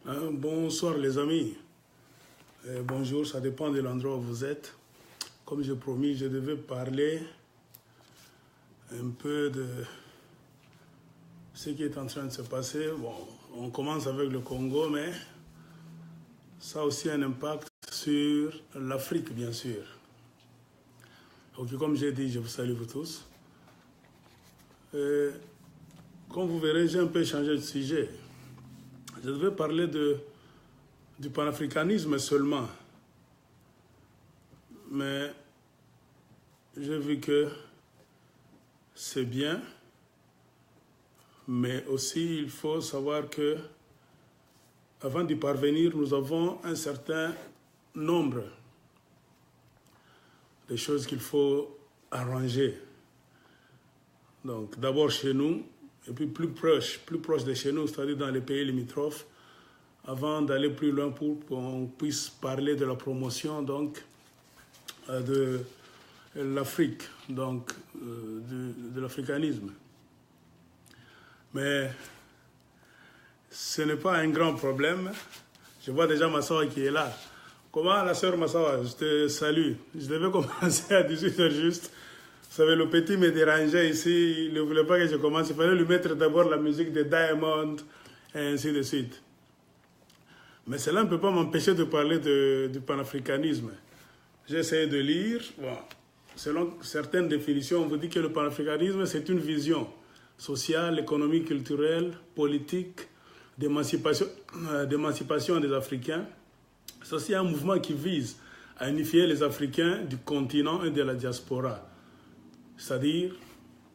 Bonsoir les amis. Bonjour, ça dépend de l'endroit où vous êtes. Comme j'ai promis, je devais parler un peu de ce qui est en train de se passer. Bon, on commence avec le Congo, mais ça a aussi un impact sur l'Afrique, bien sûr. Donc, comme j'ai dit, je vous salue vous tous. Comme vous verrez, j'ai un peu changé de sujet. Je devais parler du panafricanisme seulement. Mais j'ai vu que c'est bien, mais aussi il faut savoir que avant d'y parvenir, nous avons un certain nombre de choses qu'il faut arranger. Donc d'abord chez nous, et puis plus proche de chez nous, c'est-à-dire dans les pays limitrophes, avant d'aller plus loin pour qu'on puisse parler de la promotion donc, de l'Afrique, donc de l'africanisme. Mais ce n'est pas un grand problème. Je vois déjà Massawa qui est là. Comment la sœur Massawa? Je te salue. Je devais commencer à 18h juste. Vous savez, le petit me dérangeait ici. Il ne voulait pas que je commence. Il fallait lui mettre d'abord la musique de Diamond et ainsi de suite. Mais cela ne peut pas m'empêcher de parler du panafricanisme. J'ai essayé de lire. Bon, selon certaines définitions, on vous dit que le panafricanisme, c'est une vision sociale, économique, culturelle, politique, d'émancipation des Africains. C'est aussi un mouvement qui vise à unifier les Africains du continent et de la diaspora. C'est-à-dire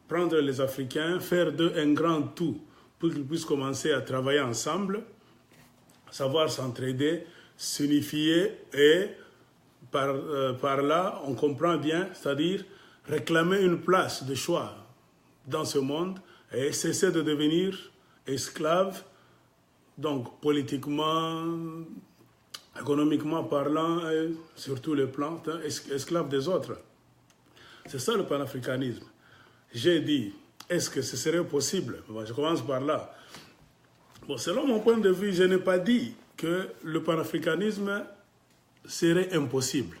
prendre les Africains, faire d'eux un grand tout pour qu'ils puissent commencer à travailler ensemble, savoir s'entraider, s'unifier et par là, on comprend bien, c'est-à-dire réclamer une place de choix dans ce monde et cesser de devenir esclave, donc politiquement, économiquement parlant, et sur tous les plans, esclave des autres. C'est ça le panafricanisme. J'ai dit, est-ce que ce serait possible? Bon, je commence par là. Bon, selon mon point de vue, je n'ai pas dit que le panafricanisme serait impossible.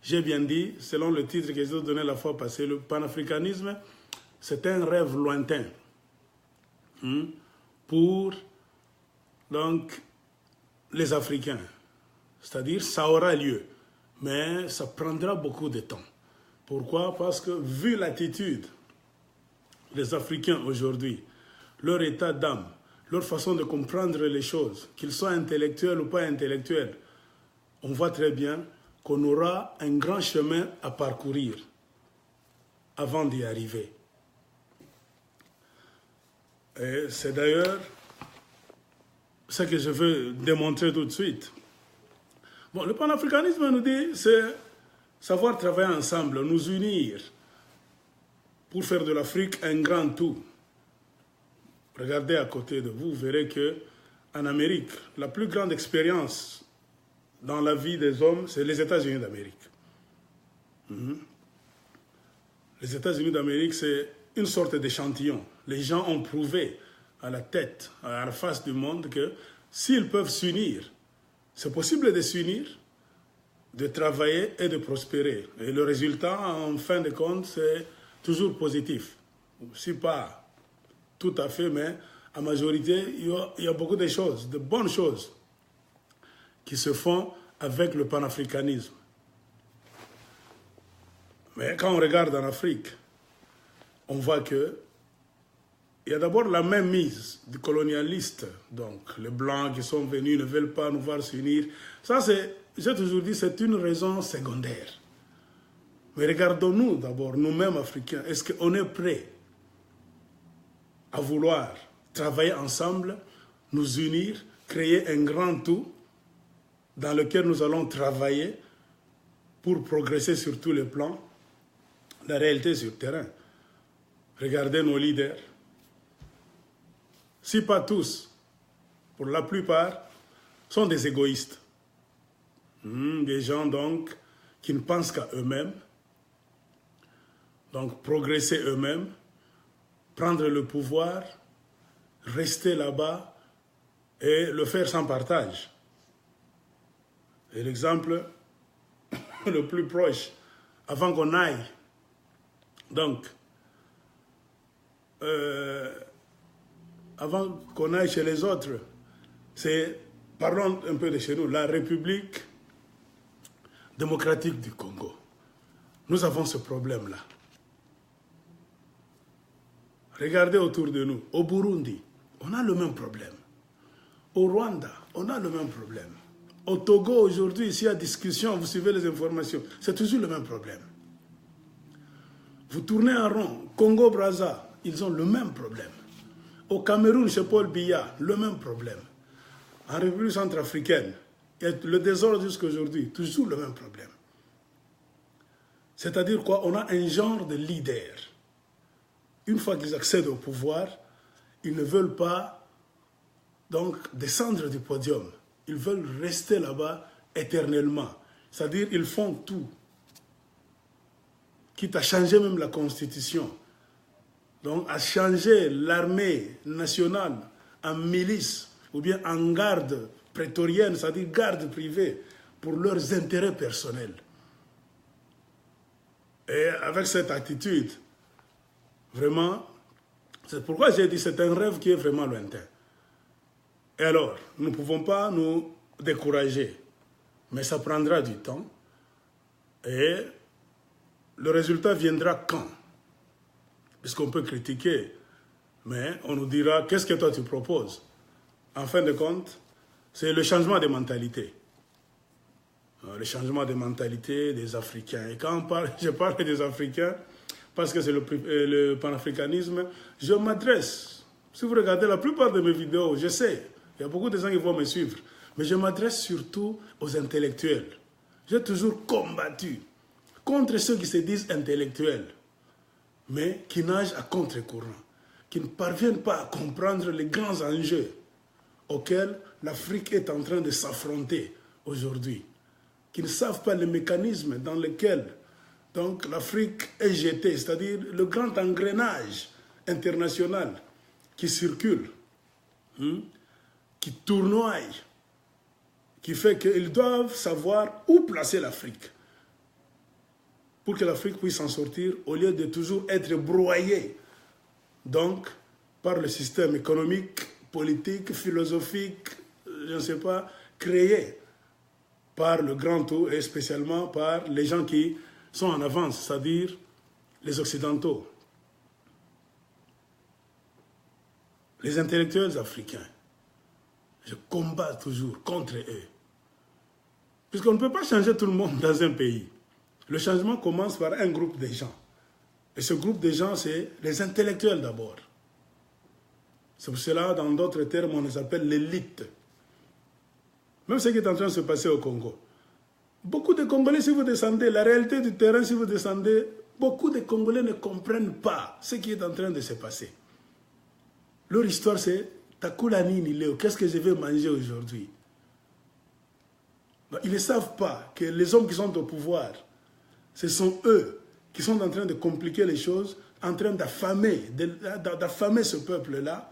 J'ai bien dit, selon le titre que je vous ai donné la fois passée, le panafricanisme, c'est un rêve lointain pour donc, les Africains. C'est-à-dire, ça aura lieu, mais ça prendra beaucoup de temps. Pourquoi? Parce que vu l'attitude des Africains aujourd'hui, leur état d'âme, leur façon de comprendre les choses, qu'ils soient intellectuels ou pas intellectuels, on voit très bien qu'on aura un grand chemin à parcourir avant d'y arriver. Et c'est d'ailleurs ce que je veux démontrer tout de suite. Bon, le panafricanisme nous dit, c'est savoir travailler ensemble, nous unir pour faire de l'Afrique un grand tout. Regardez à côté de vous, vous verrez qu'en Amérique, la plus grande expérience dans la vie des hommes, c'est les États-Unis d'Amérique. Les États-Unis d'Amérique, c'est une sorte d'échantillon. Les gens ont prouvé à la tête, à la face du monde, que s'ils peuvent s'unir, c'est possible de s'unir, de travailler et de prospérer. Et le résultat, en fin de compte, c'est toujours positif. Si pas tout à fait, mais en majorité, il y a beaucoup de choses, de bonnes choses, qui se font avec le panafricanisme. Mais quand on regarde en Afrique, on voit que il y a d'abord la même mise du colonialiste. Donc, les Blancs qui sont venus ne veulent pas nous voir s'unir. Ça, j'ai toujours dit, c'est une raison secondaire. Mais regardons-nous d'abord, nous-mêmes Africains, est-ce qu'on est prêts à vouloir travailler ensemble, nous unir, créer un grand tout dans lequel nous allons travailler pour progresser sur tous les plans, la réalité sur le terrain. Regardez nos leaders. Si pas tous, pour la plupart, sont des égoïstes. Des gens donc qui ne pensent qu'à eux-mêmes, donc progresser eux-mêmes, prendre le pouvoir, rester là-bas et le faire sans partage. Et l'exemple le plus proche, avant qu'on aille, donc, avant qu'on aille chez les autres, c'est, parlons un peu de chez nous, la République démocratique du Congo. Nous avons ce problème-là. Regardez autour de nous. Au Burundi, on a le même problème. Au Rwanda, on a le même problème. Au Togo, aujourd'hui, s'il y a discussion, vous suivez les informations, c'est toujours le même problème. Vous tournez en rond. Congo-Brazza, ils ont le même problème. Au Cameroun, chez Paul Biya, le même problème. En République centrafricaine, le désordre jusqu'à aujourd'hui, toujours le même problème. C'est-à-dire quoi? On a un genre de leader. Une fois qu'ils accèdent au pouvoir, ils ne veulent pas donc descendre du podium. Ils veulent rester là-bas éternellement. C'est-à-dire ils font tout. Quitte à changer même la constitution. Donc à changer l'armée nationale en milice ou bien en garde prétorienne, c'est-à-dire garde privée, pour leurs intérêts personnels. Et avec cette attitude, vraiment, c'est pourquoi j'ai dit que c'est un rêve qui est vraiment lointain. Et alors, nous ne pouvons pas nous décourager, mais ça prendra du temps. Et le résultat viendra quand? Puisqu'on peut critiquer, mais on nous dira, qu'est-ce que toi tu proposes? En fin de compte, c'est le changement des mentalités. Le changement des mentalités des Africains. Et quand je parle des Africains, parce que c'est le panafricanisme, je m'adresse. Si vous regardez la plupart de mes vidéos, je sais, il y a beaucoup de gens qui vont me suivre, mais je m'adresse surtout aux intellectuels. J'ai toujours combattu contre ceux qui se disent intellectuels, mais qui nagent à contre-courant, qui ne parviennent pas à comprendre les grands enjeux auxquels l'Afrique est en train de s'affronter aujourd'hui, qui ne savent pas les mécanismes dans lesquels donc l'Afrique est jetée, c'est-à-dire le grand engrenage international qui circule, qui tournoie, qui fait qu'ils doivent savoir où placer l'Afrique pour que l'Afrique puisse s'en sortir au lieu de toujours être broyée donc par le système économique, politique, philosophique, je ne sais pas, créé par le grand tout et spécialement par les gens qui sont en avance, c'est-à-dire les Occidentaux, les intellectuels africains. Je combats toujours contre eux. Puisqu'on ne peut pas changer tout le monde dans un pays. Le changement commence par un groupe de gens. Et ce groupe de gens, c'est les intellectuels d'abord. C'est pour cela, dans d'autres termes, on les appelle l'élite. Même ce qui est en train de se passer au Congo. Beaucoup de Congolais, si vous descendez, la réalité du terrain, si vous descendez, beaucoup de Congolais ne comprennent pas ce qui est en train de se passer. Leur histoire, c'est Takulani Nileo, qu'est-ce que je vais manger aujourd'hui? Ils ne savent pas que les hommes qui sont au pouvoir, ce sont eux qui sont en train de compliquer les choses, en train d'affamer ce peuple-là,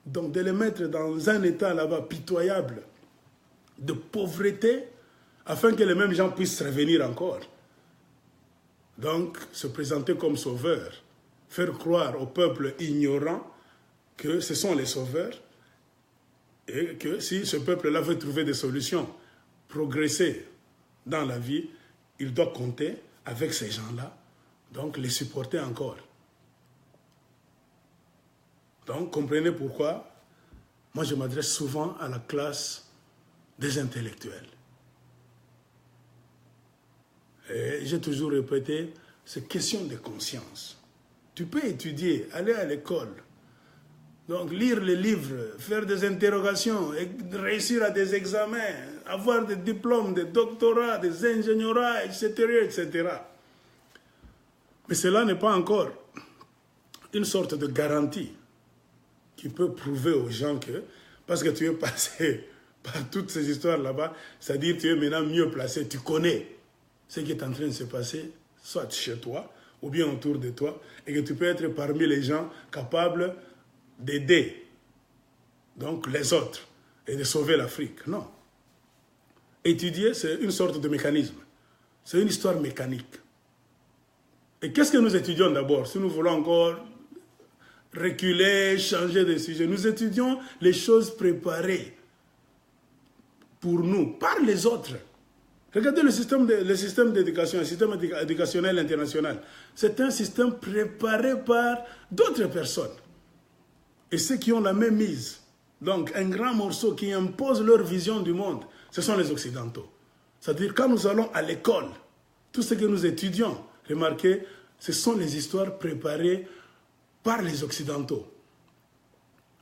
donc de les mettre dans un état là-bas pitoyable de pauvreté, afin que les mêmes gens puissent revenir encore. Donc, se présenter comme sauveurs, faire croire au peuple ignorant que ce sont les sauveurs, et que si ce peuple-là veut trouver des solutions, progresser dans la vie, il doit compter avec ces gens-là, donc les supporter encore. Donc, comprenez pourquoi moi je m'adresse souvent à la classe des intellectuels. Et j'ai toujours répété, c'est question de conscience. Tu peux étudier, aller à l'école, donc lire les livres, faire des interrogations, réussir à des examens, avoir des diplômes, des doctorats, des ingénieurats, etc., etc. Mais cela n'est pas encore une sorte de garantie qui peut prouver aux gens que, parce que tu es passé par toutes ces histoires là-bas, c'est-à-dire que tu es maintenant mieux placé, tu connais ce qui est en train de se passer, soit chez toi, ou bien autour de toi, et que tu peux être parmi les gens capables d'aider donc les autres. et de sauver l'Afrique. Non. Étudier, c'est une sorte de mécanisme. C'est une histoire mécanique. Et qu'est-ce que nous étudions d'abord? Si nous voulons encore reculer, changer de sujet, nous étudions les choses préparées pour nous, par les autres. Regardez le système d'éducation, le système éducationnel international. C'est un système préparé par d'autres personnes. Et ceux qui ont la même mise, donc un grand morceau qui impose leur vision du monde, ce sont les Occidentaux. C'est-à-dire quand nous allons à l'école, tout ce que nous étudions, remarquez, ce sont les histoires préparées par les Occidentaux.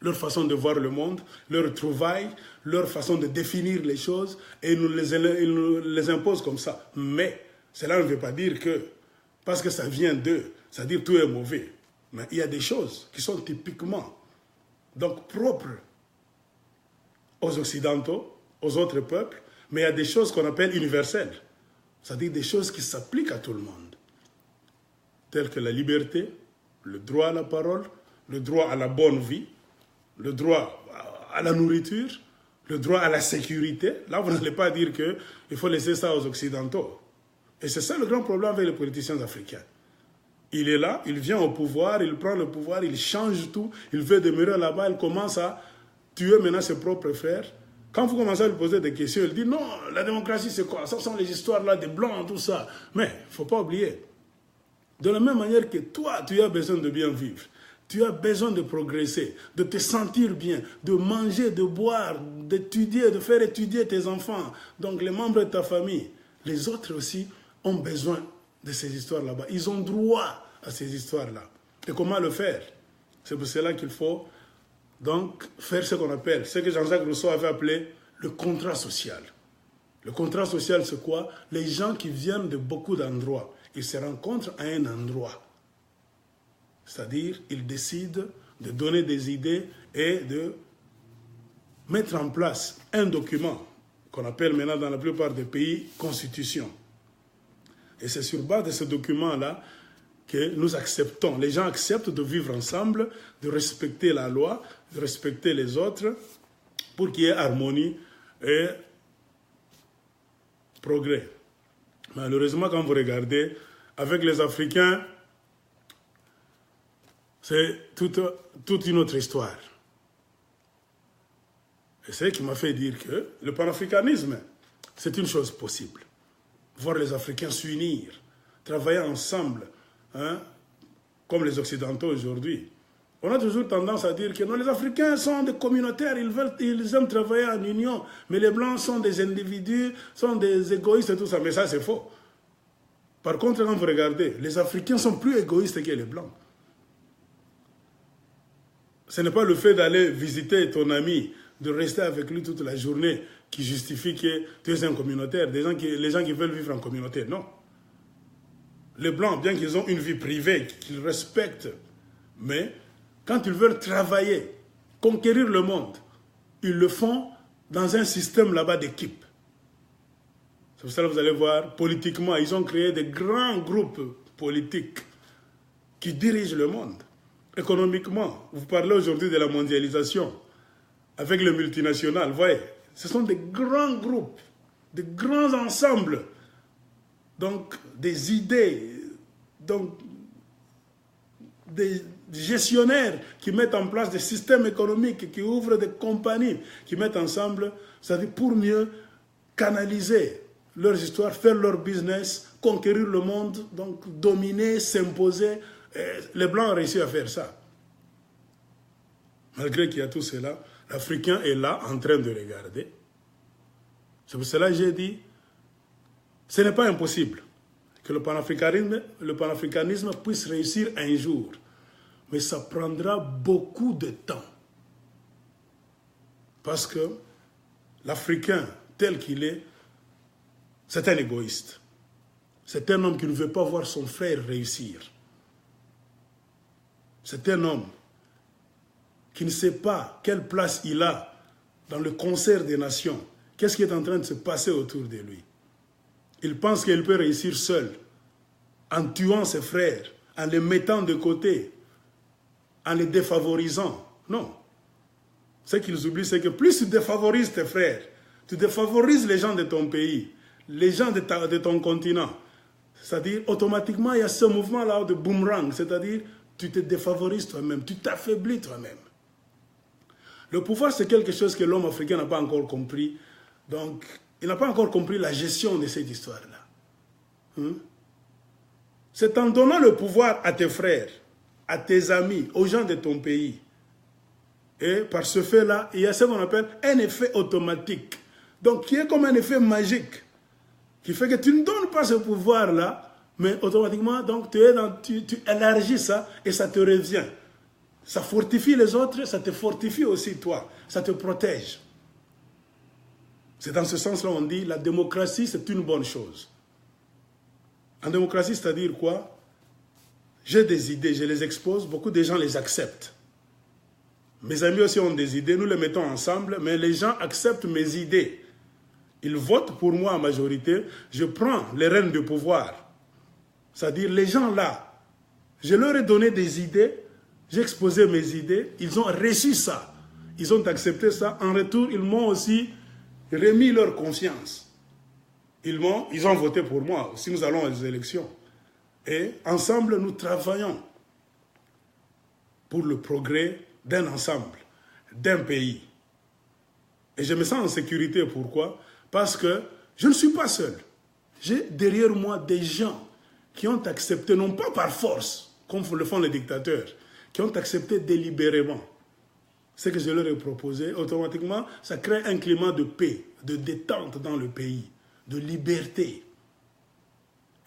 Leur façon de voir le monde, leur trouvaille, leur façon de définir les choses, et ils nous les imposent comme ça. Mais cela ne veut pas dire que, parce que ça vient d'eux, c'est-à-dire tout est mauvais. Mais il y a des choses qui sont typiquement, donc propres aux Occidentaux, aux autres peuples, mais il y a des choses qu'on appelle universelles, c'est-à-dire des choses qui s'appliquent à tout le monde, telles que la liberté, le droit à la parole, le droit à la bonne vie, le droit à la nourriture, le droit à la sécurité. Là, vous n'allez pas dire qu'il faut laisser ça aux Occidentaux. Et c'est ça le grand problème avec les politiciens africains. Il est là, il vient au pouvoir, il prend le pouvoir, il change tout, il veut demeurer là-bas, il commence à tuer maintenant ses propres frères. Quand vous commencez à lui poser des questions, il dit non, la démocratie c'est quoi? Ça sont les histoires là des blancs, tout ça. Mais il ne faut pas oublier, de la même manière que toi, tu as besoin de bien vivre, tu as besoin de progresser, de te sentir bien, de manger, de boire, d'étudier, de faire étudier tes enfants, donc les membres de ta famille. Les autres aussi ont besoin de ces histoires là-bas. Ils ont droit à ces histoires-là. Et comment le faire? C'est pour cela qu'il faut donc faire ce qu'on appelle, ce que Jean-Jacques Rousseau avait appelé le contrat social. Le contrat social, c'est quoi? Les gens qui viennent de beaucoup d'endroits, ils se rencontrent à un endroit. C'est-à-dire, ils décident de donner des idées et de mettre en place un document qu'on appelle maintenant dans la plupart des pays constitution. Et c'est sur base de ce document-là que nous acceptons. Les gens acceptent de vivre ensemble, de respecter la loi, de respecter les autres, pour qu'il y ait harmonie et progrès. Malheureusement, quand vous regardez, avec les Africains, c'est toute une autre histoire. Et c'est ce qui m'a fait dire que le panafricanisme, c'est une chose possible. Voir les Africains s'unir, travailler ensemble, hein, comme les Occidentaux aujourd'hui. On a toujours tendance à dire que non, les Africains sont des communautaires, ils aiment travailler en union, mais les Blancs sont des individus, sont des égoïstes et tout ça. Mais ça, c'est faux. Par contre, quand vous regardez, les Africains sont plus égoïstes que les Blancs. Ce n'est pas le fait d'aller visiter ton ami, de rester avec lui toute la journée qui justifie que tu es un communautaire, les gens qui veulent vivre en communauté, non. Les Blancs, bien qu'ils ont une vie privée, qu'ils respectent, mais quand ils veulent travailler, conquérir le monde, ils le font dans un système là-bas d'équipe. C'est pour ça que vous allez voir, politiquement, ils ont créé des grands groupes politiques qui dirigent le monde. Économiquement, vous parlez aujourd'hui de la mondialisation, avec les multinationales, vous voyez, ce sont des grands groupes, des grands ensembles, donc des idées, donc des gestionnaires qui mettent en place des systèmes économiques, qui ouvrent des compagnies, qui mettent ensemble, c'est-à-dire pour mieux canaliser leurs histoires, faire leur business, conquérir le monde, donc dominer, s'imposer. Les Blancs ont réussi à faire ça. Malgré qu'il y a tout cela, l'Africain est là en train de regarder. C'est pour cela que j'ai dit, ce n'est pas impossible que le panafricanisme puisse réussir un jour. Mais ça prendra beaucoup de temps. Parce que l'Africain, tel qu'il est, c'est un égoïste. C'est un homme qui ne veut pas voir son frère réussir. C'est un homme qui ne sait pas quelle place il a dans le concert des nations. Qu'est-ce qui est en train de se passer autour de lui? Il pense qu'il peut réussir seul, en tuant ses frères, en les mettant de côté, en les défavorisant. Non. Ce qu'ils oublient, c'est que plus tu défavorises tes frères, tu défavorises les gens de ton pays, les gens de ton continent, c'est-à-dire automatiquement il y a ce mouvement-là de boomerang, c'est-à-dire tu te défavorises toi-même, tu t'affaiblis toi-même. Le pouvoir, c'est quelque chose que l'homme africain n'a pas encore compris. Donc, il n'a pas encore compris la gestion de cette histoire-là. C'est en donnant le pouvoir à tes frères, à tes amis, aux gens de ton pays. Et par ce fait-là, il y a ce qu'on appelle un effet automatique. Donc, qui est comme un effet magique. Qui fait que tu ne donnes pas ce pouvoir-là, mais automatiquement, donc, tu élargis ça et ça te revient. Ça fortifie les autres, ça te fortifie aussi toi. Ça te protège. C'est dans ce sens-là on dit la démocratie, c'est une bonne chose. En démocratie, c'est-à-dire quoi? J'ai des idées, je les expose, beaucoup de gens les acceptent. Mes amis aussi ont des idées, nous les mettons ensemble, mais les gens acceptent mes idées. Ils votent pour moi en majorité, je prends les rênes du pouvoir. C'est-à-dire les gens là, je leur ai donné des idées, j'ai exposé mes idées, ils ont reçu ça, ils ont accepté ça. En retour, ils m'ont aussi remis leur confiance. Ils ont voté pour moi, si nous allons aux élections. Et ensemble, nous travaillons pour le progrès d'un ensemble, d'un pays. Et je me sens en sécurité, pourquoi? Parce que je ne suis pas seul. J'ai derrière moi des gens qui ont accepté, non pas par force, comme le font les dictateurs, qui ont accepté délibérément ce que je leur ai proposé. Automatiquement, ça crée un climat de paix, de détente dans le pays, de liberté.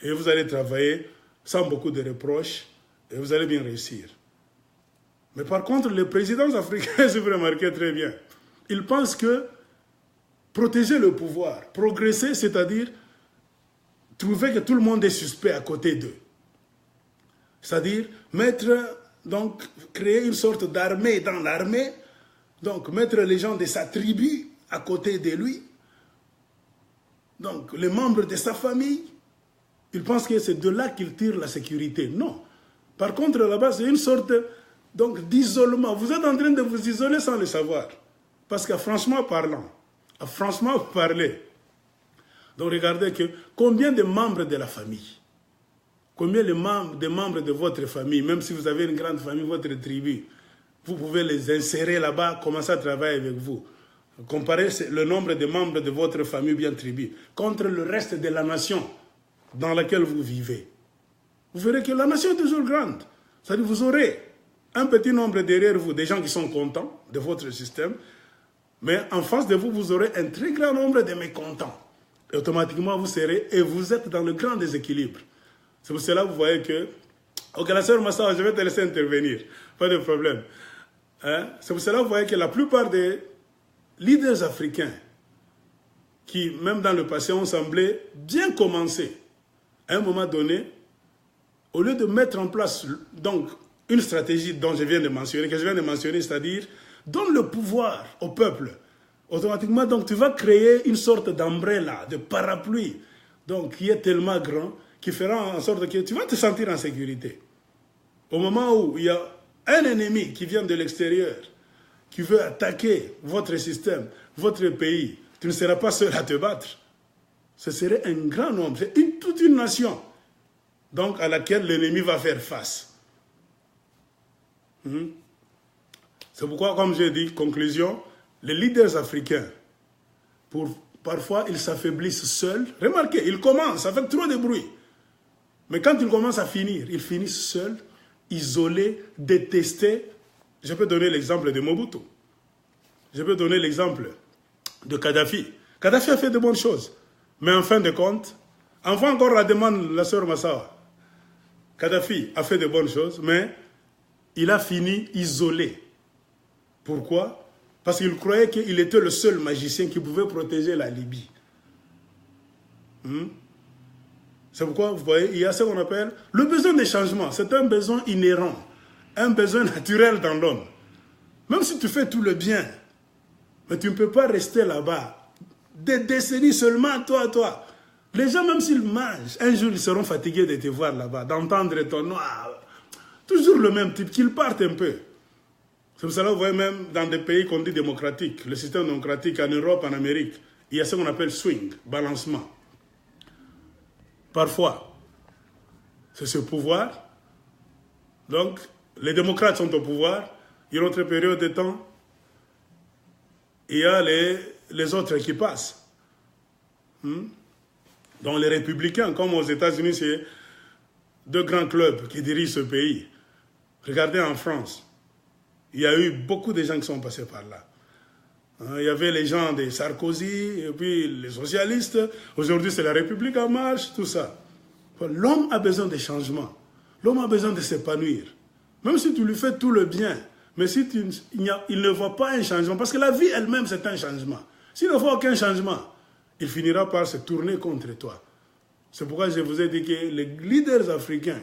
Et vous allez travailler sans beaucoup de reproches et vous allez bien réussir. Mais par contre, les présidents africains, si vous remarquez très bien, ils pensent que protéger le pouvoir, progresser, c'est-à-dire trouver que tout le monde est suspect à côté d'eux. C'est-à-dire donc créer une sorte d'armée dans l'armée, donc mettre les gens de sa tribu à côté de lui, donc les membres de sa famille, ils pensent que c'est de là qu'ils tirent la sécurité. Non. Par contre, là-bas, c'est une sorte d'isolement. Vous êtes en train de vous isoler sans le savoir. Parce que franchement parlant, franchement parler, donc regardez que combien de membres de la famille, combien de membres de votre famille, même si vous avez une grande famille, votre tribu, vous pouvez les insérer là-bas, commencer à travailler avec vous. Comparez le nombre de membres de votre famille ou bien tribu contre le reste de la nation dans laquelle vous vivez. Vous verrez que la nation est toujours grande. C'est-à-dire que vous aurez un petit nombre derrière vous, des gens qui sont contents de votre système, mais en face de vous, vous aurez un très grand nombre de mécontents. Et automatiquement, vous serez, et vous êtes dans le grand déséquilibre. C'est pour cela que vous voyez que, ok, la sœur Massa, je vais te laisser intervenir, pas de problème. C'est pour cela que vous voyez que la plupart des leaders africains, qui même dans le passé ont semblé bien commencer, à un moment donné, au lieu de mettre en place donc, une stratégie dont je viens de mentionner, c'est-à-dire donne le pouvoir au peuple, automatiquement, donc tu vas créer une sorte d'umbrella, de parapluie, donc qui est tellement grand, qui fera en sorte que tu vas te sentir en sécurité. Au moment où il y a un ennemi qui vient de l'extérieur, qui veut attaquer votre système, votre pays, tu ne seras pas seul à te battre. Ce serait un grand nombre, c'est toute une nation, donc à laquelle l'ennemi va faire face. C'est pourquoi, comme j'ai dit, conclusion, les leaders africains, parfois ils s'affaiblissent seuls. Remarquez, ils commencent avec trop de bruit. Mais quand ils commencent à finir, ils finissent seuls, isolés, détestés. Je peux donner l'exemple de Mobutu. Je peux donner l'exemple de Kadhafi. Kadhafi a fait de bonnes choses. Mais en fin de compte, enfin encore la demande la sœur Massawa. Kadhafi a fait de bonnes choses, mais il a fini isolé. Pourquoi? Parce qu'il croyait qu'il était le seul magicien qui pouvait protéger la Libye. C'est pourquoi, vous voyez, il y a ce qu'on appelle le besoin de changement. C'est un besoin inhérent, un besoin naturel dans l'homme. Même si tu fais tout le bien, mais tu ne peux pas rester là-bas des décennies seulement, toi. Les gens, même s'ils mangent, un jour, ils seront fatigués de te voir là-bas, d'entendre ton noir. Toujours le même type, qu'ils partent un peu. C'est pour cela que vous voyez même dans des pays qu'on dit démocratiques, le système démocratique en Europe, en Amérique, il y a ce qu'on appelle swing, balancement. Parfois, c'est ce pouvoir. Donc, les démocrates sont au pouvoir. Il y a une autre période de temps. Il y a les autres qui passent. Donc, les républicains, comme aux États-Unis, c'est deux grands clubs qui dirigent ce pays. Regardez en France. Il y a eu beaucoup de gens qui sont passés par là. Il y avait les gens de Sarkozy, et puis les socialistes. Aujourd'hui, c'est la République en marche, tout ça. L'homme a besoin de changements. L'homme a besoin de s'épanouir. Même si tu lui fais tout le bien, mais si il ne voit pas un changement, parce que la vie elle-même, c'est un changement. S'il ne voit aucun changement, il finira par se tourner contre toi. C'est pourquoi je vous ai dit que les leaders africains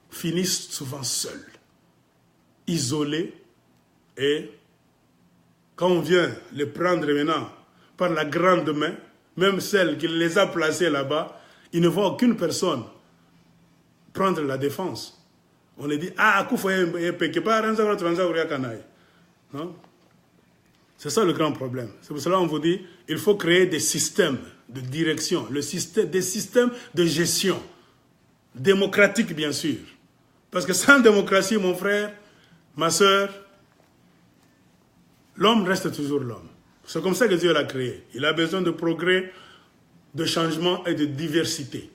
finissent souvent seuls, isolés, et quand on vient les prendre maintenant par la grande main, même celle qui les a placés là-bas, ils ne voient aucune personne prendre la défense. On est dit, ah, non? C'est ça le grand problème. C'est pour cela qu'on vous dit, il faut créer des systèmes de direction, des systèmes de gestion, démocratiques bien sûr. Parce que sans démocratie, mon frère, ma soeur, l'homme reste toujours l'homme. C'est comme ça que Dieu l'a créé. Il a besoin de progrès, de changement et de diversité.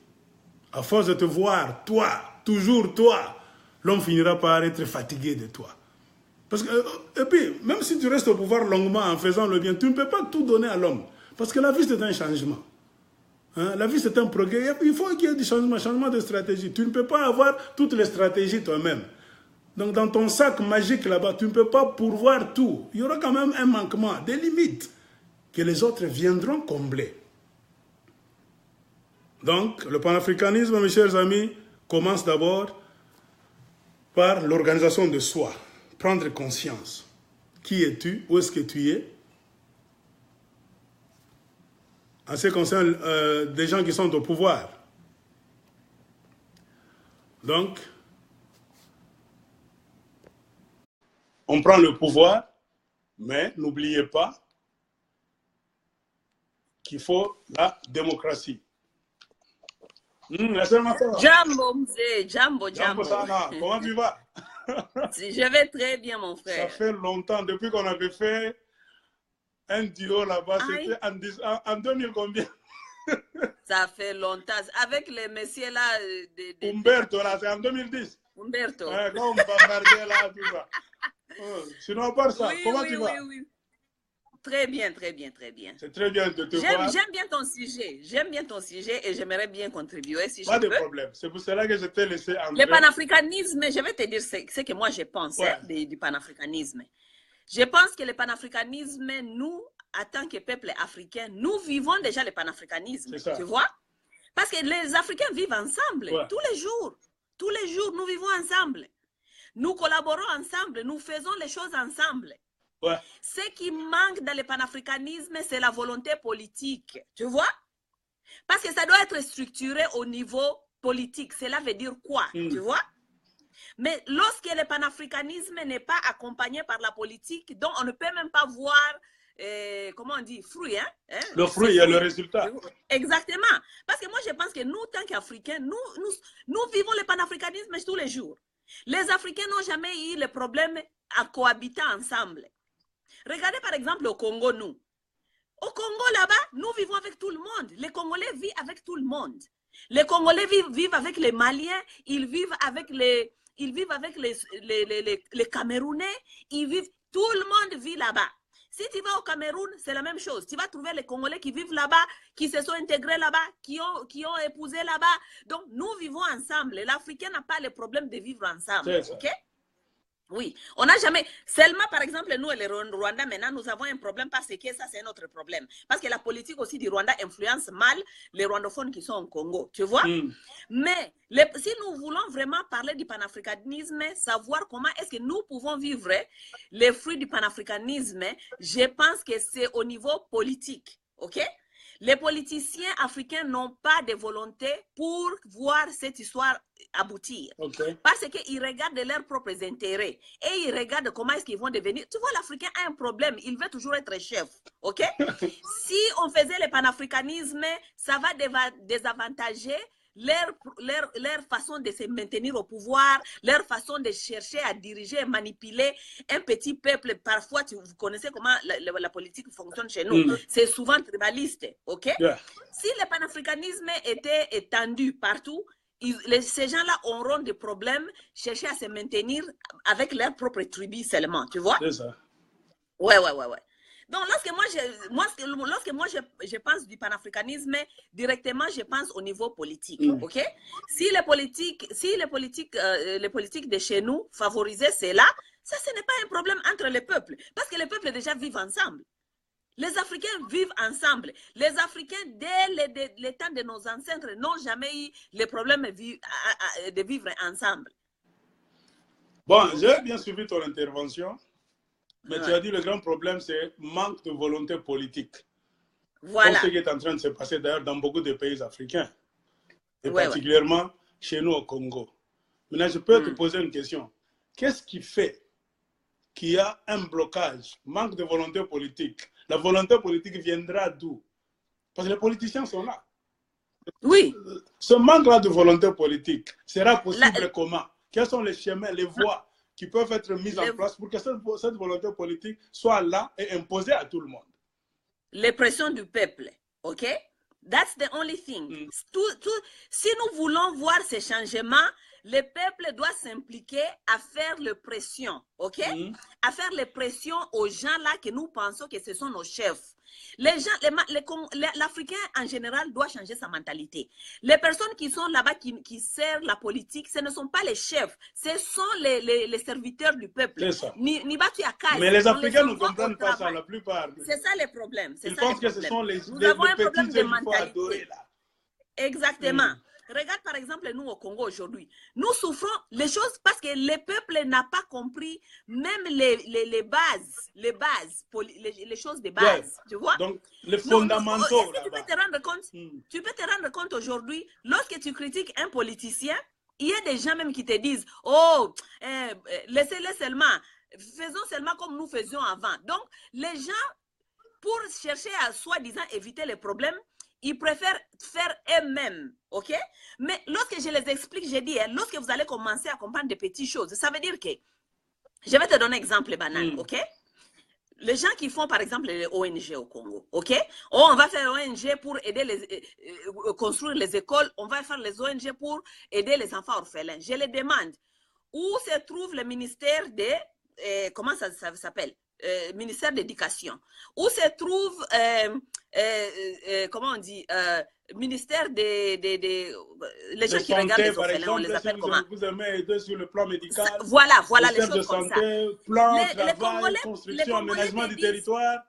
À force de te voir, toi, toujours toi, l'homme finira par être fatigué de toi. Parce que, et puis, même si tu restes au pouvoir longuement en faisant le bien, tu ne peux pas tout donner à l'homme. Parce que la vie, c'est un changement. Hein? La vie, c'est un progrès. Il faut qu'il y ait du changement de stratégie. Tu ne peux pas avoir toutes les stratégies toi-même. Donc, dans ton sac magique là-bas, tu ne peux pas pourvoir tout. Il y aura quand même un manquement, des limites que les autres viendront combler. Donc, le panafricanisme, mes chers amis, commence d'abord par l'organisation de soi. Prendre conscience. Qui es-tu? Où est-ce que tu es? En ce qui concerne des gens qui sont au pouvoir. Donc, on prend le pouvoir, mais n'oubliez pas qu'il faut la démocratie. Jambo, mzee, jambo. Sana, comment tu vas? Je vais très bien, mon frère. Ça fait longtemps, depuis qu'on avait fait un duo là-bas, c'était en 2000 combien? Ça fait longtemps. Avec les messieurs là... Umberto, là, c'est en 2010. Umberto. Quand on bombardait là, tout ça. Sinon, à part ça, comment tu vas? Oui. Très bien. C'est très bien de te voir. J'aime bien ton sujet et j'aimerais bien contribuer si Pas je peux. de problème. C'est pour cela que je t'ai laissé entrer. Le panafricanisme, je vais te dire ce que moi je pense du panafricanisme. Je pense que le panafricanisme, nous, en tant que peuple africain, nous vivons déjà le panafricanisme. Tu vois? Parce que les Africains vivent ensemble tous les jours. Tous les jours, nous vivons ensemble. Nous collaborons ensemble, nous faisons les choses ensemble. Ce qui manque dans le panafricanisme, c'est la volonté politique. Tu vois? Parce que ça doit être structuré au niveau politique. Cela veut dire quoi? Tu vois? Mais lorsque le panafricanisme n'est pas accompagné par la politique, donc on ne peut même pas voir, comment on dit, fruit. Le fruit, il y a le résultat. Exactement. Parce que moi, je pense que nous, tant qu'Africains, nous vivons le panafricanisme tous les jours. Les Africains n'ont jamais eu le problème à cohabiter ensemble. Regardez par exemple au Congo, nous. Au Congo, là-bas, nous vivons avec tout le monde. Les Congolais vivent avec tout le monde. Les Congolais vivent avec les Maliens, ils vivent avec les Camerounais, tout le monde vit là-bas. Si tu vas au Cameroun, c'est la même chose. Tu vas trouver les Congolais qui vivent là-bas, qui se sont intégrés là-bas, qui ont épousé là-bas. Donc, nous vivons ensemble. L'Africain n'a pas le problème de vivre ensemble. OK? Oui, on n'a jamais... Seulement, par exemple, nous et les Rwandais, maintenant, nous avons un problème parce que ça, c'est un autre problème. Parce que la politique aussi du Rwanda influence mal les rwandophones qui sont au Congo, tu vois? Mais si nous voulons vraiment parler du panafricanisme, savoir comment est-ce que nous pouvons vivre les fruits du panafricanisme, je pense que c'est au niveau politique, ok? Les politiciens africains n'ont pas de volonté pour voir cette histoire aboutir. Parce qu'ils regardent leurs propres intérêts et ils regardent comment est-ce qu'ils vont devenir. Tu vois, l'Africain a un problème, il veut toujours être chef. Ok? Si on faisait le panafricanisme, ça va désavantager leur façon de se maintenir au pouvoir, leur façon de chercher à diriger et manipuler un petit peuple. Parfois, vous connaissez comment la politique fonctionne chez nous. C'est souvent tribaliste. Ok? Si le panafricanisme était étendu partout, ces gens-là auront des problèmes, chercher à se maintenir avec leur propre tribu seulement. Tu vois? C'est ça. Ouais. Donc, lorsque moi je pense du panafricanisme, directement, je pense au niveau politique. Ok? Si les politiques de chez nous favorisaient cela, ça, ce n'est pas un problème entre les peuples. Parce que les peuples déjà vivent ensemble. Les Africains vivent ensemble. Les Africains, dès le temps de nos ancêtres, n'ont jamais eu le problème de vivre ensemble. Bon, j'ai bien suivi ton intervention. Mais tu as dit le grand problème, c'est manque de volonté politique. Voilà. Comme ce qui est en train de se passer d'ailleurs dans beaucoup de pays africains. Et particulièrement chez nous au Congo. Maintenant, je peux te poser une question. Qu'est-ce qui fait qu'il y a un blocage, manque de volonté politique? La volonté politique viendra d'où? Parce que les politiciens sont là. Oui. Ce manque-là de volonté politique sera possible comment? Quels sont les chemins, les voies qui peuvent être mises en place pour que cette volonté politique soit là et imposée à tout le monde? Les pressions du peuple, ok? That's the only thing. Si nous voulons voir ces changements, le peuple doit s'impliquer à faire les pressions, ok? À faire les pressions aux gens là que nous pensons que ce sont nos chefs. L'Africain en général doit changer sa mentalité. Les personnes qui sont là-bas, qui servent la politique, ce ne sont pas les chefs, ce sont les serviteurs du peuple. Mais les Africains ne comprennent pas ça, la plupart. C'est ça le problème. Ils pensent que ce sont les petits qu'il faut adorer là. Exactement. Regarde par exemple nous au Congo aujourd'hui. Nous souffrons les choses parce que le peuple n'a pas compris même les bases, les choses de base. Tu vois? Donc les fondamentaux. Tu peux te rendre compte aujourd'hui, lorsque tu critiques un politicien, il y a des gens même qui te disent, oh, laissez-les seulement, faisons seulement comme nous faisions avant. Donc les gens, pour chercher à soi-disant éviter les problèmes, ils préfèrent faire eux-mêmes, ok? Mais lorsque je les explique, je dis, lorsque vous allez commencer à comprendre des petites choses, ça veut dire que, je vais te donner un exemple banal, ok? Les gens qui font, par exemple, les ONG au Congo, ok? Oh, on va faire ONG pour aider construire les écoles, on va faire les ONG pour aider les enfants orphelins. Je les demande, où se trouve le ministère de, comment ça s'appelle? Ministère d'éducation, où se trouve, comment on dit, ministère les gens qui regardent les orphelins, on les appelle comment? Vous aimez aider sur le plan médical. Voilà, les choses comme ça. Plan, travail, construction, aménagement du territoire.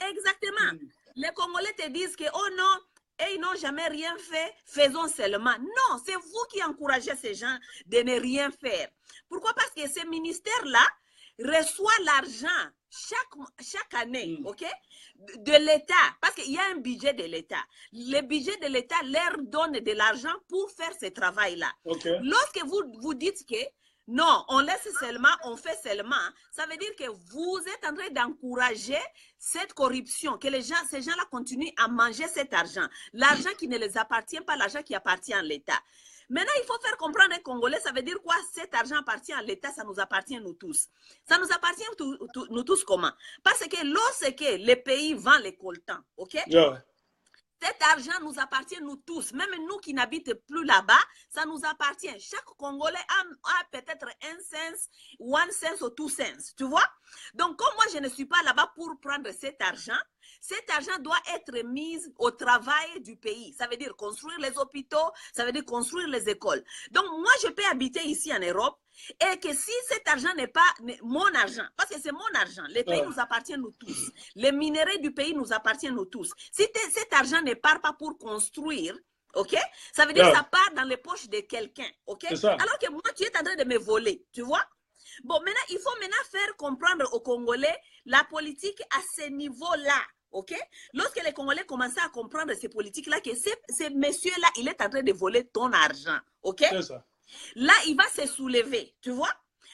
Exactement. Les Congolais te disent que, oh non, et ils n'ont jamais rien fait, faisons seulement. Non, c'est vous qui encouragez ces gens de ne rien faire. Pourquoi? Parce que ces ministères-là reçoit l'argent chaque année, ok, de l'État, parce qu'il y a un budget de l'État. Le budget de l'État leur donne de l'argent pour faire ce travail-là. Lorsque vous dites que non, on laisse seulement, on fait seulement, ça veut dire que vous êtes en train d'encourager cette corruption, que ces gens-là continuent à manger cet argent. L'argent qui ne les appartient pas, l'argent qui appartient à l'État. Maintenant, il faut faire comprendre un Congolais, ça veut dire quoi? Cet argent appartient à l'État, ça nous appartient nous tous. Ça nous appartient nous tous comment? Parce que lorsque les pays vendent les coltans, ok? Cet argent nous appartient nous tous. Même nous qui n'habitons plus là-bas, ça nous appartient. Chaque Congolais a peut-être 1 cent, 1 cent ou 2 cents. Tu vois? Donc, comme moi, je ne suis pas là-bas pour prendre cet argent doit être mis au travail du pays. Ça veut dire construire les hôpitaux, ça veut dire construire les écoles. Donc, moi, je peux habiter ici en Europe et que si cet argent n'est pas mon argent, parce que c'est mon argent, le pays nous appartient nous tous. Les minéraux du pays nous appartiennent nous tous. Si cet argent ne part pas pour construire, ok, ça veut dire que ça part dans les poches de quelqu'un, ok? Alors que moi, tu es en train de me voler, tu vois? Bon, maintenant, il faut faire comprendre aux Congolais la politique à ce niveau-là. ok? Lorsque les Congolais commençaient à comprendre ces politiques-là, que ces messieurs-là, il est en train de voler ton argent, ok? C'est ça. Là, il va se soulever, tu vois?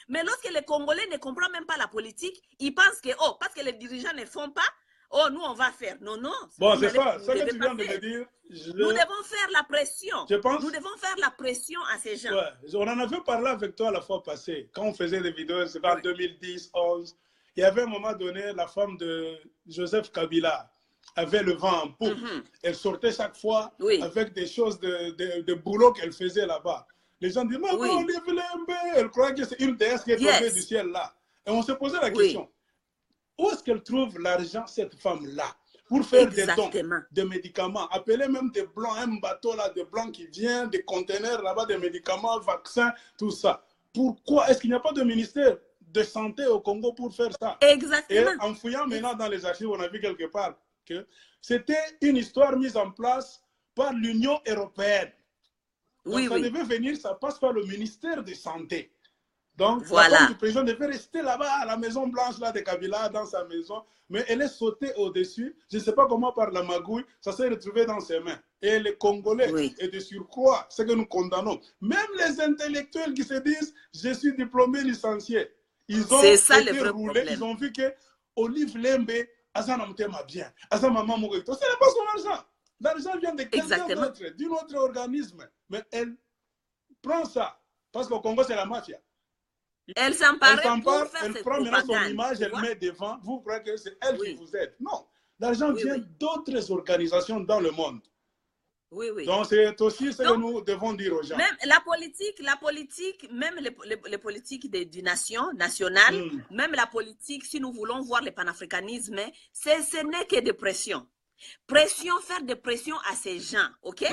Mais lorsque les Congolais ne comprennent même pas la politique, ils pensent que, oh, parce que les dirigeants ne font pas, oh, nous, on va faire. Non, non. Bon, c'est ça. Ce que tu viens de me dire. Nous devons faire la pression. Je pense... Nous devons faire la pression à ces gens. Ouais. On en avait parlé avec toi la fois passée. Quand on faisait des vidéos, c'était en 2010, 2011. Il y avait un moment donné, la femme de Joseph Kabila avait le vent en poupe. Elle sortait chaque fois avec des choses de boulot qu'elle faisait là-bas. Les gens disaient, mais Olive Lembe, elle croyait que c'est une déesse qui est tombée du ciel là. Et on se posait la question, où est-ce qu'elle trouve l'argent, cette femme-là, pour faire des dons de médicaments? Appelez même des blancs, un bateau là, de blancs qui vient, des conteneurs là-bas, des médicaments, vaccins, tout ça. Pourquoi est-ce qu'il n'y a pas de ministère de santé au Congo pour faire ça? Exactement. Et en fouillant maintenant dans les archives, on a vu quelque part que c'était une histoire mise en place par l'Union européenne. Donc ça devait venir, ça passe par le ministère de Santé. Donc la femme du président devait rester là-bas à la Maison Blanche là, de Kabila, dans sa maison, mais elle est sautée au-dessus. Je ne sais pas comment par la magouille, ça s'est retrouvé dans ses mains. Et les Congolais, et de surcroît, ce que nous condamnons, même les intellectuels qui se disent « je suis diplômé licencié », ils ont été roulés, ils ont vu que Olive Lembe, Azan Amtema bien, Azan Maman Mourito, ce n'est pas son argent. L'argent vient de quelqu'un d'autre, d'un autre organisme. Mais elle prend ça. Parce qu'au Congo, c'est la mafia. Elle s'empare, elle prend maintenant son image, elle met devant. Vous croyez que c'est elle qui vous aide. Non. L'argent vient d'autres organisations dans le monde. Donc, c'est aussi ce que nous devons dire aux gens. Même la politique, même les politiques du national, même la politique, si nous voulons voir le panafricanisme, ce n'est que des pressions. Faire des pressions à ces gens, ok?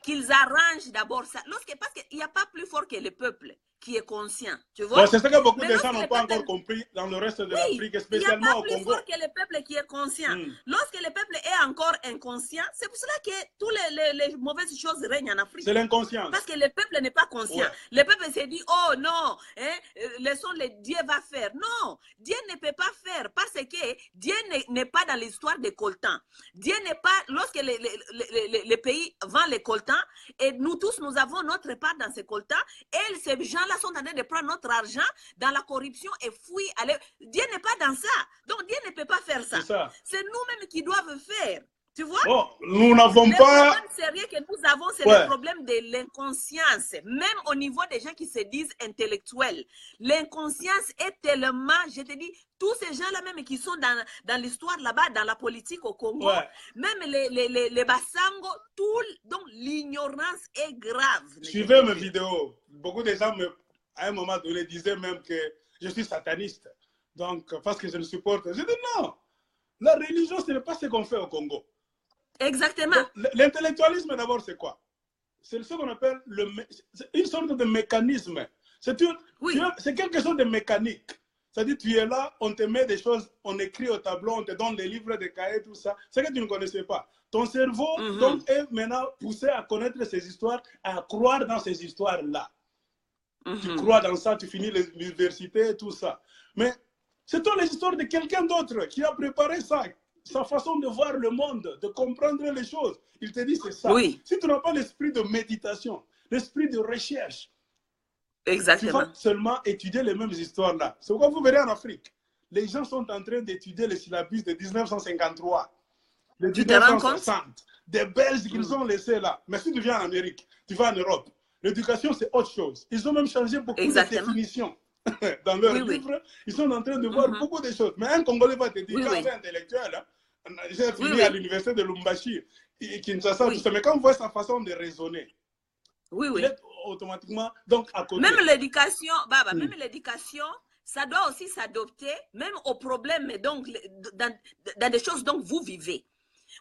Qu'ils arrangent d'abord ça. Parce qu'il n'y a pas plus fort que le peuple qui est conscient, tu vois? Bon, c'est ce que beaucoup de gens n'ont pas encore compris dans le reste de l'Afrique, spécialement au Congo. Il n'y a pas plus fort que le peuple qui est conscient. Lorsque le peuple est encore inconscient, c'est pour cela que toutes les mauvaises choses règnent en Afrique. C'est l'inconscience. Parce que le peuple n'est pas conscient. Le peuple se dit, oh non, laissons Dieu va faire. Non, Dieu ne peut pas faire parce que Dieu n'est pas dans l'histoire des coltans. Dieu n'est pas, lorsque les pays vendent les coltans, et nous tous, nous avons notre part dans ces coltans, et ces gens sont en train de prendre notre argent dans la corruption et fouiller. Dieu n'est pas dans ça. Donc Dieu ne peut pas faire ça. C'est nous-mêmes qui doivent faire. Tu vois? Bon, nous n'avons pas... Le problème sérieux que nous avons, c'est le problème de l'inconscience. Même au niveau des gens qui se disent intellectuels. L'inconscience est tellement, je te dis, tous ces gens-là même qui sont dans l'histoire là-bas, dans la politique au Congo, même les Bassango, donc l'ignorance est grave. Suivez mes vidéos. Beaucoup de gens, à un moment donné, disaient même que je suis sataniste. Donc, parce que je le supporte. Je dis non. La religion, ce n'est pas ce qu'on fait au Congo. Exactement. L'intellectualisme, d'abord, c'est quoi? C'est ce qu'on appelle une sorte de mécanisme. C'est quelque chose de mécanique. C'est-à-dire, tu es là, on te met des choses, on écrit au tableau, on te donne des livres, des cahiers, tout ça. C'est que tu ne connaissais pas. Ton cerveau donc, est maintenant poussé à connaître ces histoires, à croire dans ces histoires-là. Tu crois dans ça, tu finis l'université, tout ça. Mais c'est toutes les histoires de quelqu'un d'autre qui a préparé ça. Sa façon de voir le monde, de comprendre les choses. Il te dit c'est ça. Si tu n'as pas l'esprit de méditation, l'esprit de recherche, tu vas seulement étudier les mêmes histoires-là. C'est pourquoi vous verrez en Afrique, les gens sont en train d'étudier les syllabus de 1953, de 1960, des Belges qu'ils ont laissés là. Mais si tu viens en Amérique, tu vas en Europe, l'éducation c'est autre chose. Ils ont même changé beaucoup de définitions. Dans leurs livres, ils sont en train de voir beaucoup de choses. Mais un Congolais va te dire, quand tu es intellectuel, hein, j'ai fini à l'université de Lumbashi, Kinshasa, tout ça, mais quand on voit sa façon de raisonner, il est automatiquement donc à côté. Même l'éducation, même l'éducation, ça doit aussi s'adopter, même aux problèmes, donc, dans des choses dont vous vivez.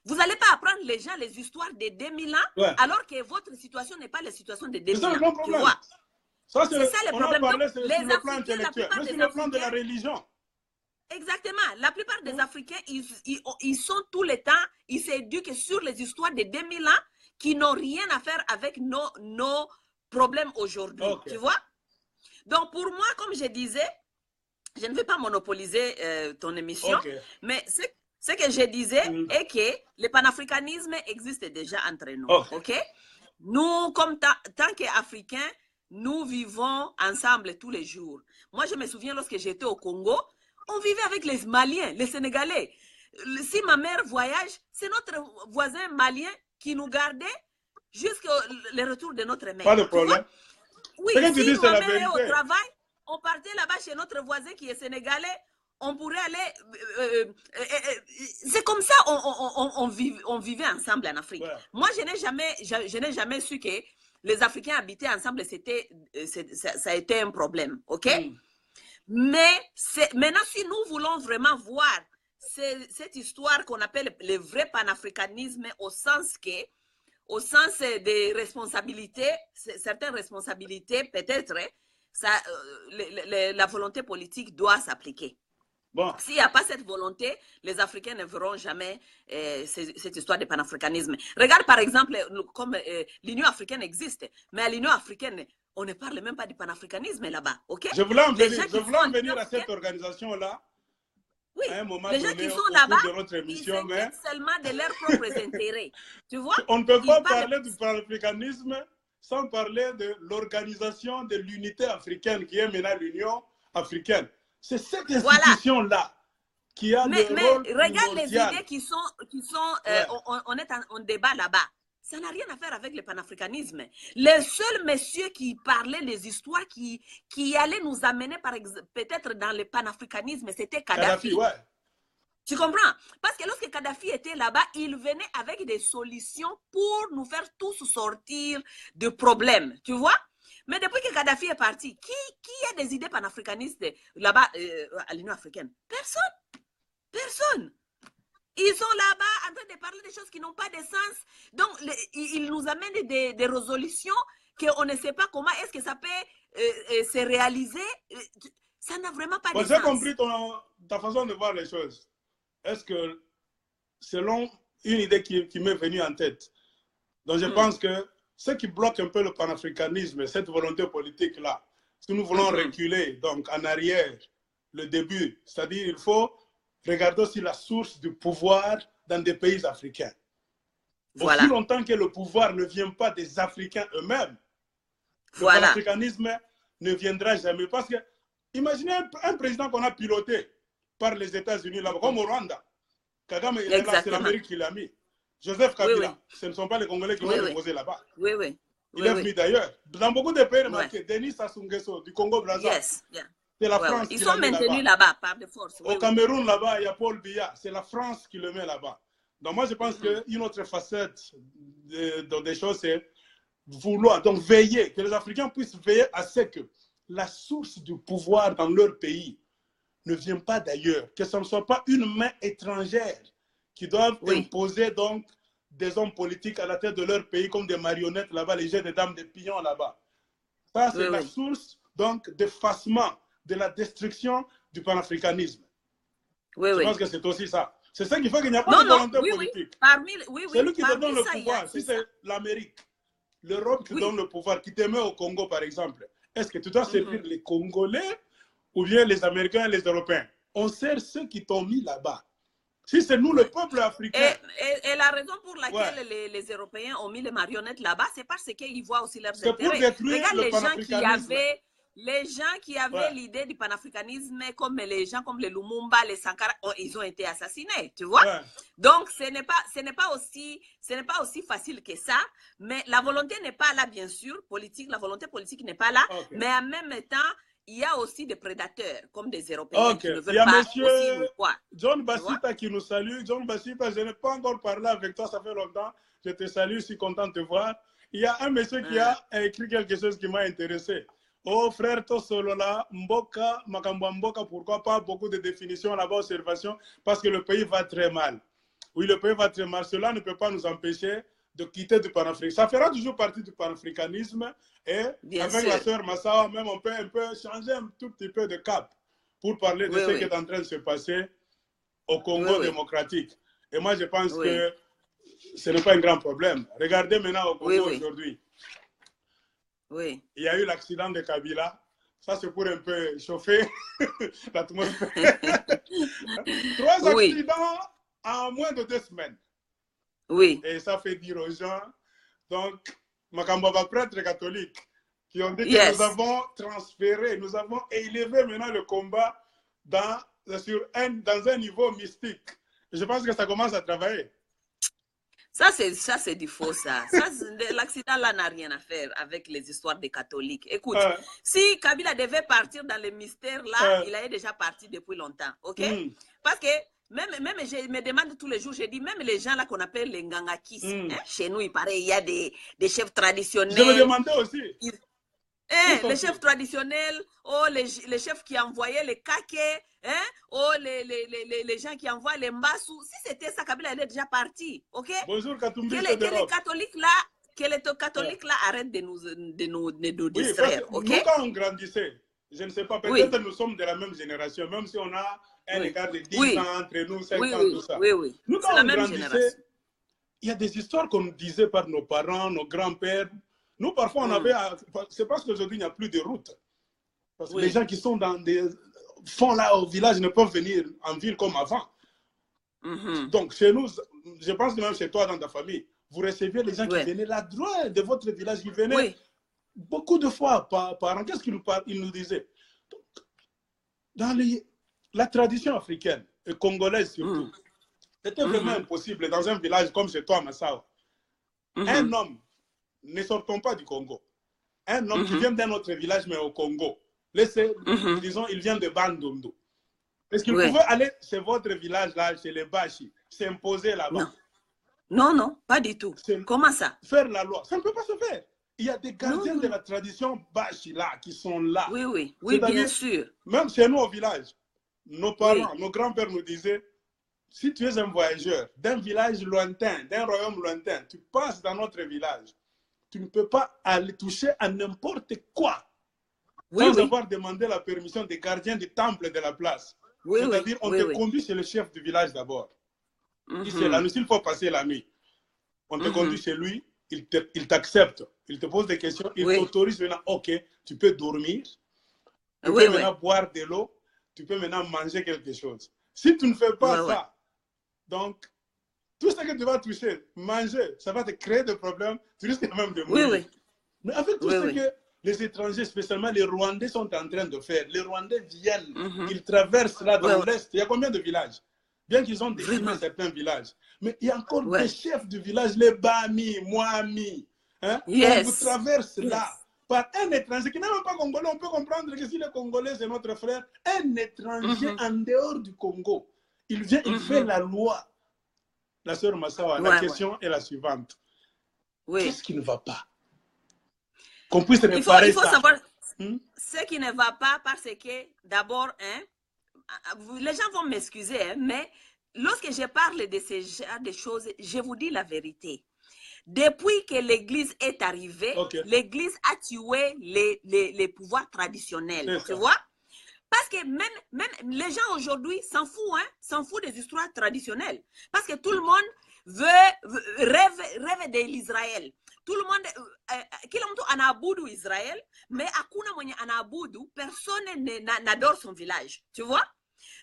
Vous n'allez pas apprendre les gens les histoires de 2000 ans, alors que votre situation n'est pas la situation de 2000 ans. C'est un problème. Ça, c'est le problème. On a parlé sur le plan intellectuel, mais sur le plan de la religion. Exactement. La plupart des Africains, ils sont tout le temps, ils s'éduquent sur les histoires de 2000 ans qui n'ont rien à faire avec nos problèmes aujourd'hui. Tu vois? Donc, pour moi, comme je disais, je ne vais pas monopoliser ton émission, mais Ce que je disais est que le panafricanisme existe déjà entre nous. Ok? Nous, comme tant qu'Africains, nous vivons ensemble tous les jours. Moi, je me souviens lorsque j'étais au Congo, on vivait avec les Maliens, les Sénégalais. Si ma mère voyage, c'est notre voisin malien qui nous gardait jusqu'au retour de notre mère. Pas de problème. Oui, si ma mère est au travail, on partait là-bas chez notre voisin qui est sénégalais, on pourrait aller... c'est comme ça on vivait ensemble en Afrique. Ouais. Moi, je n'ai jamais su que les Africains habitaient ensemble, ça a été un problème, ok? Mais maintenant, si nous voulons vraiment voir cette histoire qu'on appelle le vrai panafricanisme au sens des responsabilités, certaines responsabilités, peut-être, la volonté politique doit s'appliquer. Bon. S'il n'y a pas cette volonté, les Africains ne verront jamais cette histoire de panafricanisme. Regarde par exemple, comme l'Union africaine existe, mais à l'Union africaine, on ne parle même pas du panafricanisme là-bas. Okay? Je voulais en venir à cette organisation-là. Oui, les gens qui sont là-bas, ils s'inquiètent seulement de leurs propres intérêts. Tu vois? On ne peut pas parler du panafricanisme sans parler de l'organisation de l'unité africaine qui est maintenant l'Union africaine. C'est cette institution-là qui a le rôle regarde les idées qui sont on est en débat là-bas. Ça n'a rien à faire avec le panafricanisme. Le seul monsieur qui parlait des histoires qui allait nous amener peut-être dans le panafricanisme, c'était Kadhafi. Ouais. Tu comprends? Parce que lorsque Kadhafi était là-bas, il venait avec des solutions pour nous faire tous sortir de problèmes. Tu vois? Mais depuis que Kadhafi est parti, qui a des idées panafricanistes là-bas à l'Union africaine? Personne. Personne. Ils sont là-bas en train de parler des choses qui n'ont pas de sens. Donc, ils nous amènent des résolutions qu'on ne sait pas comment est-ce que ça peut se réaliser. Ça n'a vraiment pas de sens. J'ai compris ta façon de voir les choses. Est-ce que, selon une idée qui m'est venue en tête, donc je pense que ce qui bloque un peu le panafricanisme, cette volonté politique-là, si nous voulons reculer donc en arrière, le début, c'est-à-dire il faut regarder aussi la source du pouvoir dans des pays africains. Aussi longtemps que le pouvoir ne vient pas des Africains eux-mêmes, le panafricanisme ne viendra jamais. Parce que, imaginez un président qu'on a piloté par les États-Unis, là, comme au Rwanda. Kagame, c'est l'Amérique qui l'a mis. Joseph Kabila, ce ne sont pas les Congolais qui l'ont déposé là-bas. Il est venu d'ailleurs. Dans beaucoup de pays, Denis Sassou Nguesso, du Congo-Brazzaville. C'est la France qui ils sont maintenus là-bas par de force. Au Cameroun, là-bas, il y a Paul Biya. C'est la France qui le met là-bas. Donc moi, je pense qu'une autre facette des choses, c'est vouloir, donc veiller, que les Africains puissent veiller à ce que la source du pouvoir dans leur pays ne vient pas d'ailleurs, que ce ne soit pas une main étrangère qui doivent imposer donc des hommes politiques à la tête de leur pays comme des marionnettes là-bas, les jets de dames, des pions là-bas. Ça, c'est la source donc d'effacement, de la destruction du panafricanisme. Je pense que c'est aussi ça. C'est ça qui fait qu'il n'y a pas de volonté politique. C'est lui qui te donne le pouvoir. Si c'est l'Amérique, l'Europe qui donne le pouvoir, qui te met au Congo par exemple, est-ce que tu dois servir les Congolais ou bien les Américains et les Européens? On sert ceux qui t'ont mis là-bas. Si c'est nous, le peuple africain. Et la raison pour laquelle les Européens ont mis les marionnettes là-bas, c'est parce qu'ils voient aussi leurs intérêts. Pour détruire le panafricanisme. Les gens qui avaient l'idée du panafricanisme, comme les gens comme les Lumumba, les Sankara, ils ont été assassinés, tu vois. Donc, ce n'est pas aussi facile que ça. Mais la volonté n'est pas là, bien sûr, politique. La volonté politique n'est pas là. Mais en même temps, il y a aussi des prédateurs, comme des Européens qui ne veulent pas aussi nous croire. John Bassita qui nous salue. John Bassita, je n'ai pas encore parlé avec toi, ça fait longtemps. Je te salue, je suis content de te voir. Il y a un monsieur qui a écrit quelque chose qui m'a intéressé. Oh frère Tosolola, Mboka, Makamba Mboka, pourquoi pas beaucoup de définitions là-bas, observation, parce que le pays va très mal. Oui, le pays va très mal. Cela ne peut pas nous empêcher de quitter du panafricanisme. Ça fera toujours partie du panafricanisme et avec la sœur Massawa, même on peut un peu changer un tout petit peu de cap pour parler de ce qui est en train de se passer au Congo démocratique. Et moi, je pense que ce n'est pas un grand problème. Regardez maintenant au Congo aujourd'hui. Il y a eu l'accident de Kabila. Ça, c'est pour un peu chauffer l'atmosphère. 3 accidents en moins de 2 semaines. Oui. Et ça fait dire aux gens, donc, Makambaba, prêtre catholique, qui ont dit que nous avons transféré, nous avons élevé maintenant le combat dans un niveau mystique. Je pense que ça commence à travailler. Ça, c'est du faux, ça. L'accident, là, n'a rien à faire avec les histoires des catholiques. Écoute, si Kabila devait partir dans les mystères, là, il est déjà parti depuis longtemps, ok? Parce que, même je me demande tous les jours, je dis, même les gens là qu'on appelle les Ngangakis, hein, chez nous, il paraît, il y a des chefs traditionnels. Je me demandais aussi. Les chefs traditionnels, les chefs qui envoyaient les kaké, hein, les gens qui envoient les mbassou. Si c'était ça, Kabila, il est déjà parti, ok? Bonjour, Katumbi, que les catholiques là arrêtent de nous distraire, ok? Nous, quand on grandissait, je ne sais pas, peut-être nous sommes de la même génération, même si on a un écart de 10 ans entre nous, 5 ans, tout ça. Nous, quand on grandissait, il y a des histoires qu'on nous disait par nos parents, nos grands-pères. Nous, parfois, on avait... C'est parce qu'aujourd'hui, il n'y a plus de route. Parce que les gens qui sont dans des fonds là au village ne peuvent venir en ville comme avant. Donc, chez nous, je pense que même chez toi, dans ta famille, vous receviez les gens qui venaient là, droit de votre village, qui venaient beaucoup de fois par an. Qu'est-ce qu'ils nous disaient? Dans la tradition africaine, et congolaise surtout, c'était vraiment impossible dans un village comme chez toi, Massawa. Un homme, ne sortons pas du Congo, un homme qui vient d'un autre village, mais au Congo, disons, il vient de Bandundu. Est-ce qu'il pouvait aller chez votre village, là, chez les Bashi, s'imposer là-bas? Non, non, pas du tout. Comment ça? Faire la loi, ça ne peut pas se faire. Il y a des gardiens de la tradition Bashi là, qui sont là. Oui, bien sûr. Même chez nous au village, nos parents, nos grands-pères nous disaient, si tu es un voyageur d'un village lointain, d'un royaume lointain, tu passes dans notre village, tu ne peux pas aller toucher à n'importe quoi sans avoir demandé la permission des gardiens du temple de la place. C'est-à-dire, on te conduit chez le chef du village d'abord. C'est la nuit, s'il faut passer la nuit. On te conduit chez lui, il t'accepte, il te pose des questions, il t'autorise maintenant, ok, tu peux dormir, tu peux maintenant boire de l'eau, tu peux maintenant manger quelque chose. Si tu ne fais pas ça, donc, tout ce que tu vas toucher, manger, ça va te créer des problèmes, tu risques même de mourir. Mais avec tout ce que les étrangers, spécialement les Rwandais, sont en train de faire, les Rwandais viennent, ils traversent là dans l'Est. Il y a combien de villages? Bien qu'ils ont détruit certains villages. Mais il y a encore des chefs du village, les Bami, Moami. Hein? On vous traverse là par un étranger qui n'est même pas congolais. On peut comprendre que si les Congolais, c'est notre frère, un étranger en dehors du Congo, il vient, il fait la loi. La sœur Massawa, la question est la suivante. Qu'est-ce qui ne va pas? Qu'on puisse réparer il faut savoir ce qui ne va pas parce que, d'abord, les gens vont m'excuser, mais lorsque je parle de ce genre de choses, je vous dis la vérité. Depuis que l'Église est arrivée, l'Église a tué les pouvoirs traditionnels, tu vois? Parce que même les gens aujourd'hui s'en foutent des histoires traditionnelles. Parce que tout le monde rêve de l'Israël. Tout le monde, kila mtu anaabudu Israël, mais hakuna mwenye anaabudu, personne n'adore son village, tu vois?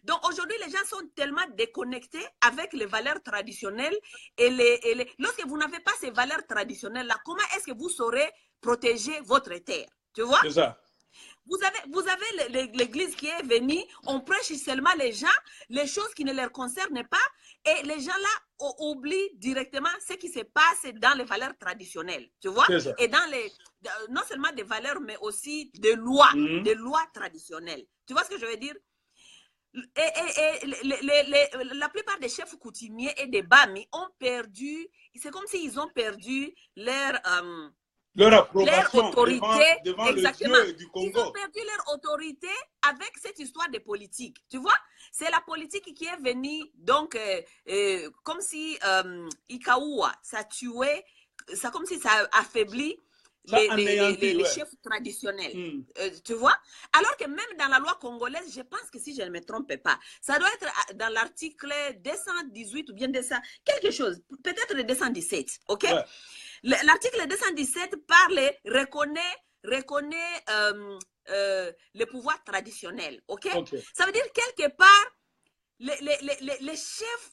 Donc aujourd'hui, les gens sont tellement déconnectés avec les valeurs traditionnelles et lorsque vous n'avez pas ces valeurs traditionnelles-là, comment est-ce que vous saurez protéger votre terre? Tu vois? C'est ça. Vous avez l'église qui est venue, on prêche seulement les gens, les choses qui ne leur concernent pas, et les gens là oublient directement ce qui se passe dans les valeurs traditionnelles, tu vois? Et dans non seulement des valeurs, mais aussi des lois traditionnelles. Tu vois ce que je veux dire? La plupart des chefs coutumiers et des Bami ont perdu, c'est comme s'ils ont perdu leur autorité devant exactement. le Dieu du Congo. Ils ont perdu leur autorité avec cette histoire de politique. Tu vois, c'est la politique qui est venue, donc, comme si Ikaoua, ça tuait, ça comme si ça affaiblit les chefs traditionnels, tu vois. Alors que même dans la loi congolaise, je pense que si je ne me trompe pas, ça doit être dans l'article 218 ou bien quelque chose, peut-être le 217, ok? L'article 217 reconnaît le pouvoir traditionnel, ok? Ça veut dire quelque part, les chefs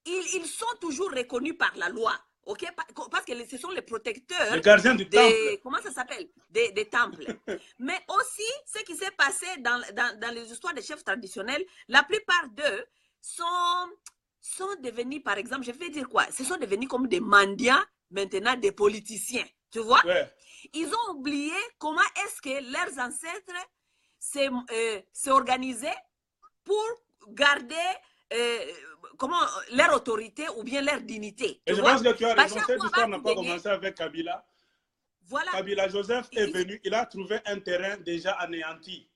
ils sont toujours reconnus par la loi. Okay? Parce que ce sont les protecteurs les gardiens du temple. Comment ça s'appelle? Des temples. Mais aussi, ce qui s'est passé dans les histoires des chefs traditionnels, la plupart d'eux sont devenus, par exemple, je vais dire quoi? Ce sont devenus comme des mendiants, maintenant des politiciens. Tu vois? Ouais. Ils ont oublié comment est-ce que leurs ancêtres s'est organisé pour garder leur autorité ou bien leur dignité. Et je pense que tu as raison, cette histoire n'a pas commencé avec Kabila. Voilà. Kabila Joseph est venu, il a trouvé un terrain déjà anéanti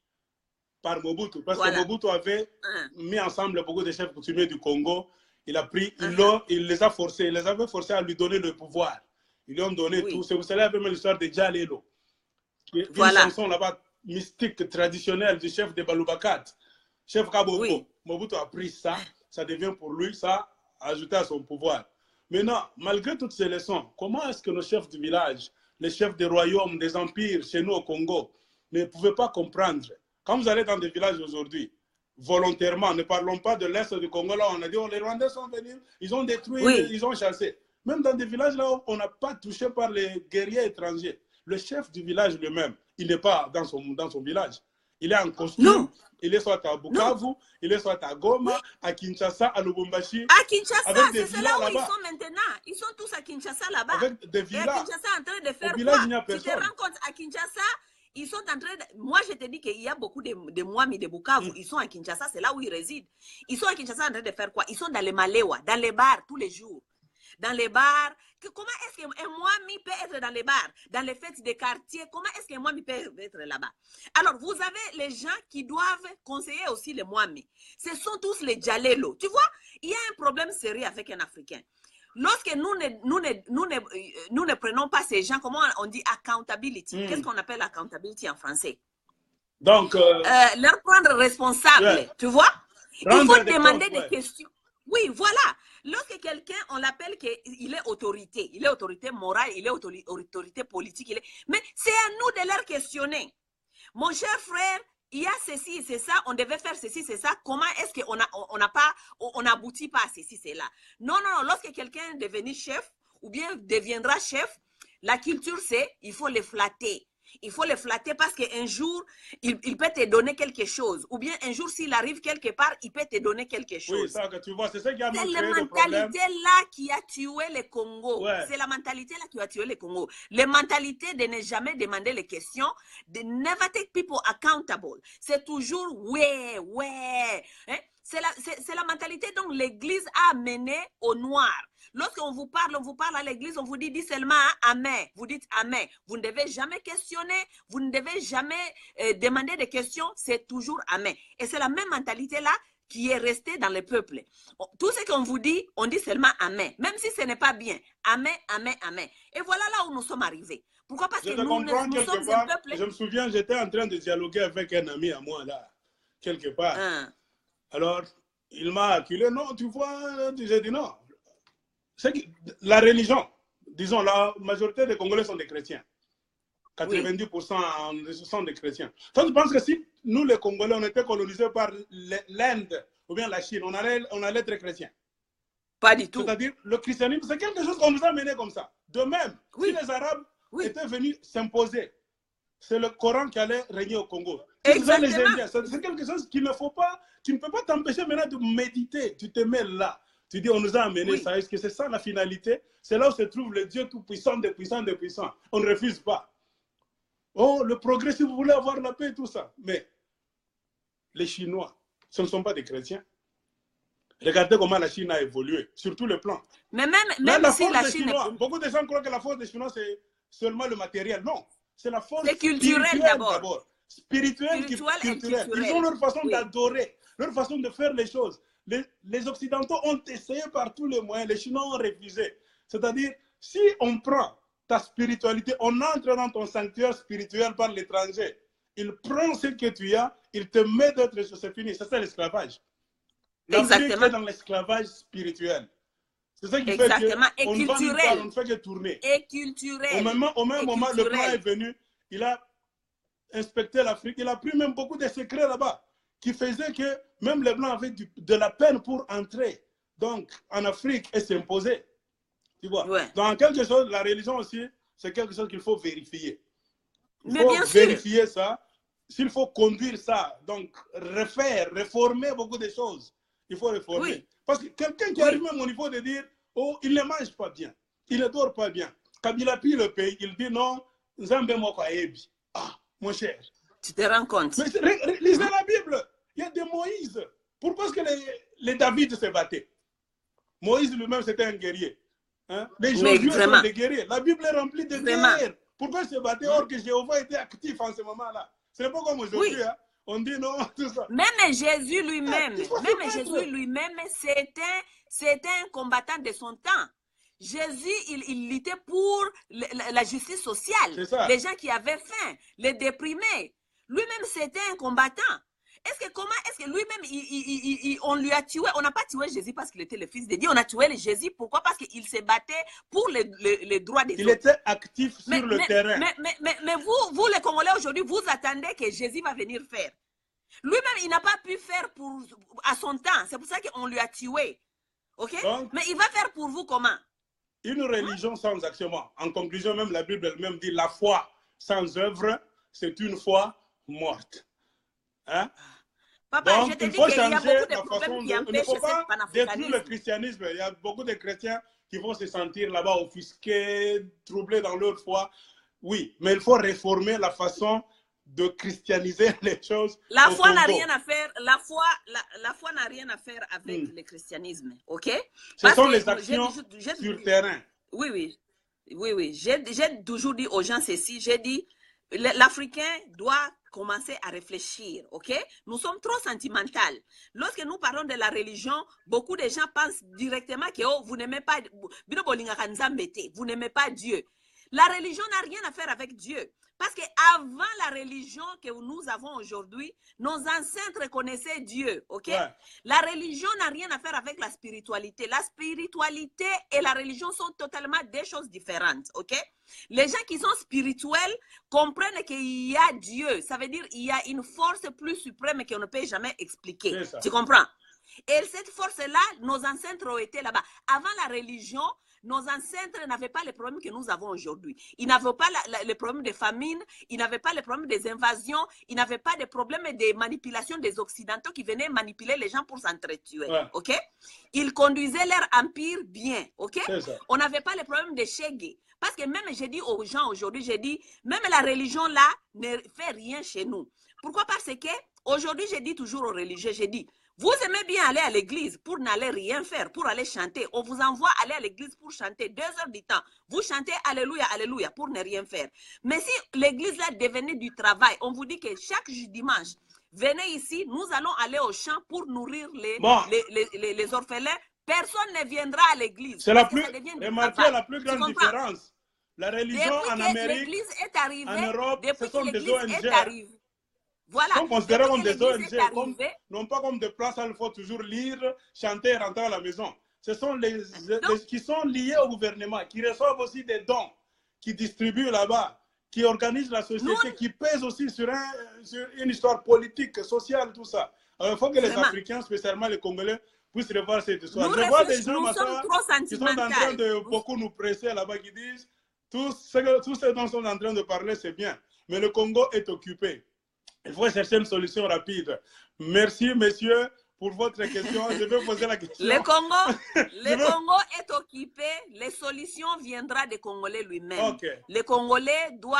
par Mobutu. Parce que Mobutu avait mis ensemble beaucoup de chefs coutumiers du Congo. Il a pris, il les a forcés, il les avait forcés à lui donner le pouvoir. Ils lui ont donné tout. C'est pour cela même l'histoire de Djalelo. Une chanson là-bas mystique, traditionnelle du chef de Baloubakate. Chef Kaboko. Mobutu a pris ça, ça devient pour lui, ça a ajouté à son pouvoir. Maintenant, malgré toutes ces leçons, comment est-ce que nos chefs du village, les chefs des royaumes, des empires chez nous au Congo, ne pouvaient pas comprendre? Quand vous allez dans des villages aujourd'hui, volontairement, ne parlons pas de l'Est du Congo, là on a dit, oh, les Rwandais sont venus, ils ont détruit, ils ont chassé. Même dans des villages là, on n'a pas touché par les guerriers étrangers. Le chef du village lui-même, il n'est pas dans son village. Il est en costume. Non. Il est soit à Bukavu, il est soit à Goma, à Kinshasa, à Lubumbashi. À Kinshasa, c'est là où ils sont maintenant. Ils sont tous à Kinshasa là-bas. Avec des villas. Et à Kinshasa en train de faire village, quoi? il n'y a personne. Tu te rends compte, à Kinshasa, ils sont en train de... Moi, je te dis qu'il y a beaucoup de Mwami de Bukavu. Ils sont à Kinshasa, c'est là où ils résident. Ils sont à Kinshasa en train de faire quoi? Ils sont dans les Malewa, dans les bars tous les jours. Dans les bars. Comment est-ce qu'un Mwami peut être dans les bars, dans les fêtes des quartiers? Comment est-ce qu'un Mwami peut être là-bas? Alors, vous avez les gens qui doivent conseiller aussi les Mwami. Ce sont tous les Djalelo. Tu vois, il y a un problème sérieux avec un Africain. Lorsque nous ne prenons pas ces gens, comment on dit accountability? Qu'est-ce qu'on appelle accountability en français? Donc, leur prendre responsable, tu vois? Il faut demander des questions. Oui, voilà. Lorsque quelqu'un, on l'appelle qu'il est autorité morale, il est autorité politique, mais c'est à nous de leur questionner. Mon cher frère, il y a ceci, c'est ça, on devait faire ceci, c'est ça. Comment est-ce qu'on n'aboutit pas à ceci, c'est là? Non, lorsque quelqu'un est devenu chef ou bien deviendra chef, la culture c'est, il faut les flatter. Il faut les flatter parce qu'un jour, il peut te donner quelque chose. Ou bien un jour, s'il arrive quelque part, il peut te donner quelque chose. Oui, ça que tu vois, c'est ça qui a créé le problème. C'est la mentalité-là qui a tué le Congo. Ouais. C'est la mentalité-là qui a tué le Congo. La mentalité de ne jamais demander les questions, de never take people accountable. C'est toujours ouais. Hein? C'est la mentalité dont l'Église a mené au noir. Lorsqu'on vous parle à l'église, on vous dit seulement Amen. Vous dites Amen. Vous ne devez jamais questionner, vous ne devez jamais demander des questions, c'est toujours Amen. Et c'est la même mentalité-là qui est restée dans le peuple. Tout ce qu'on vous dit, on dit seulement Amen. Même si ce n'est pas bien. Amen. Et voilà là où nous sommes arrivés. Pourquoi? Parce que nous sommes un peuple... Je me souviens, j'étais en train de dialoguer avec un ami à moi là, quelque part. Alors, il m'a acculé. Non, tu vois, j'ai dit non. La religion, disons, la majorité des Congolais sont des chrétiens. 90% sont des chrétiens. Toi, tu penses que si nous, les Congolais, on était colonisés par l'Inde ou bien la Chine, on allait être chrétiens? Pas du tout. C'est-à-dire, le christianisme, c'est quelque chose qu'on nous a mené comme ça. De même, si les Arabes étaient venus s'imposer, c'est le Coran qui allait régner au Congo. Exactement. Les Indiens, c'est quelque chose qu'il ne faut pas, tu ne peux pas t'empêcher maintenant de méditer. Tu te mets là. Tu dis, on nous a amené ça. Est-ce que c'est ça la finalité? C'est là où se trouve le Dieu tout-puissant, des puissants. On ne refuse pas. Oh, le progrès, si vous voulez avoir la paix et tout ça. Mais les Chinois, ce ne sont pas des chrétiens. Regardez comment la Chine a évolué, sur tous les plans. Mais même si la Chine... Beaucoup de gens croient que la force des Chinois, c'est seulement le matériel. Non, c'est la force culturelle d'abord. Spirituelle. Ils ont leur façon d'adorer, leur façon de faire les choses. Les Occidentaux ont essayé par tous les moyens, les Chinois ont refusé. C'est-à-dire, si on prend ta spiritualité, on entre dans ton sanctuaire spirituel par l'étranger, il prend ce que tu as, il te met d'autres choses, c'est fini. C'est ça l'esclavage. Exactement. Dans l'esclavage spirituel. C'est ça qui fait qu'on ne fait que tourner. Et culturel. Au même moment, le plan est venu, il a inspecté l'Afrique, il a pris même beaucoup de secrets là-bas, qui faisaient que même les Blancs avaient de la peine pour entrer donc, en Afrique et s'imposer. Tu vois? Ouais. Dans quelque chose, la religion aussi, c'est quelque chose qu'il faut vérifier. Il Mais faut bien sûr. vérifier ça. S'il faut conduire ça, donc refaire, réformer beaucoup de choses, il faut réformer. Oui. Parce que quelqu'un qui arrive même au niveau de dire, oh, il ne mange pas bien, il ne dort pas bien. Quand il appuie le pays, il dit non, Nzambe moko ayebi. Ah, mon cher. Tu te rends compte? Mais lisez la Bible. Il y a des Moïse. Pourquoi est-ce que les David se battaient? Moïse lui-même, c'était un guerrier. Hein? Les Josué sont des guerriers. La Bible est remplie de guerres. Pourquoi ils se battaient or que Jéhovah était actif en ce moment-là? Ce n'est pas comme aujourd'hui. Hein? On dit non, tout ça. Même Jésus lui-même, c'était un combattant de son temps. Jésus, il luttait pour la justice sociale. Les gens qui avaient faim, les déprimés. Lui-même, c'était un combattant. Comment est-ce que lui-même, on lui a tué? On n'a pas tué Jésus parce qu'il était le fils de Dieu. On a tué Jésus. Pourquoi? Parce qu'il se battait pour les droits des autres. Il était actif sur le terrain. Mais vous, les Congolais, aujourd'hui, vous attendez que Jésus va venir faire. Lui-même, il n'a pas pu faire à son temps. C'est pour ça qu'on lui a tué. OK? Donc, mais il va faire pour vous comment? Une religion sans action. En conclusion, même la Bible elle-même dit la foi sans œuvre, c'est une foi morte. Hein? Papa, donc, je te il dis faut qu'il y a changer beaucoup de problèmes qui empêchent ce panafricanisme. Détruire le christianisme. Il y a beaucoup de chrétiens qui vont se sentir là-bas offusqués, troublés dans leur foi. Oui, mais il faut réformer la façon de christianiser les choses. La foi n'a rien à faire. La foi n'a rien à faire avec le christianisme, ok? Ce sont les actions sur terrain. Oui. J'ai toujours dit aux gens ceci. J'ai dit, l'Africain doit commencer à réfléchir, ok? Nous sommes trop sentimentaux. Lorsque nous parlons de la religion, beaucoup de gens pensent directement que oh, vous n'aimez pas, vous n'aimez pas Dieu. La religion n'a rien à faire avec Dieu. Parce qu'avant la religion que nous avons aujourd'hui, nos ancêtres connaissaient Dieu, ok? Ouais. La religion n'a rien à faire avec la spiritualité. La spiritualité et la religion sont totalement des choses différentes, ok? Les gens qui sont spirituels comprennent qu'il y a Dieu. Ça veut dire qu'il y a une force plus suprême qu'on ne peut jamais expliquer. Tu comprends? Et cette force-là, nos ancêtres ont été là-bas. Avant la religion, nos ancêtres n'avaient pas les problèmes que nous avons aujourd'hui. Ils n'avaient pas les problèmes de famine, ils n'avaient pas les problèmes des invasions, ils n'avaient pas de problèmes de manipulation des Occidentaux qui venaient manipuler les gens pour s'entretuer. Ouais. Ok? Ils conduisaient leur empire bien. Ok? On n'avait pas les problèmes de Chegué. Parce que même, j'ai dit aux gens aujourd'hui, j'ai dit, même la religion là ne fait rien chez nous. Pourquoi? Parce que aujourd'hui, j'ai dit toujours aux religieux, j'ai dit, vous aimez bien aller à l'église pour n'aller rien faire, pour aller chanter. On vous envoie aller à l'église pour chanter 2 heures du temps. Vous chantez Alléluia, Alléluia pour ne rien faire. Mais si l'église là devenait du travail, on vous dit que chaque dimanche, venez ici, nous allons aller au champ pour nourrir les orphelins. Personne ne viendra à l'église. C'est la plus grande différence. La religion en Amérique, l'église est arrivée, en Europe, depuis ce sont que des l'église ONG. est arrivée. Voilà. Sont considérés comme des ONG, non pas comme des places où il faut toujours lire, chanter et rentrer à la maison. Ce sont les qui sont liés au gouvernement, qui reçoivent aussi des dons, qui distribuent là-bas, qui organisent la société, qui pèsent aussi sur une histoire politique, sociale, tout ça. Alors il faut que les Africains, spécialement les Congolais, puissent revoir cette histoire. Je vois des gens qui sont en train de beaucoup nous presser là-bas, qui disent tout ce dont ils sont en train de parler, c'est bien. Mais le Congo est occupé. Il faut chercher une solution rapide. Merci, messieurs, pour votre question. Je vais poser la question. Le Congo est occupé. Les solutions viendront des Congolais lui-même. Okay. Le Congolais doit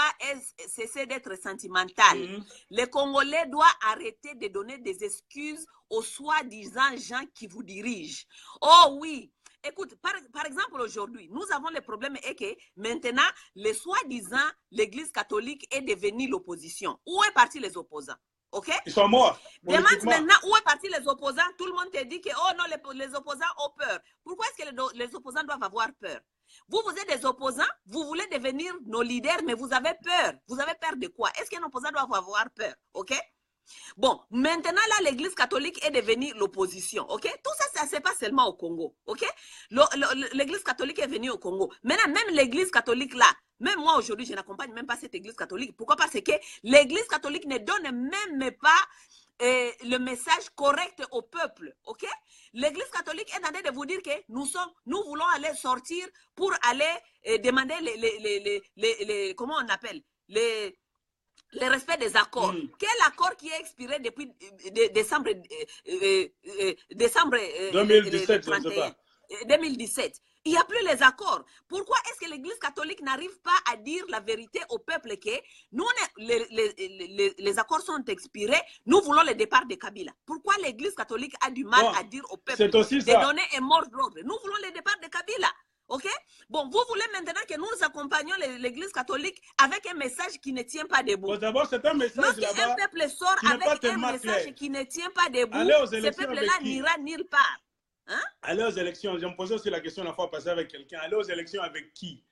cesser d'être sentimental. Le Congolais doit arrêter de donner des excuses aux soi-disant gens qui vous dirigent. Oh oui. Écoute, par exemple, aujourd'hui, nous avons le problème et que maintenant, les soi-disant, l'Église catholique est devenue l'opposition. Où est parti les opposants? Ok? Ils sont morts. Demande maintenant où est parti les opposants. Tout le monde te dit que oh non, les opposants ont peur. Pourquoi est-ce que les opposants doivent avoir peur? Vous êtes des opposants, vous voulez devenir nos leaders, mais vous avez peur. Vous avez peur de quoi? Est-ce qu'un opposant doit avoir peur? Ok? Bon, maintenant là, l'Église catholique est devenue l'opposition, ok? Tout ça, ça ne se passe seulement au Congo, ok? L'Église catholique est venue au Congo. Maintenant, même l'Église catholique là, même moi aujourd'hui, je n'accompagne même pas cette Église catholique. Pourquoi? Parce que l'Église catholique ne donne même pas le message correct au peuple, ok? L'Église catholique est en train de vous dire que nous voulons aller sortir pour aller demander comment on appelle, le respect des accords. Quel accord qui est expiré depuis décembre 2017, je ne sais pas. 2017. Il n'y a plus les accords. Pourquoi est-ce que l'Église catholique n'arrive pas à dire la vérité au peuple que nous, les accords sont expirés, nous voulons le départ de Kabila? Pourquoi l'Église catholique a du mal à dire au peuple de donner un mot d'ordre? Nous voulons le départ de Kabila. Ok? Bon, vous voulez maintenant que nous accompagnions l'Église catholique avec un message qui ne tient pas debout. Bon, d'abord, c'est un message là-bas. Un peuple sort avec un message qui ne tient pas debout, ce peuple-là n'ira nulle part. Hein? Aller aux élections, j'ai posé aussi la question la fois passée avec quelqu'un. Aller aux élections avec qui?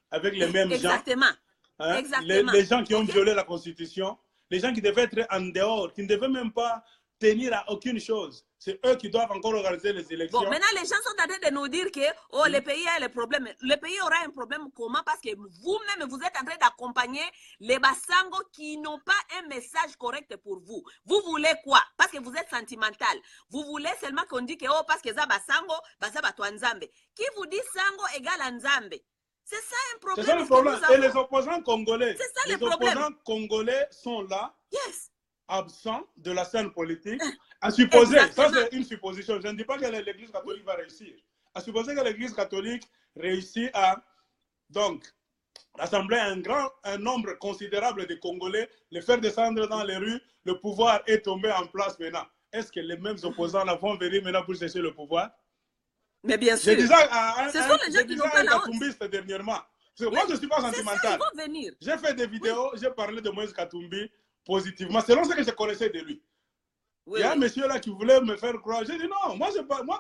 Avec les mêmes Exactement. gens. Hein? Exactement. Les gens qui ont violé la Constitution, les gens qui devaient être en dehors, qui ne devaient même pas tenir à aucune chose. C'est eux qui doivent encore organiser les élections. Bon, maintenant, les gens sont en train de nous dire que le pays a les problèmes. Le pays aura un problème comment? Parce que vous-même, vous êtes en train d'accompagner les Basango qui n'ont pas un message correct pour vous. Vous voulez quoi? Parce que vous êtes sentimental. Vous voulez seulement qu'on dise que parce que ça Basango, ça va Nzambe. Qui vous dit Sango égale Nzambe? C'est ça un problème. C'est ça le problème. Et les opposants congolais. C'est ça les opposants congolais sont là. Yes. Absent de la scène politique, à supposer, ça c'est une supposition, je ne dis pas que l'Église catholique va réussir, à supposer que l'Église catholique réussit à donc rassembler un nombre considérable de Congolais, les faire descendre dans les rues, le pouvoir est tombé en place maintenant. Est-ce que les mêmes opposants là vont venir maintenant pour chercher le pouvoir? Mais bien sûr. Je disais à un Katumbiste dernièrement, moi je ne suis pas sentimental. J'ai fait des vidéos, j'ai parlé de Moïse Katumbi positivement, selon ce que je connaissais de lui. Il y a un monsieur là qui voulait me faire croire. J'ai dit non, moi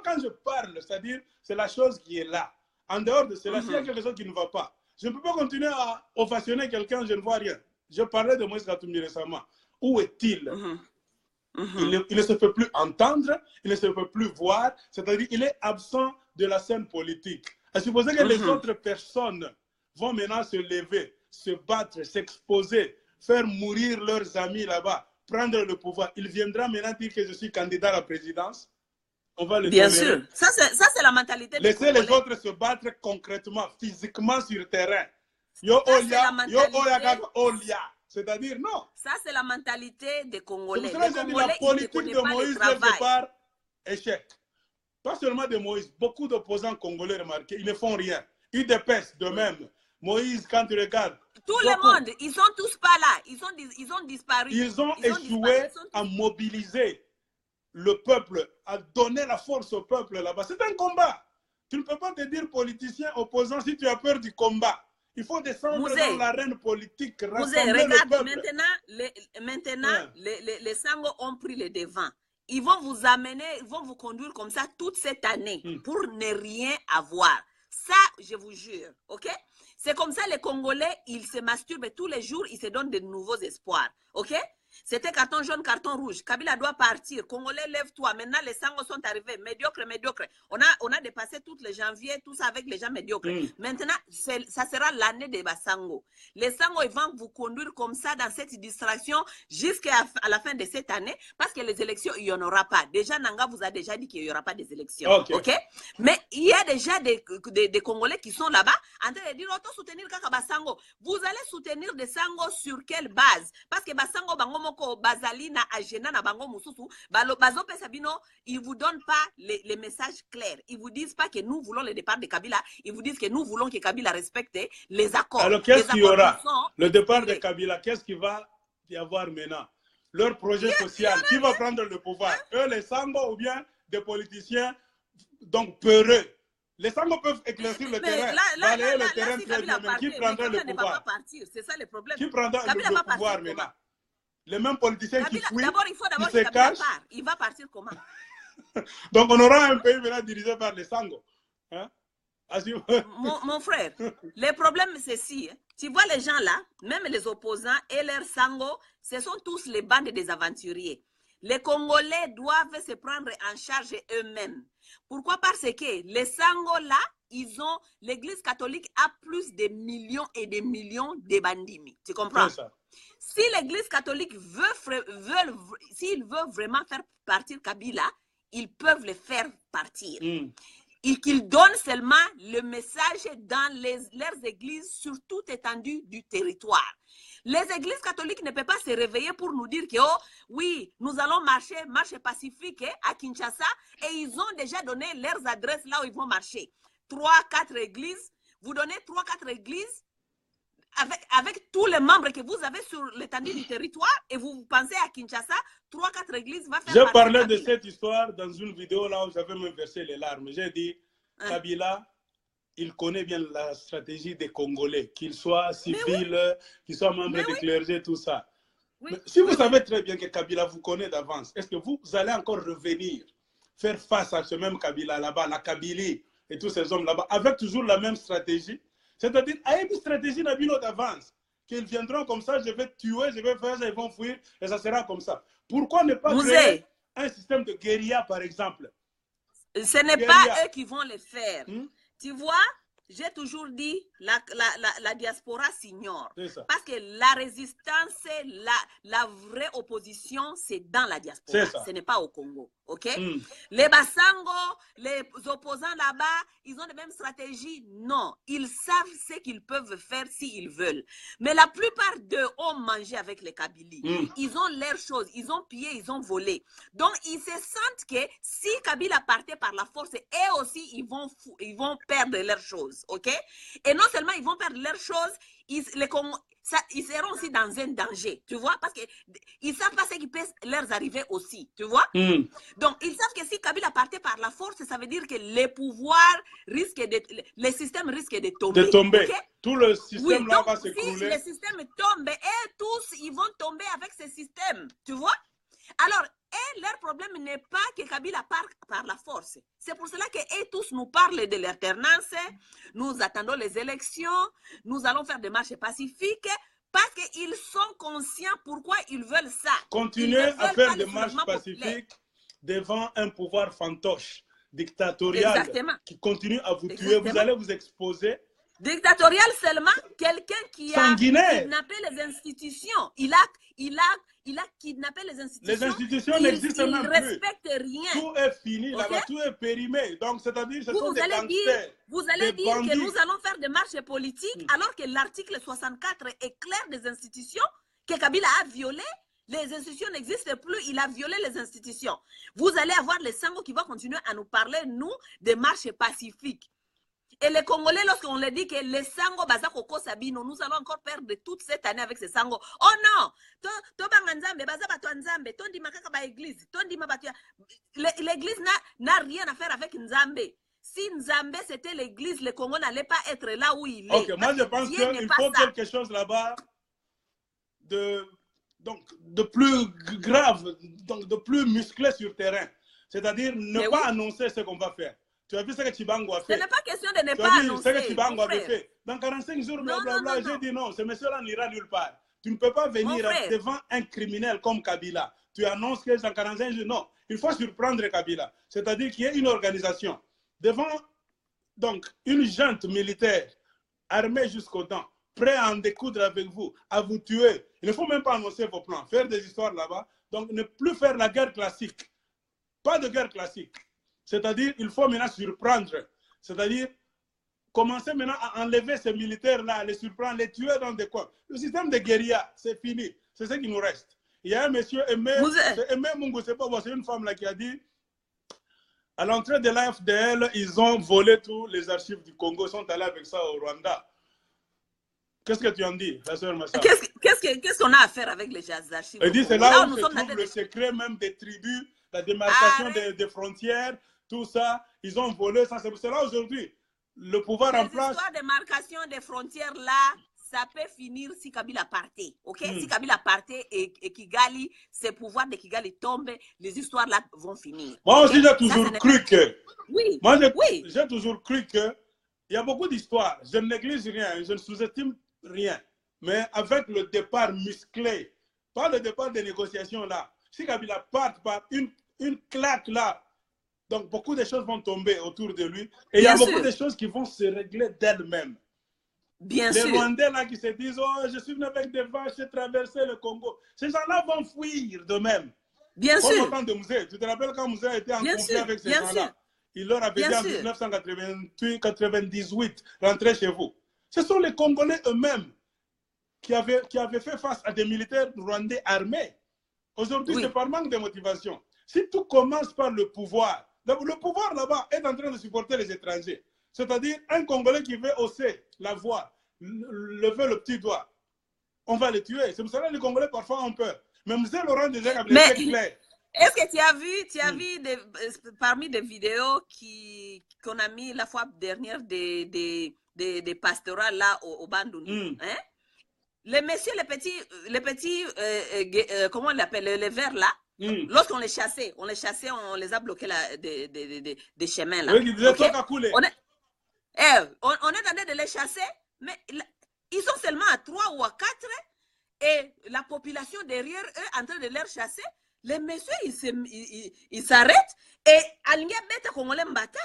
quand je parle, c'est-à-dire, c'est la chose qui est là. En dehors de cela, s'il y a quelque chose qui ne va pas, je ne peux pas continuer à ovationner quelqu'un, je ne vois rien. Je parlais de Moïse Katumbi récemment. Où est-il? Il ne se fait plus entendre, il ne se fait plus voir, c'est-à-dire il est absent de la scène politique. À supposer que les autres personnes vont maintenant se lever, se battre, s'exposer, faire mourir leurs amis là-bas, prendre le pouvoir. Il viendra maintenant dire que je suis candidat à la présidence. On va le Bien sûr. Ça, c'est la mentalité. Laissez les autres se battre concrètement, physiquement sur le terrain. Yo olia. C'est-à-dire, non. Ça, c'est la mentalité des Congolais. La politique de Moïse, quelque part, échec. Pas seulement de Moïse. Beaucoup d'opposants congolais, remarquez, ils ne font rien. UDPS, de même. Moïse, quand tu regardes. Tout le monde, ils sont tous pas là. Ils ont disparu. Ils ont échoué à mobiliser le peuple, à donner la force au peuple là-bas. C'est un combat. Tu ne peux pas te dire politicien opposant si tu as peur du combat. Il faut descendre dans l'arène politique, rassembler le peuple. Maintenant, les Sango ont pris le devant. Ils vont vous amener, ils vont vous conduire comme ça toute cette année pour ne rien avoir. Ça, je vous jure, ok? C'est comme ça les Congolais, ils se masturbent tous les jours, ils se donnent de nouveaux espoirs, ok? C'était carton jaune, carton rouge. Kabila doit partir. Congolais, lève-toi. Maintenant, les Sango sont arrivés. Médiocre. On a dépassé toutes les janvier, tout ça avec les gens médiocres. Maintenant, ça sera l'année des Basango. Les Sango, ils vont vous conduire comme ça dans cette distraction jusqu'à la fin de cette année parce que les élections, il n'y en aura pas. Déjà, Nanga vous a déjà dit qu'il n'y aura pas des élections. Ok? Mais il y a déjà des Congolais qui sont là-bas en train de dire, auto soutenir Kaka Basango. Vous allez soutenir des Sango sur quelle base? Parce que Basango, Bazali na agena na bango mususu bazo pesabino, ils vous donnent pas les messages clairs. Ils vous disent pas que nous voulons le départ de Kabila, ils vous disent que nous voulons que Kabila respecte les accords. Alors qu'est-ce qu'il y aura? Le départ de Kabila, qu'est-ce qu'il va y avoir maintenant? Leur projet social, qui va prendre le pouvoir? Eux, les Sango ou bien des politiciens donc peureux? Les Sango peuvent éclaircir le terrain, balayer le terrain très bien, mais qui prendra le pouvoir? C'est ça le problème. Qui prendra le pouvoir maintenant? Les mêmes politiciens qui fuient, qui se cachent. Il va partir comment? Donc on aura un pays maintenant dirigé par les Sango. Hein? Mon frère, le problème c'est si, tu vois les gens là, même les opposants et leurs Sango, ce sont tous les bandes des aventuriers. Les Congolais doivent se prendre en charge eux-mêmes. Pourquoi? Parce que les Sango là, l'église catholique a plus de millions et de millions de bandits. Tu comprends? Si l'Église catholique s'il veut vraiment faire partir Kabila, ils peuvent le faire partir. Et qu'ils donnent seulement le message dans leurs églises sur toute étendue du territoire. Les églises catholiques ne peuvent pas se réveiller pour nous dire que, oh, oui, nous allons marcher pacifique à Kinshasa, et ils ont déjà donné leurs adresses là où ils vont marcher. 3-4 églises, vous donnez 3-4 églises avec tous les membres que vous avez sur l'étendue du territoire, et vous pensez à Kinshasa, 3-4 églises va faire. Je parlais de cette histoire dans une vidéo là où j'avais même versé les larmes. J'ai dit, Kabila, il connaît bien la stratégie des Congolais, qu'ils soient civils, qu'ils soient membres du clergé, tout ça. Mais si vous savez très bien que Kabila vous connaît d'avance, est-ce que vous allez encore revenir faire face à ce même Kabila là-bas, la Kabylie et tous ces hommes là-bas, avec toujours la même stratégie? C'est-à-dire, avec une stratégie d'avance, qu'ils viendront comme ça, je vais tuer, je vais faire ça, ils vont fuir, et ça sera comme ça. Pourquoi ne pas créer un système de guérilla, par exemple? Ce n'est pas eux qui vont le faire. Tu vois, j'ai toujours dit, la diaspora s'ignore. Parce que la résistance, la vraie opposition, c'est dans la diaspora. Ce n'est pas au Congo. Ok? Les Bassango, les opposants là-bas, ils ont les mêmes stratégies? Non. Ils savent ce qu'ils peuvent faire s'ils veulent. Mais la plupart d'eux ont mangé avec les Kabylie. Ils ont leurs choses. Ils ont pillé, ils ont volé. Donc, ils se sentent que si Kabila partait par la force, eux aussi, ils vont perdre leurs choses. Ok? Et non seulement ils vont perdre leurs choses, ils seront aussi dans un danger, tu vois, parce qu'ils ne savent pas ce qui peut leur arriver aussi, tu vois. Donc, ils savent que si Kabila partait par la force, ça veut dire que les pouvoirs le système risque de tomber. Okay? Tout le système là va s'écrouler. Si le système tombe, et tous, ils vont tomber avec ce système, tu vois. Alors, leur problème n'est pas que Kabila part par la force. C'est pour cela que tous nous parlent de l'alternance. Nous attendons les élections. Nous allons faire des marches pacifiques parce qu'ils sont conscients pourquoi ils veulent ça. Continuez à faire des marches pacifiques devant un pouvoir fantoche, dictatorial, qui continue à vous tuer. Vous allez vous exposer. Dictatorial seulement, quelqu'un qui a kidnappé les institutions. Il a kidnappé les institutions. Les institutions n'existent même plus. Il ne respecte rien. Tout est fini là-bas, tout est périmé. Donc, c'est-à-dire que ce sont des gangsters. Vous allez dire que nous allons faire des marches politiques alors que l'article 64 est clair des institutions que Kabila a violées. Les institutions n'existent plus, il a violé les institutions. Vous allez avoir les Sango qui vont continuer à nous parler, nous, des marches pacifiques. Et les Congolais, lorsqu'on leur dit que les Sango Bazakoko Sabino, nous allons encore perdre toute cette année avec ces Sango. Oh non! L'église n'a rien à faire avec Nzambe. Si Nzambe c'était l'église, le Congo n'allait pas être là où il est. Ok, moi je pense qu'il faut quelque chose là-bas de plus grave, donc de plus musclé sur terrain. C'est-à-dire ne pas annoncer ce qu'on va faire. Tu as vu ce que Chibango a fait. Ce n'est pas question de ne pas annoncer. Ce que Chibango avait fait. Dans 45 jours, blablabla, j'ai dit non, ce monsieur-là n'ira nulle part. Tu ne peux pas venir devant un criminel comme Kabila. Tu annonces que dans 45 jours, non. Il faut surprendre Kabila. C'est-à-dire qu'il y a une organisation devant donc une junte militaire armée jusqu'aux dents, prêt à en découdre avec vous, à vous tuer. Il ne faut même pas annoncer vos plans, faire des histoires là-bas. Donc ne plus faire la guerre classique. Pas de guerre classique. C'est-à-dire, il faut maintenant surprendre. C'est-à-dire, commencer maintenant à enlever ces militaires-là, les surprendre, les tuer dans des coins. Le système de guérilla, c'est fini. C'est ce qui nous reste. Il y a un monsieur, Aimé Mungu, c'est une femme là qui a dit, à l'entrée de l'AFDL, ils ont volé tous les archives du Congo, ils sont allés avec ça au Rwanda. Qu'est-ce que tu en dis, la sœur Massa? Qu'est-ce qu'on a à faire avec les archives? Elle dit, c'est là où se trouve le secret même des tribus, la démarcation des frontières, tout ça, ils ont volé ça. C'est pour cela aujourd'hui, le pouvoir en place. L'histoire de démarcation des frontières là, ça peut finir si Kabila partait. Ok? Si Kabila partait et Kigali, ces pouvoirs de Kigali tombent, les histoires là vont finir. Moi aussi, j'ai toujours cru que. Oui. Moi, j'ai toujours cru que. Il y a beaucoup d'histoires. Je ne néglige rien, je ne sous-estime rien. Mais avec le départ musclé, pas le départ des négociations là, si Kabila part par une claque là, donc beaucoup de choses vont tomber autour de lui et il y a beaucoup de choses qui vont se régler d'elles-mêmes. Bien les sûr. Rwandais là qui se disent, oh, je suis venu avec des vaches, j'ai traversé le Congo. Ces gens-là vont fuir d'eux-mêmes. Bien Comme sûr. au temps de Mouzé. Tu te rappelles quand Mouzé était en conflit avec ces gens-là? Il leur avait dit en 1998, rentrez chez vous. Ce sont les Congolais eux-mêmes qui avaient fait face à des militaires rwandais armés. Aujourd'hui, c'est par manque de motivation. Si tout commence par le pouvoir, le pouvoir là-bas est en train de supporter les étrangers. C'est-à-dire un Congolais qui veut hausser la voix, lever le petit doigt, on va le tuer. C'est pour ça que les Congolais parfois ont peur. Mais M. Laurent déjà avait été clair. Est-ce que tu as vu parmi des vidéos qu'on a mis la fois dernière des pastorales là au Bandundu, hein? Les messieurs, les petits comment on l'appelle, les verts là, lorsqu'on les chassait, on les a bloqués des chemins là. Oui, okay? On est en train de les chasser, mais ils sont seulement à 3 ou à 4 et la population derrière eux en train de les chasser. Les messieurs, ils s'arrêtent et Alinga Beta Congolais Mbata.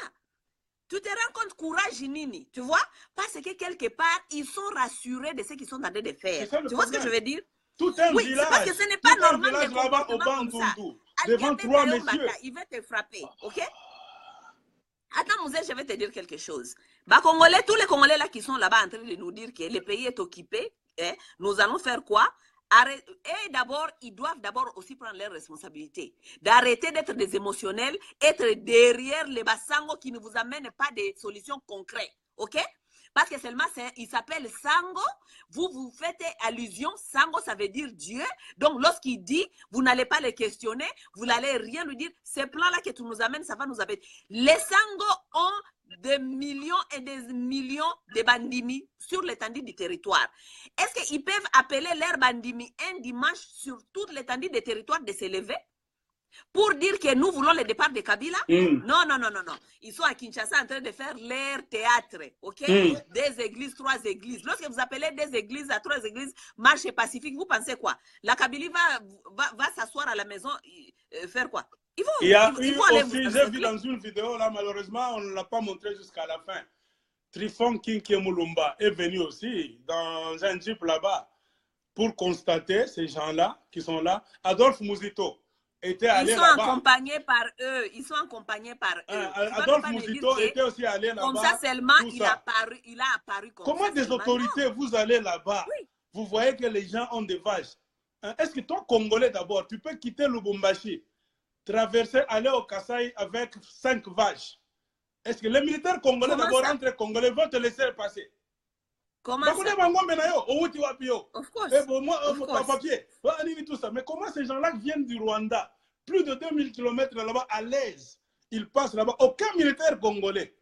Tu te rends compte, courage Nini, tu vois? Parce que quelque part, ils sont rassurés de ce qu'ils sont en train de faire. Tu vois ce que je veux dire? Tout un village. Parce que ce n'est pas normal de là-bas au Bandundu, devant 3 messieurs. Il va te frapper, ok? Attends, Mouzé, je vais te dire quelque chose. Bah, Congolais, tous les Congolais là qui sont là-bas en train de nous dire que le pays est occupé, nous allons faire quoi? Et d'abord, ils doivent d'abord aussi prendre leurs responsabilités. D'arrêter d'être des émotionnels, être derrière les bassangos qui ne vous amènent pas des solutions concrètes. OK? Parce que seulement, il s'appelle Sango. Vous faites allusion. Sango, ça veut dire Dieu. Donc, lorsqu'il dit, vous n'allez pas les questionner, vous n'allez rien lui dire. Ces plans-là que tu nous amènes, ça va nous appeler. Les Sango ont des millions et des millions de bandimi sur l'étendue du territoire. Est-ce qu'ils peuvent appeler leurs bandimi un dimanche sur toute l'étendue du territoire de s'élever pour dire que nous voulons le départ de Kabila? Non, non, non, non, non. Ils sont à Kinshasa en train de faire leur théâtre, ok? Des églises, 3 églises. Lorsque vous appelez des églises à 3 églises, marche pacifique, vous pensez quoi? La Kabylie va s'asseoir à la maison, faire quoi? Ils vont, j'ai vu dans une vidéo, là, malheureusement, on ne l'a pas montré jusqu'à la fin. Trifon Kinké Moulumba est venu aussi dans un jeep là-bas pour constater ces gens-là qui sont là. Adolphe Mouzito était allé là-bas. Ils sont accompagnés par eux. Ils sont accompagnés par eux. Adolphe Mouzito était aussi allé là-bas. Comme ça seulement, il a apparu comme Comment ça. Des autorités, vous allez là-bas, vous voyez que les gens ont des vaches. Est-ce que toi, Congolais d'abord, tu peux quitter Lubumbashi, traverser, aller au Kasaï avec 5 vaches? Est-ce que les militaires congolais d'abord, entre Congolais, vont te laisser passer? Comment ça? Of course. Mais comment ces gens-là viennent du Rwanda, plus de 2000 km là-bas, à l'aise, ils passent là-bas, aucun militaire congolais?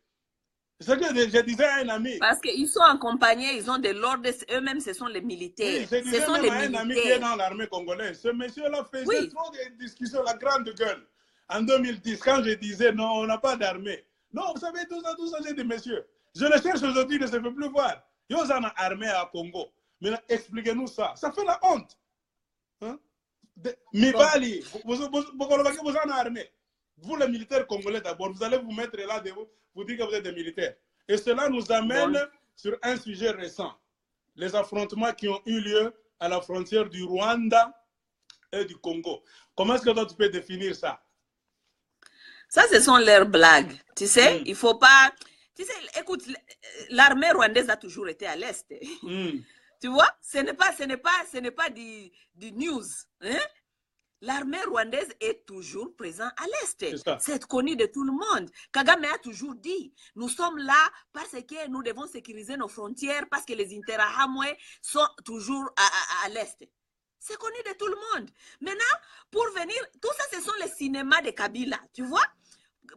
C'est ce que je disais à un ami. Parce qu'ils sont accompagnés, ils ont de l'ordre, eux-mêmes, ce sont les militaires. Oui, ce sont les militaires. Un ami qui est dans l'armée congolaise. Ce monsieur-là faisait trop de discussions, la grande gueule. En 2010, quand je disais non, on n'a pas d'armée. Non, vous savez, tout ça, j'ai dit, messieurs. Je le cherche aujourd'hui, ne se fait plus voir. Ils ont une armée à Congo. Mais expliquez-nous ça. Ça fait la honte. Mibali, vous avez une armée. Vous, les militaires congolais d'abord, vous allez vous mettre là, vous dire que vous êtes des militaires. Et cela nous amène sur un sujet récent. Les affrontements qui ont eu lieu à la frontière du Rwanda et du Congo. Comment est-ce que toi, tu peux définir ça? Ça, ce sont leurs blagues. Tu sais, il ne faut pas... Tu sais, écoute, l'armée rwandaise a toujours été à l'Est. Tu vois, ce n'est pas du news. Hein? L'armée rwandaise est toujours présente à l'Est. C'est connu de tout le monde. Kagame a toujours dit, nous sommes là parce que nous devons sécuriser nos frontières, parce que les Interahamwe sont toujours à l'Est. C'est connu de tout le monde. Maintenant, pour venir, tout ça, ce sont les cinémas de Kabila, tu vois?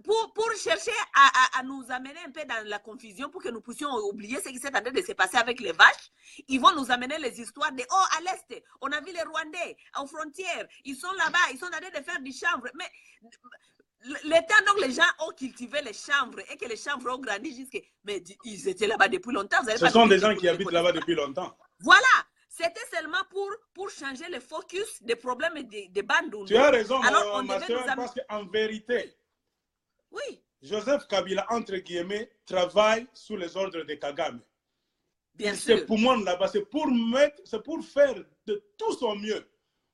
Pour chercher à nous amener un peu dans la confusion, pour que nous puissions oublier ce qui s'est en train de se passer avec les vaches, ils vont nous amener les histoires de « Oh, à l'Est, on a vu les Rwandais aux frontières, ils sont là-bas, ils sont en train de faire du chanvre. » Mais le temps donc les gens ont cultivé les chanvres et que les chanvres ont grandi jusqu'à... Mais ils étaient là-bas depuis longtemps. Ce sont des gens qui habitent là-bas depuis longtemps. Voilà. C'était seulement pour changer le focus des problèmes des Bandundu. Tu as raison, ma soeur, parce qu'en vérité, oui, Joseph Kabila, entre guillemets, travaille sous les ordres de Kagame. Bien il sûr. se poumonne là-bas. C'est pour faire de tout son mieux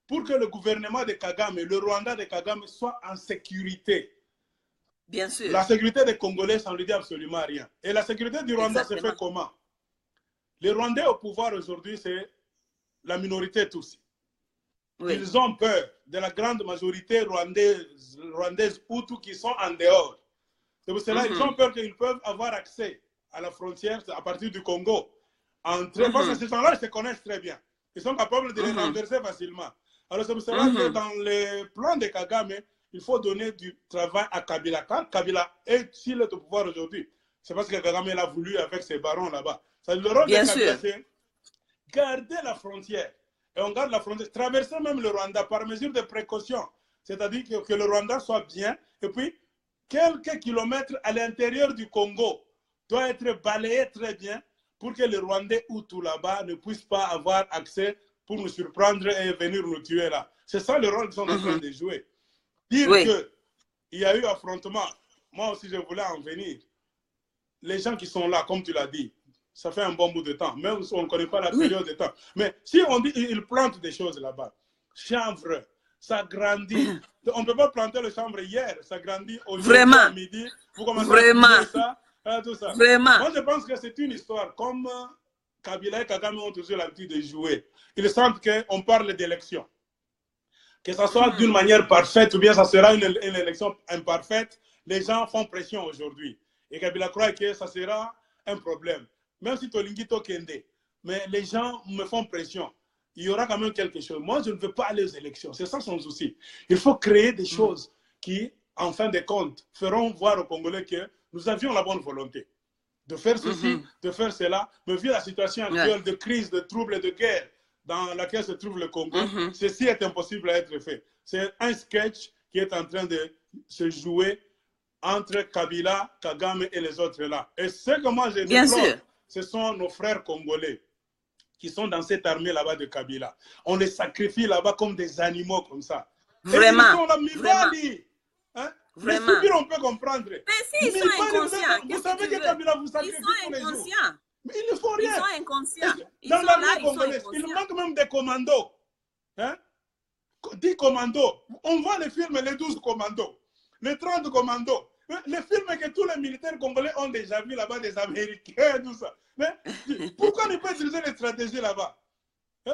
pour que le gouvernement de Kagame, le Rwanda de Kagame, soit en sécurité. Bien sûr. La sécurité des Congolais, ça ne lui dit absolument rien. Et la sécurité du Rwanda se fait comment? Les Rwandais au pouvoir aujourd'hui, c'est la minorité Tutsi. Oui. Ils ont peur de la grande majorité rwandaise Hutu qui sont en dehors. C'est pour cela qu'ils ont peur qu'ils peuvent avoir accès à la frontière à partir du Congo. Parce que ces gens-là, ils se connaissent très bien. Ils sont capables de les renverser facilement. Alors c'est pour cela que dans les plans de Kagame, il faut donner du travail à Kabila. Quand Kabila est, s'il est au pouvoir aujourd'hui, c'est parce que Kagame l'a voulu avec ses barons là-bas. Le rôle de Kabila, c'est garder la frontière. Et on garde la frontière, traverser même le Rwanda par mesure de précaution. C'est-à-dire que le Rwanda soit bien, et puis quelques kilomètres à l'intérieur du Congo doit être balayé très bien pour que les Rwandais ou tout là-bas ne puissent pas avoir accès pour nous surprendre et venir nous tuer là. C'est ça le rôle qu'ils sont en train de jouer. Dire qu'il y a eu affrontement, moi aussi je voulais en venir. Les gens qui sont là, comme tu l'as dit, ça fait un bon bout de temps, même si on ne connaît pas la période de temps. Mais si on dit qu'ils plantent des choses là-bas, chanvre, ça grandit. On ne peut pas planter le chanvre hier, ça grandit aujourd'hui à midi. Vous commencez à couper ça, tout ça. Moi, je pense que c'est une histoire comme Kabila et Kagame ont toujours l'habitude de jouer. Ils sentent qu'on parle d'élection. Que ça soit d'une manière parfaite ou bien ça sera une élection imparfaite, les gens font pression aujourd'hui. Et Kabila croit que ça sera un problème. Même si Tolingito Kende, mais les gens me font pression. Il y aura quand même quelque chose. Moi, je ne veux pas aller aux élections. C'est ça son souci. Il faut créer des choses qui, en fin de compte, feront voir aux Congolais que nous avions la bonne volonté de faire ceci, de faire cela. Mais vu la situation actuelle de crise, de troubles et de guerre dans laquelle se trouve le Congo, ceci est impossible à être fait. C'est un sketch qui est en train de se jouer entre Kabila, Kagame et les autres là. Et ce que moi je déplore, ce sont nos frères congolais qui sont dans cette armée là-bas de Kabila. On les sacrifie là-bas comme des animaux comme ça. Vraiment. Et ils sont là, Mibali. Hein? Vraiment. Les soupir, on peut comprendre. Mais si, ils sont inconscients. Vous savez que Kabila vous sacrifie tous les jours. Ils sont inconscients. Mais ils ne font rien. Ils sont inconscients. Dans l'armée congolaise, il manque même des commandos. Hein? 10 commandos. On voit les films, les 12 commandos, les 30 commandos. Les films que tous les militaires congolais ont déjà vu là-bas, des Américains, tout ça. Mais pourquoi ne pas utiliser les stratégies là-bas?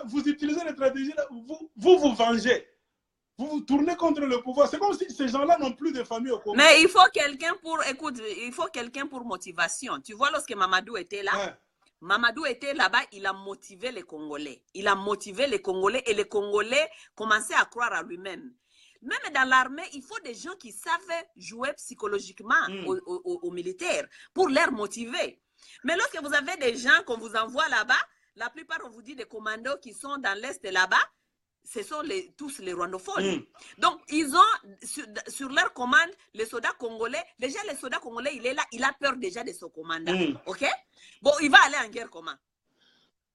Vous utilisez les stratégies là, vous vengez. Vous vous tournez contre le pouvoir. C'est comme si ces gens-là n'ont plus de famille au Congo. Mais il faut quelqu'un pour, écoute, il faut quelqu'un pour motivation. Tu vois, lorsque Mamadou était là, Mamadou était là-bas, il a motivé les Congolais. Il a motivé les Congolais et les Congolais commençaient à croire à lui-même. Même dans l'armée, il faut des gens qui savent jouer psychologiquement aux militaires pour les motiver. Mais lorsque vous avez des gens qu'on vous envoie là-bas, la plupart, on vous dit des commandos qui sont dans l'Est là-bas, ce sont tous les rwandophones. Donc, ils ont sur leur commande, les soldats congolais, déjà les soldats congolais, il est là, il a peur déjà de son commandant. OK? Bon, il va aller en guerre comment?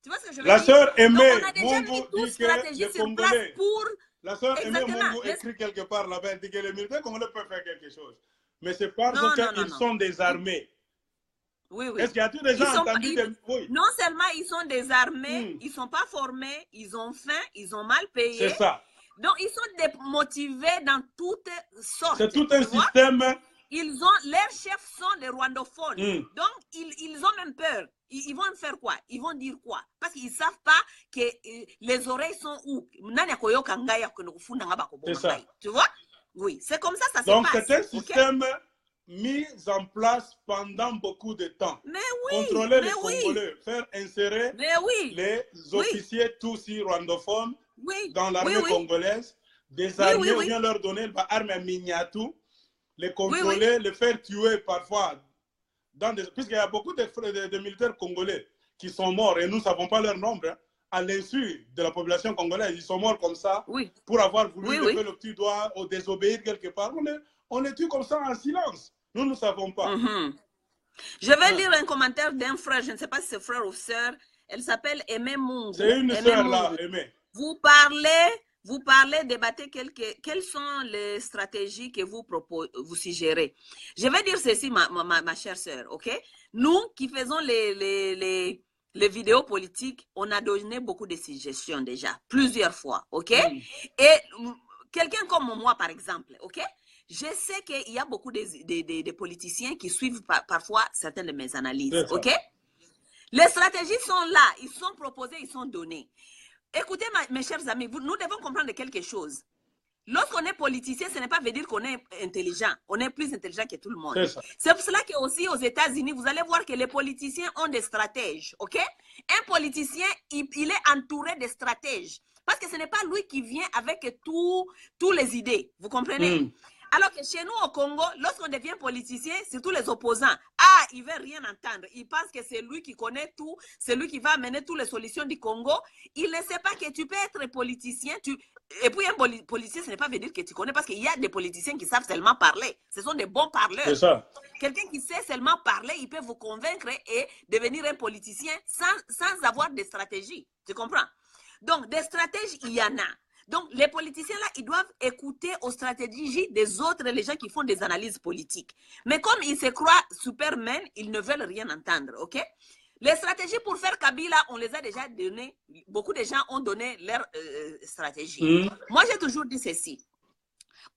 Tu vois ce que je veux dire? La sœur Aimée, on a déjà mis toute stratégie sur place pour... La sœur Aimée Mungu écrit quelque part là-bas, elle dit que les militaires congolais peuvent faire quelque chose. Mais c'est parce qu'ils sont désarmés. Oui, oui. Est-ce qu'il y a tous des gens entendus oui. Non seulement ils sont désarmés, ils ne sont pas formés, ils ont faim, ils ont mal payé. C'est ça. Donc, ils sont démotivés dans toutes sortes. C'est tout un système. Leurs chefs sont les rwandophones. Donc, ils ont même peur. Ils vont faire quoi? Ils vont dire quoi? Parce qu'ils ne savent pas que les oreilles sont où. C'est ça. Tu vois? Oui, c'est comme ça ça se passe. Donc, c'est un système mis en place pendant beaucoup de temps. Mais oui, contrôler les Congolais, faire insérer les officiers Tutsi rwandophones dans l'armée congolaise, désarmer ou bien leur donner l'arme à Miniatou, les contrôler, les faire tuer parfois. Puisqu'il y a beaucoup de militaires congolais qui sont morts et nous ne savons pas leur nombre, hein, à l'insu de la population congolaise. Ils sont morts comme ça pour avoir voulu lever le petit doigt ou désobéir quelque part. On les tue comme ça en silence. Nous ne savons pas. Je vais lire un commentaire d'un frère, je ne sais pas si c'est frère ou sœur. Elle s'appelle Aimée Mungu. C'est une sœur là, Aimée. Vous débattez quelles sont les stratégies que vous suggérez. Je vais dire ceci, ma chère sœur, ok? Nous qui faisons les vidéos politiques, on a donné beaucoup de suggestions déjà, plusieurs fois, ok? Et quelqu'un comme moi, par exemple, ok? Je sais qu'il y a beaucoup de politiciens qui suivent parfois certaines de mes analyses, ok? Les stratégies sont là, ils sont proposées, ils sont données. Écoutez, mes chers amis, nous devons comprendre quelque chose. Lorsqu'on est politicien, ce n'est pas veut dire qu'on est intelligent. On est plus intelligent que tout le monde. C'est pour cela qu'aussi aux États-Unis, vous allez voir que les politiciens ont des stratèges, ok? Un politicien, il est entouré de stratèges. Parce que ce n'est pas lui qui vient avec toutes les idées. Vous comprenez? Alors que chez nous au Congo, lorsqu'on devient politicien, surtout les opposants, ils ne veulent rien entendre. Ils pensent que c'est lui qui connaît tout, c'est lui qui va amener toutes les solutions du Congo. Il ne sait pas que tu peux être politicien. Et puis un politicien, ce n'est pas veut dire que tu connais, parce qu'il y a des politiciens qui savent seulement parler. Ce sont des bons parleurs. C'est ça. Quelqu'un qui sait seulement parler, il peut vous convaincre et devenir un politicien sans avoir de stratégie. Tu comprends? Donc, des stratèges, il y en a. Donc, les politiciens, là, ils doivent écouter aux stratégies des autres, les gens qui font des analyses politiques. Mais comme ils se croient Superman, ils ne veulent rien entendre, ok? Les stratégies pour faire Kabila, on les a déjà données. Beaucoup de gens ont donné leur stratégie. Moi, j'ai toujours dit ceci.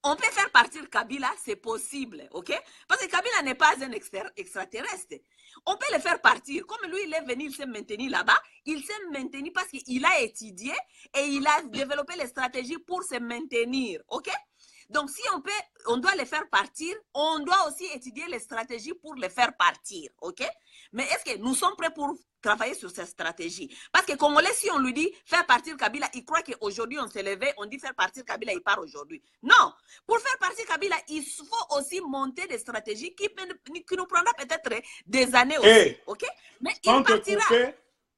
On peut faire partir Kabila, c'est possible, ok? Parce que Kabila n'est pas un extraterrestre. On peut le faire partir. Comme lui, il est venu, il s'est maintenu là-bas. Il s'est maintenu parce qu'il a étudié et il a développé les stratégies pour se maintenir, ok? Donc, si on doit les faire partir, on doit aussi étudier les stratégies pour les faire partir, ok? Mais est-ce que nous sommes prêts pour travailler sur cette stratégie? Parce que Congolais, si on lui dit faire partir Kabila, il croit qu'aujourd'hui on s'est levé, on dit faire partir Kabila, il part aujourd'hui. Non! Pour faire partir Kabila, il faut aussi monter des stratégies qui nous prendra peut-être des années aussi, ok? Mais il partira.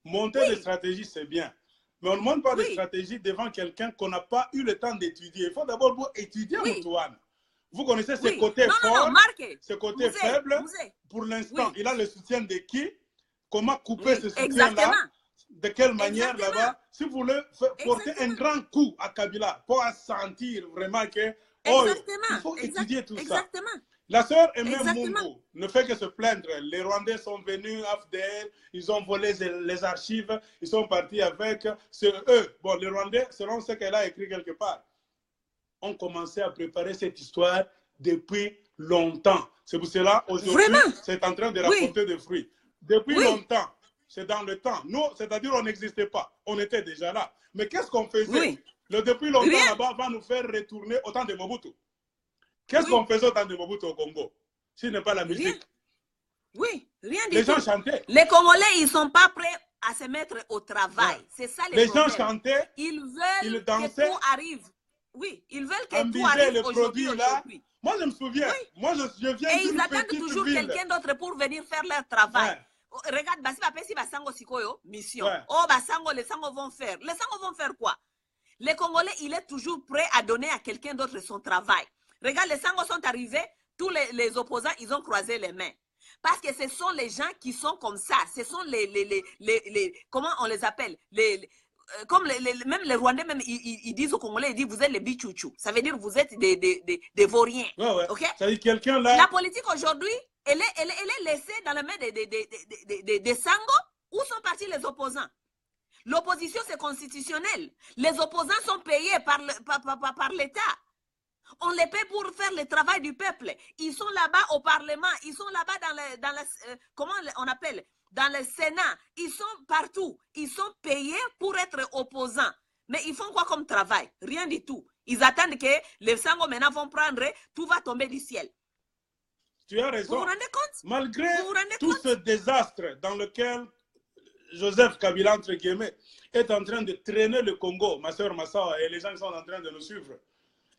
Monter des stratégies, c'est bien. Mais on ne monte pas de stratégie devant quelqu'un qu'on n'a pas eu le temps d'étudier. Il faut d'abord étudier Moutouane. Vous connaissez ses côtés forts, ses côtés faibles. Pour l'instant, il a le soutien de qui? Comment couper ce soutien-là? De quelle manière là-bas? Si vous voulez porter un grand coup à Kabila pour sentir vraiment que il faut étudier tout ça. La sœur Aimé Mungu ne fait que se plaindre. Les Rwandais sont venus, AFDL, ils ont volé les archives, ils sont partis avec. C'est eux. Bon, les Rwandais, selon ce qu'elle a écrit quelque part, ont commencé à préparer cette histoire depuis longtemps. C'est pour cela, aujourd'hui, c'est en train de rapporter des fruits. Depuis longtemps, c'est dans le temps. Nous, c'est-à-dire, on n'existait pas. On était déjà là. Mais qu'est-ce qu'on faisait? Le depuis longtemps là-bas va nous faire retourner au temps de Mobutu. Qu'est-ce qu'on faisait au temps de Mobutu au Congo? S'il n'est pas la musique. Rien du tout. Les gens chantaient. Les Congolais, ils ne sont pas prêts à se mettre au travail. C'est ça les gens chantaient. Ils veulent dansaient, que tout arrive. Ils veulent que tout arrive aujourd'hui. Moi, je me souviens. Moi, je viens et ils attendent toujours quelqu'un d'autre pour venir faire leur travail. Regarde, si Basango Sikoyo, mission. Oh, Basango, les Sango vont faire. Les Sango vont faire quoi? Les Congolais, il est toujours prêt à donner à quelqu'un d'autre son travail. Regarde, les Sango sont arrivés, tous les opposants, ils ont croisé les mains. Parce que ce sont les gens qui sont comme ça. Ce sont comment on les appelle? Comme même les Rwandais, même, ils disent aux Congolais, ils disent, vous êtes les bichouchous. Ça veut dire, vous êtes des vauriens. Okay? Ça veut dire quelqu'un là. La politique aujourd'hui, elle est laissée dans la main des Sango. Où sont partis les opposants? L'opposition, c'est constitutionnel. Les opposants sont payés par l'État. On les paie pour faire le travail du peuple. Ils sont là-bas au Parlement. Ils sont là-bas comment on appelle? Dans le Sénat. Ils sont partout. Ils sont payés pour être opposants. Mais ils font quoi comme travail? Rien du tout. Ils attendent que les Sango maintenant vont prendre, tout va tomber du ciel. Tu as raison. Vous vous rendez compte? Malgré tout ce désastre dans lequel Joseph Kabila, entre guillemets, est en train de traîner le Congo, ma soeur Massawa et les gens qui sont en train de nous suivre,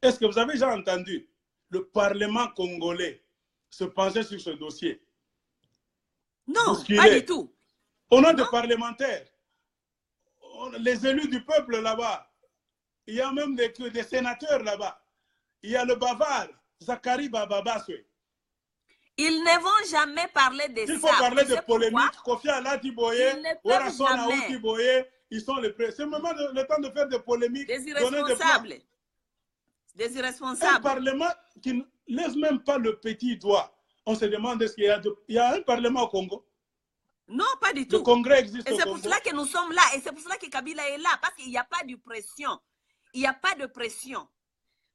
est-ce que vous avez déjà entendu le Parlement congolais se pencher sur ce dossier? Non, pas du tout. On a des parlementaires, les élus du peuple là-bas, il y a même des sénateurs là-bas. Il y a le bavard, Zakari Bababaswe. Ils ne vont jamais parler de ça. Il faut parler de polémique. Kofi Alati Boye, Orason Aouti Boye, ils sont les prêts. C'est vraiment le temps de faire des polémiques. Des irresponsables. Des irresponsables. Un parlement qui ne laisse même pas le petit doigt. On se demande est-ce qu'il y a un parlement au Congo? Non, pas du tout. Le Congrès existe et au c'est Congo. pour cela que nous sommes là. Et c'est pour cela que Kabila est là. Parce qu'il n'y a pas de pression. Il n'y a pas de pression.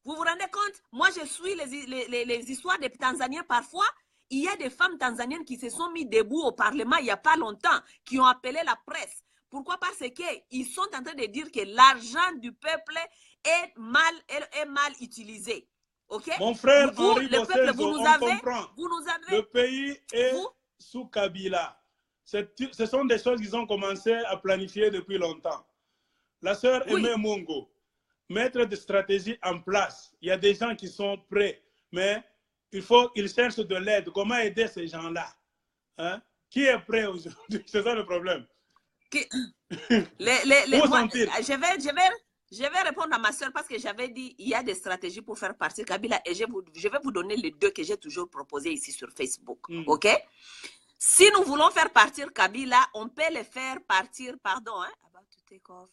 Vous vous rendez compte? Moi, je suis les histoires des Tanzaniens parfois. Il y a des femmes tanzaniennes qui se sont mis debout au Parlement il n'y a pas longtemps, qui ont appelé la presse. Pourquoi? Parce qu'ils sont en train de dire que l'argent du peuple est mal utilisé. Okay? Mon frère vous, Henri le peuple, vous nous avez. Le pays est sous Kabila. Ce sont des choses qu'ils ont commencé à planifier depuis longtemps. La sœur Aimé Mungo, mettre des stratégies en place. Il y a des gens qui sont prêts, mais il faut qu'ils cherchent de l'aide. Comment aider ces gens-là? Hein? Qui est prêt aujourd'hui? C'est ça le problème. Je vais répondre à ma soeur parce que j'avais dit il y a des stratégies pour faire partir Kabila et je vais vous donner les deux que j'ai toujours proposés ici sur Facebook. Ok? Si nous voulons faire partir Kabila, on peut les faire partir, pardon, hein? About to take off,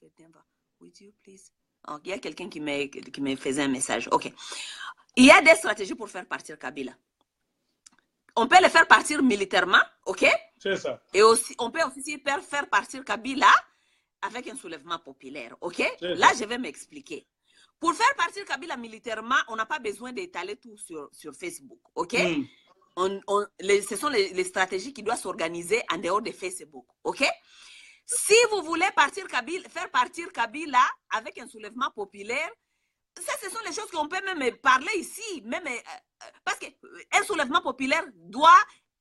would you please? Oh, il y a quelqu'un qui me faisait un message. Ok. Il y a des stratégies pour faire partir Kabila. On peut les faire partir militairement, ok? C'est ça. Et aussi, on peut aussi faire partir Kabila avec un soulèvement populaire, ok? Là, je vais m'expliquer. Pour faire partir Kabila militairement, on n'a pas besoin d'étaler tout sur Facebook, ok? Ce sont les stratégies qui doivent s'organiser en dehors de Facebook, ok? Si vous voulez faire partir Kabila avec un soulèvement populaire, ça, ce sont les choses qu'on peut même parler ici. Parce qu'un soulèvement populaire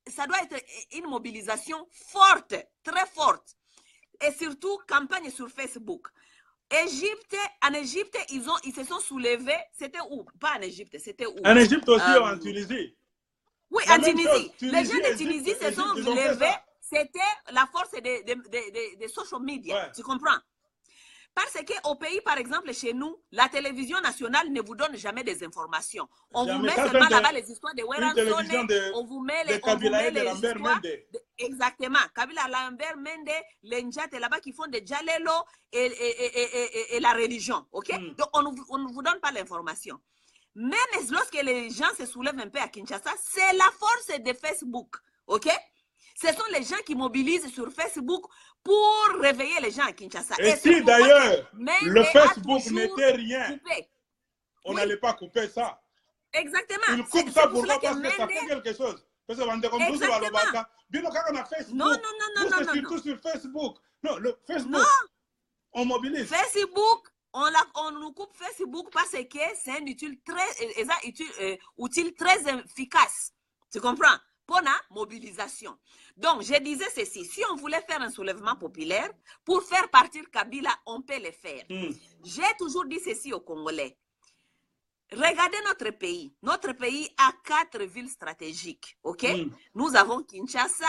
ça doit être une mobilisation forte, très forte. Et surtout, campagne sur Facebook. En Égypte, ils se sont soulevés. C'était où? Pas en Égypte, c'était où? En Égypte aussi ou en Tunisie? Oui, en Tunisie. Les gens de Tunisie se sont levés. C'était la force des social media. Tu comprends? Parce qu'au pays, par exemple, chez nous, la télévision nationale ne vous donne jamais des informations. On vous met seulement là-bas les histoires de Weransone, on vous met les histoires. Exactement. Kabila Lambert Mende, les Njate là-bas qui font des Jalelo et la religion. Ok? Donc, on ne vous donne pas l'information. Même lorsque les gens se soulèvent un peu à Kinshasa, c'est la force de Facebook. Ok? Ce sont les gens qui mobilisent sur Facebook pour réveiller les gens à Kinshasa. Et si d'ailleurs, le Facebook n'était rien, on n'allait pas couper ça. Exactement. Ils coupent ça pour moi parce que ça fait quelque chose. Parce qu'on a comme Facebook. Surtout sur Facebook. Non, le Facebook, on mobilise. Facebook, on nous coupe Facebook parce que c'est un outil très efficace. Tu comprends? Pour la mobilisation. Donc, je disais ceci, si on voulait faire un soulèvement populaire, pour faire partir Kabila, on peut le faire. J'ai toujours dit ceci aux Congolais. Regardez notre pays. Notre pays a 4 villes stratégiques. Ok? Nous avons Kinshasa,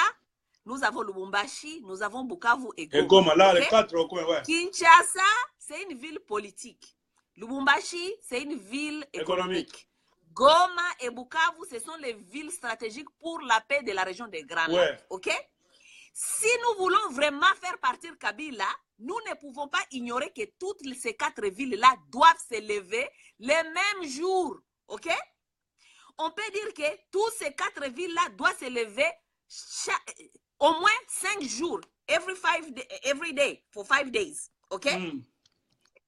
nous avons Lubumbashi, nous avons Bukavu et Goma. Et Goma, là, okay? Les 4 au coin, ouais. Kinshasa, c'est une ville politique. Lubumbashi, c'est une ville économique. Goma et Bukavu, ce sont les villes stratégiques pour la paix de la région des Grands Lacs. Ouais. Ok? Si nous voulons vraiment faire partir Kabila, nous ne pouvons pas ignorer que toutes ces 4 villes-là doivent se lever le même jour. Ok? On peut dire que toutes ces 4 villes-là doivent se lever au moins 5 jours, every day, for 5 days. Ok?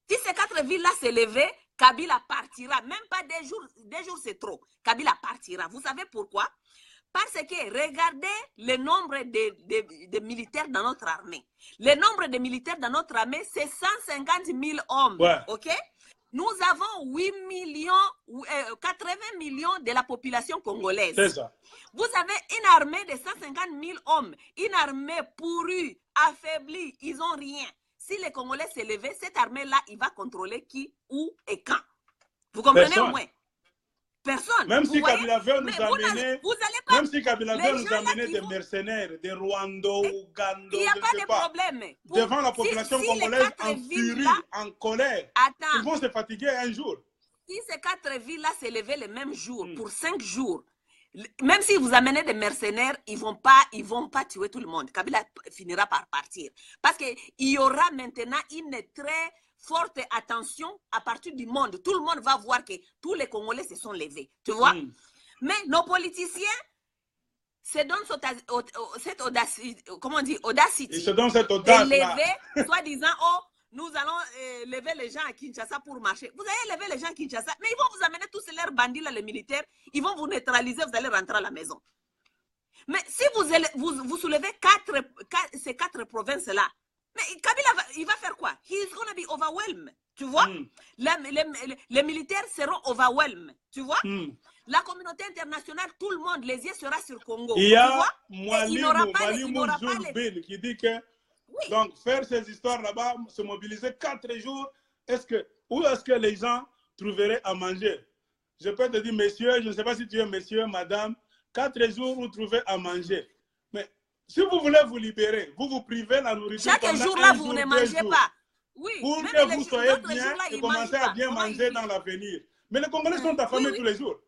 Si ces 4 villes-là se levaient, Kabila partira. Même pas 2 jours. 2 jours, c'est trop. Kabila partira. Vous savez pourquoi? Parce que regardez le nombre de militaires dans notre armée. Le nombre de militaires dans notre armée, c'est 150 000 hommes. Ouais. OK? Nous avons 80 millions de la population congolaise. C'est ça. Vous avez une armée de 150 000 hommes. Une armée pourrie, affaiblie. Ils n'ont rien. Si les Congolais se levaient, cette armée-là, il va contrôler qui, où et quand. Vous comprenez au moins? Personne. Même si Kabila veut nous amener, même si Kabila veut nous amener des mercenaires, des Rwando, Ouganda, il n'y a pas de problème. Devant la population congolaise en furie, en colère, ils vont se fatiguer un jour. Si ces 4 villes-là se levaient le même jour, pour 5 jours, même si vous amenez des mercenaires, ils vont pas tuer tout le monde. Kabila finira par partir. Parce qu'il y aura maintenant une très forte attention à partir du monde. Tout le monde va voir que tous les Congolais se sont levés. Tu vois? Mais nos politiciens, se donne cette audacité, comment on dit, audacity. Il se donne cette audace-là. Lever, soi-disant, oh, nous allons lever les gens à Kinshasa pour marcher. Vous allez lever les gens à Kinshasa, mais ils vont vous amener tous leurs bandits, là, les militaires, ils vont vous neutraliser, vous allez rentrer à la maison. Mais si vous soulevez ces 4 provinces-là, mais Kabila, il va faire quoi? He is going to be overwhelmed. Tu vois? Les militaires seront overwhelmed. Tu vois? La communauté internationale, tout le monde, les yeux sera sur Congo. Il y a Mwalimou Zulbin qui dit que donc faire ces histoires là-bas, se mobiliser 4 jours, où est-ce que les gens trouveraient à manger? Je peux te dire, messieurs, je ne sais pas si tu es monsieur, madame, 4 jours où trouver à manger. Mais si vous voulez vous libérer, vous vous privez la nourriture. Chaque jour là, vous ne mangez pas. Oui, pour que vous soyez bien et commencez à bien manger dans l'avenir. Mais les Congolais sont affamés tous les jours.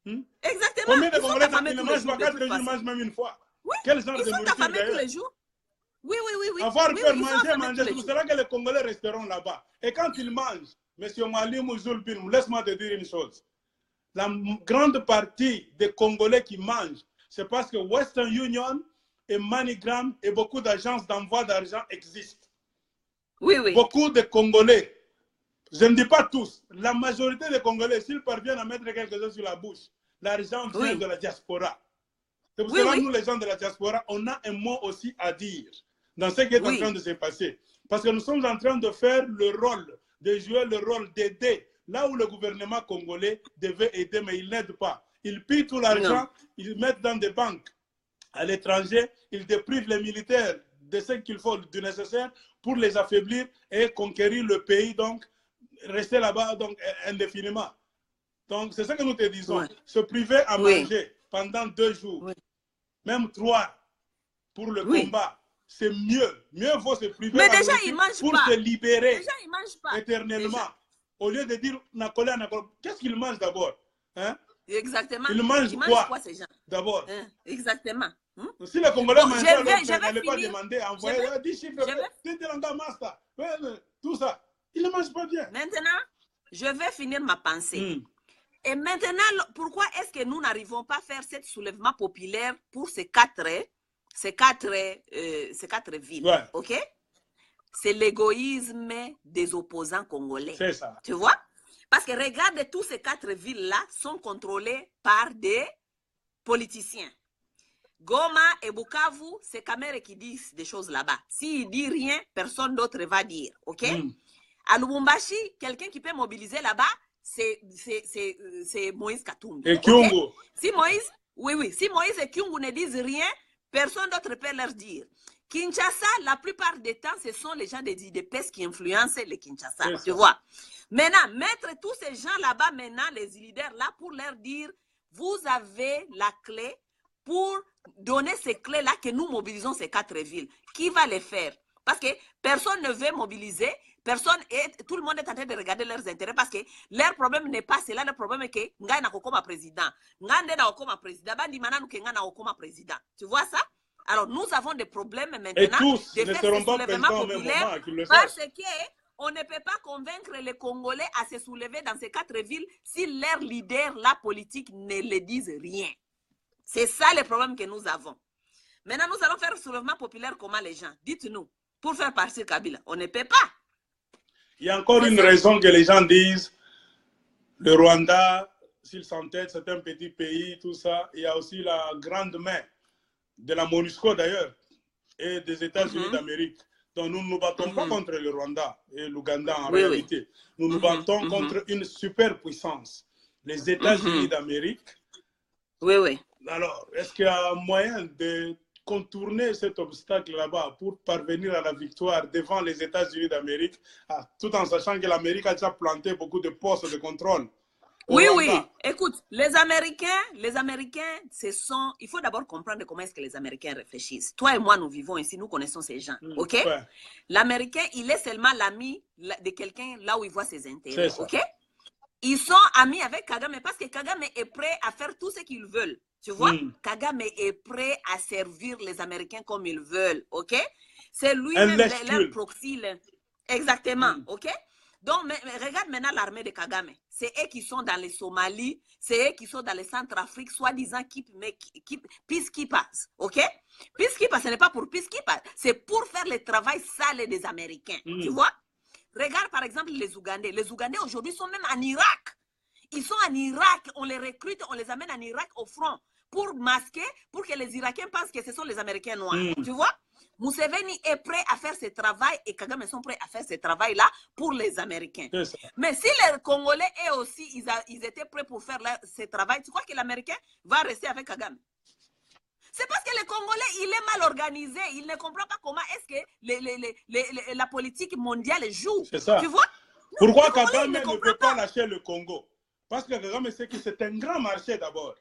Exactement. Combien de Congolais ne mangent pas 4 jours, ils mangent même une fois? Quel genre de nourriture d'ailleurs? Tous les jours. Oui. Avoir peur, manger, c'est pour cela que les Congolais resteront là-bas. Et quand ils mangent, M. Mwalimou Zulbin, laisse-moi te dire une chose. La grande partie des Congolais qui mangent, c'est parce que Western Union et MoneyGram et beaucoup d'agences d'envoi d'argent existent. Oui. Beaucoup de Congolais, je ne dis pas tous, la majorité des Congolais, s'ils parviennent à mettre quelque chose sur la bouche, l'argent vient de la diaspora. C'est pour cela que nous, les gens de la diaspora, on a un mot aussi à dire dans ce qui est en train de se passer. Parce que nous sommes en train de faire le rôle, de jouer le rôle d'aider. Là où le gouvernement congolais devait aider, mais il n'aide pas. Ils pillent tout l'argent, ils mettent dans des banques à l'étranger, ils déprivent les militaires de ce qu'il faut, du nécessaire, pour les affaiblir et conquérir le pays, donc rester là-bas donc indéfiniment. Donc c'est ce que nous te disons. Se priver à manger pendant 2 jours, même 3 pour le combat, c'est mieux. Mieux vaut se priver mais déjà, ils mangent pour pas. se libérer déjà, ils mangent pas. éternellement. Déjà. Au lieu de dire qu'est-ce qu'ils mangent d'abord? Exactement. Ils mangent quoi ces gens? D'abord. Exactement. Si les Congolais mangeaient, ils n'allaient pas demander à envoyer 10 chiffres, tout ça. Ils ne mangent pas bien. Maintenant, je vais finir ma pensée. Et maintenant, pourquoi est-ce que nous n'arrivons pas à faire ce soulèvement populaire pour ces quatre villes? Ok? C'est l'égoïsme des opposants congolais. C'est ça. Tu vois? Parce que regarde, tous ces 4 villes-là sont contrôlées par des politiciens. Goma et Bukavu, c'est Kamere qui disent des choses là-bas. S'il ne dit rien, personne d'autre va dire. Ok? À Lubumbashi, quelqu'un qui peut mobiliser là-bas, c'est Moïse Katumbi. Et Kyungu. Okay? Si Moïse et Kyungu ne disent rien, personne d'autre peut leur dire. Kinshasa, la plupart des temps, ce sont les gens des IDPS qui influencent les Kinshasa. Tu vois? Maintenant, mettre tous ces gens là-bas, maintenant, les leaders là, pour leur dire, vous avez la clé pour donner ces clés-là que nous mobilisons ces 4 villes. Qui va les faire? Parce que personne ne veut mobiliser, tout le monde est en train de regarder leurs intérêts parce que leur problème n'est pas cela, le problème est que Ngai n'a pas président. Ngai n'a pas président. Bandi mananu ke Ngai n'a pas président. Tu vois ça? Alors nous avons des problèmes maintenant de faire ce soulèvement populaire parce qu'on ne peut pas convaincre les Congolais à se soulever dans ces 4 villes si leurs leaders, la politique, ne les disent rien. C'est ça le problème que nous avons. Maintenant, nous allons faire le soulèvement populaire comment les gens? Dites-nous, pour faire partir Kabila. On ne peut pas. Il y a encore une raison que les gens disent, le Rwanda, s'il s'entête, c'est un petit pays, tout ça. Il y a aussi la grande main de la MONUSCO d'ailleurs, et des États-Unis d'Amérique. Donc nous ne nous battons pas contre le Rwanda et l'Ouganda en réalité. Nous nous battons contre une superpuissance, les États-Unis d'Amérique. Oui. Alors, est-ce qu'il y a un moyen de contourner cet obstacle là-bas pour parvenir à la victoire devant les États-Unis d'Amérique, tout en sachant que l'Amérique a déjà planté beaucoup de postes de contrôle? Oui. Écoute, les Américains, il faut d'abord comprendre comment est-ce que les Américains réfléchissent. Toi et moi, nous vivons ici, nous connaissons ces gens, ok? L'Américain, il est seulement l'ami de quelqu'un là où il voit ses intérêts, ok? Ils sont amis avec Kagame parce que Kagame est prêt à faire tout ce qu'ils veulent. Tu vois, Kagame est prêt à servir les Américains comme ils veulent, ok? C'est lui-même leur proxy. Exactement, ok? Donc, mais regarde maintenant l'armée de Kagame. C'est eux qui sont dans les Somalies, c'est eux qui sont dans les Centrafrique, soi-disant peacekeepers. OK? Peacekeepers, ce n'est pas pour peacekeepers, c'est pour faire le travail sale des Américains. Tu vois? Regarde par exemple les Ougandais. Les Ougandais aujourd'hui sont même en Irak. Ils sont en Irak, on les recrute, on les amène en Irak au front pour masquer, pour que les Irakiens pensent que ce sont les Américains noirs. Tu vois? Museveni est prêt à faire ce travail et Kagame sont prêts à faire ce travail-là pour les Américains. Mais si les Congolais, eux aussi, ils étaient prêts pour faire ce travail, tu crois que l'Américain va rester avec Kagame? C'est parce que le Congolais, il est mal organisé. Il ne comprend pas comment est-ce que la politique mondiale joue. C'est ça. Tu vois? Pourquoi Kagame ne peut pas lâcher le Congo? Parce que Kagame sait que c'est un grand marché d'abord.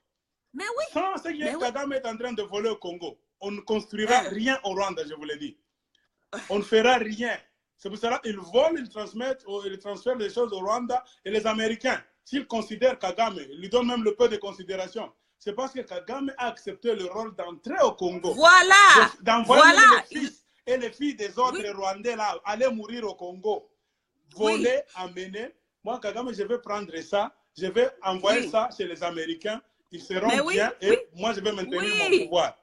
Mais oui. Sans ce que Kagame est en train de voler au Congo, on ne construira rien au Rwanda, je vous l'ai dit. On ne fera rien. C'est pour cela qu'ils volent, ils transfèrent les choses au Rwanda et les Américains. S'ils considèrent Kagame, ils lui donnent même le peu de considération. C'est parce que Kagame a accepté le rôle d'entrer au Congo. Voilà. D'envoyer les fils et les filles des autres Rwandais là, aller mourir au Congo. Voler, amener. Moi, Kagame, je vais prendre ça. Je vais envoyer ça chez les Américains. Ils seront bien et moi, je vais maintenir mon pouvoir.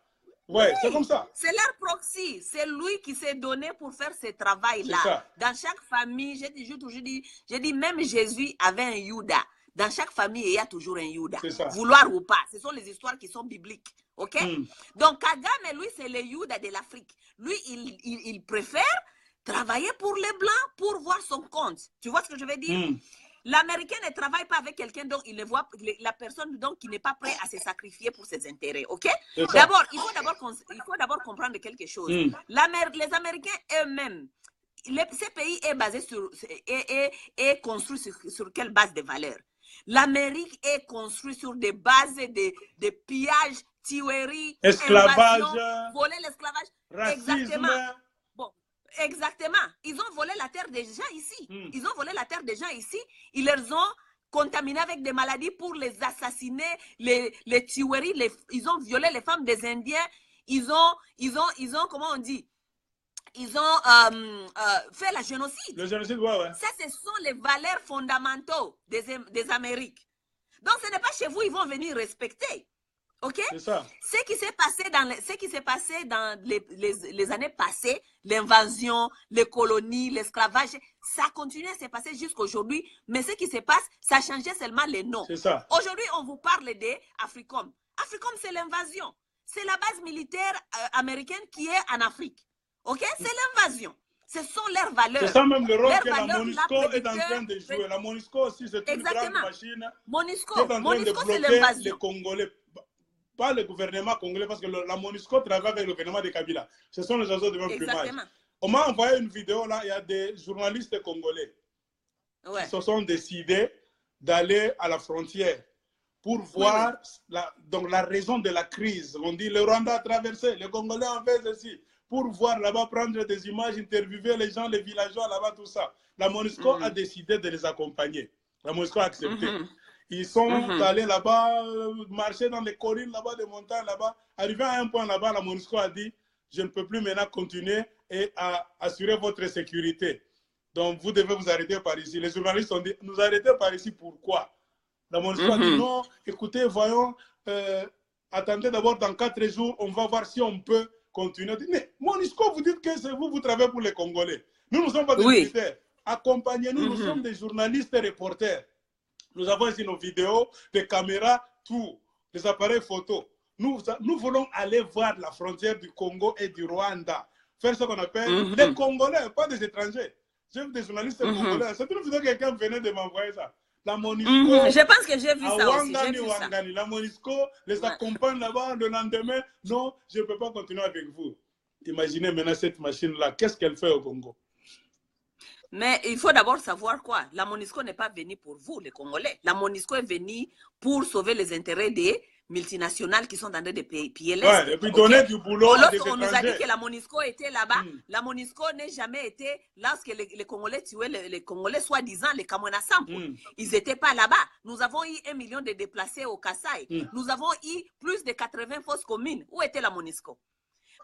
Ouais, c'est comme ça. C'est leur proxy. C'est lui qui s'est donné pour faire ce travail-là. Dans chaque famille, j'ai dit, même Jésus avait un Judas. Dans chaque famille, il y a toujours un Judas. Vouloir ou pas. Ce sont les histoires qui sont bibliques. OK? Donc, Kagame, lui, c'est le Judas de l'Afrique. Lui, il préfère travailler pour les Blancs pour voir son compte. Tu vois ce que je veux dire? L'Américain ne travaille pas avec quelqu'un dont il ne voit la personne donc qui n'est pas prêt à se sacrifier pour ses intérêts. OK? D'abord, il faut d'abord comprendre quelque chose. Les Américains eux-mêmes, ce pays est basé est construit sur quelle base de valeurs? L'Amérique est construite sur des bases de pillage, tuerie, esclavage, voler l'esclavage. Racisme. Exactement. Bon, exactement. Ils ont volé la terre des gens ici. Ils ont volé la terre des gens ici. Ils les ont contaminés avec des maladies pour les assassiner, les tueries. Ils ont violé les femmes des Indiens. Ils ont comment on dit? Ils ont fait la génocide. Le génocide, ouais. Ça, ce sont les valeurs fondamentaux des Amériques. Donc, ce n'est pas chez vous, ils vont venir respecter. OK? C'est ça. Ce qui s'est passé dans les années passées, l'invasion, les colonies, l'esclavage, ça continue à se passer jusqu'à aujourd'hui. Mais ce qui se passe, ça a changé seulement les noms. C'est ça. Aujourd'hui, on vous parle d'Africom. Africom, c'est l'invasion. C'est la base militaire américaine qui est en Afrique. OK? C'est l'invasion. Ce sont leurs valeurs. C'est ça même le rôle que la MONUSCO est en train de jouer. La MONUSCO aussi, c'est une grande machine MONUSCO, qui est en train de c'est bloquer les Congolais. Pas le gouvernement congolais, parce que la MONUSCO travaille avec le gouvernement de Kabila. Ce sont les oiseaux de même plumage. On m'a envoyé une vidéo là, il y a des journalistes congolais qui se sont décidés d'aller à la frontière pour voir la raison de la crise. On dit le Rwanda a traversé, les Congolais ont fait ceci. Pour voir là-bas, prendre des images, interviewer les gens, les villageois là-bas, tout ça. La MONUSCO a décidé de les accompagner. La MONUSCO a accepté. Ils sont allés là-bas, marcher dans les collines là-bas, des montagnes là-bas. Arrivé à un point là-bas, la MONUSCO a dit, je ne peux plus maintenant continuer et à assurer votre sécurité. Donc, vous devez vous arrêter par ici. Les journalistes ont dit, nous arrêter par ici, pourquoi? La MONUSCO a dit, non, écoutez, voyons, attendez d'abord dans 4 jours, on va voir si on peut continuer. Mais MONUSCO, vous dites que c'est vous, vous travaillez pour les Congolais. Nous ne sommes pas des militaires. Accompagnez-nous, nous sommes des journalistes et reporters. Nous avons ici nos vidéos, des caméras, tout, des appareils photos. Nous voulons aller voir la frontière du Congo et du Rwanda. Faire ce qu'on appelle des Congolais, pas des étrangers. J'ai vu des journalistes congolais. C'est une vidéo que quelqu'un venait de m'envoyer ça. La MONUSCO, je pense que j'ai vu ça Wangani, aussi. Wangani. La MONUSCO les accompagne là-bas le lendemain. Non, je ne peux pas continuer avec vous. Imaginez maintenant cette machine-là. Qu'est-ce qu'elle fait au Congo? Mais il faut d'abord savoir quoi. La MONUSCO n'est pas venue pour vous, les Congolais. La MONUSCO est venue pour sauver les intérêts des multinationales qui sont dans des pays l'Est. Et puis donner du boulot à des étrangers. On nous a dit que la MONUSCO était là-bas. La MONUSCO n'a jamais été, lorsque les Congolais tuaient les Congolais, soi-disant les Kamwina Sampo. Ils n'étaient pas là-bas. Nous avons eu 1 million de déplacés au Kasaï. Nous avons eu plus de 80 fausses communes. Où était la MONUSCO?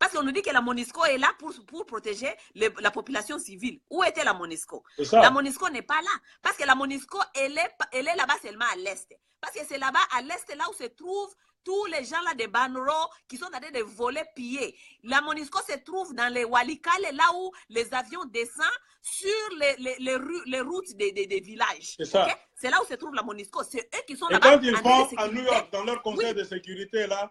Parce qu'on nous dit que la MONUSCO est là pour protéger la population civile. Où était la MONUSCO? La MONUSCO n'est pas là. Parce que la MONUSCO, elle est là-bas seulement à l'est. Parce que c'est là-bas à l'est, là où se trouvent tous les gens là de Banro qui sont en train de voler, piller. La MONUSCO se trouve dans les Walikale, là où les avions descendent sur les routes des villages. C'est là où se trouve la MONUSCO. C'est eux qui sont là-bas. Et quand ils vont à New York, dans leur conseil de sécurité, là,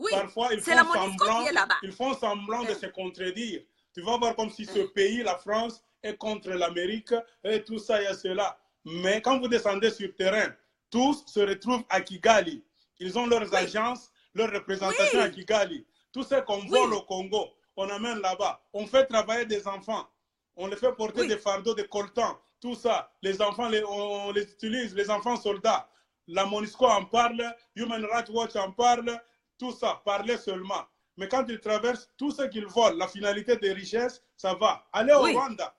parfois ils font semblant de se contredire. Tu vas voir comme si ce pays, la France, est contre l'Amérique et tout ça et cela. Mais quand vous descendez sur terrain, tous se retrouvent à Kigali. Ils ont leurs agences, leurs représentations à Kigali. Tout ce qu'on vole au Congo, on amène là-bas. On fait travailler des enfants. On les fait porter des fardeaux de coltan. Tout ça, les enfants, on les utilise, les enfants soldats. La MONUSCO en parle, Human Rights Watch en parle, tout ça, parler seulement. Mais quand ils traversent tout ce qu'ils volent, la finalité des richesses, ça va. Allez au Rwanda.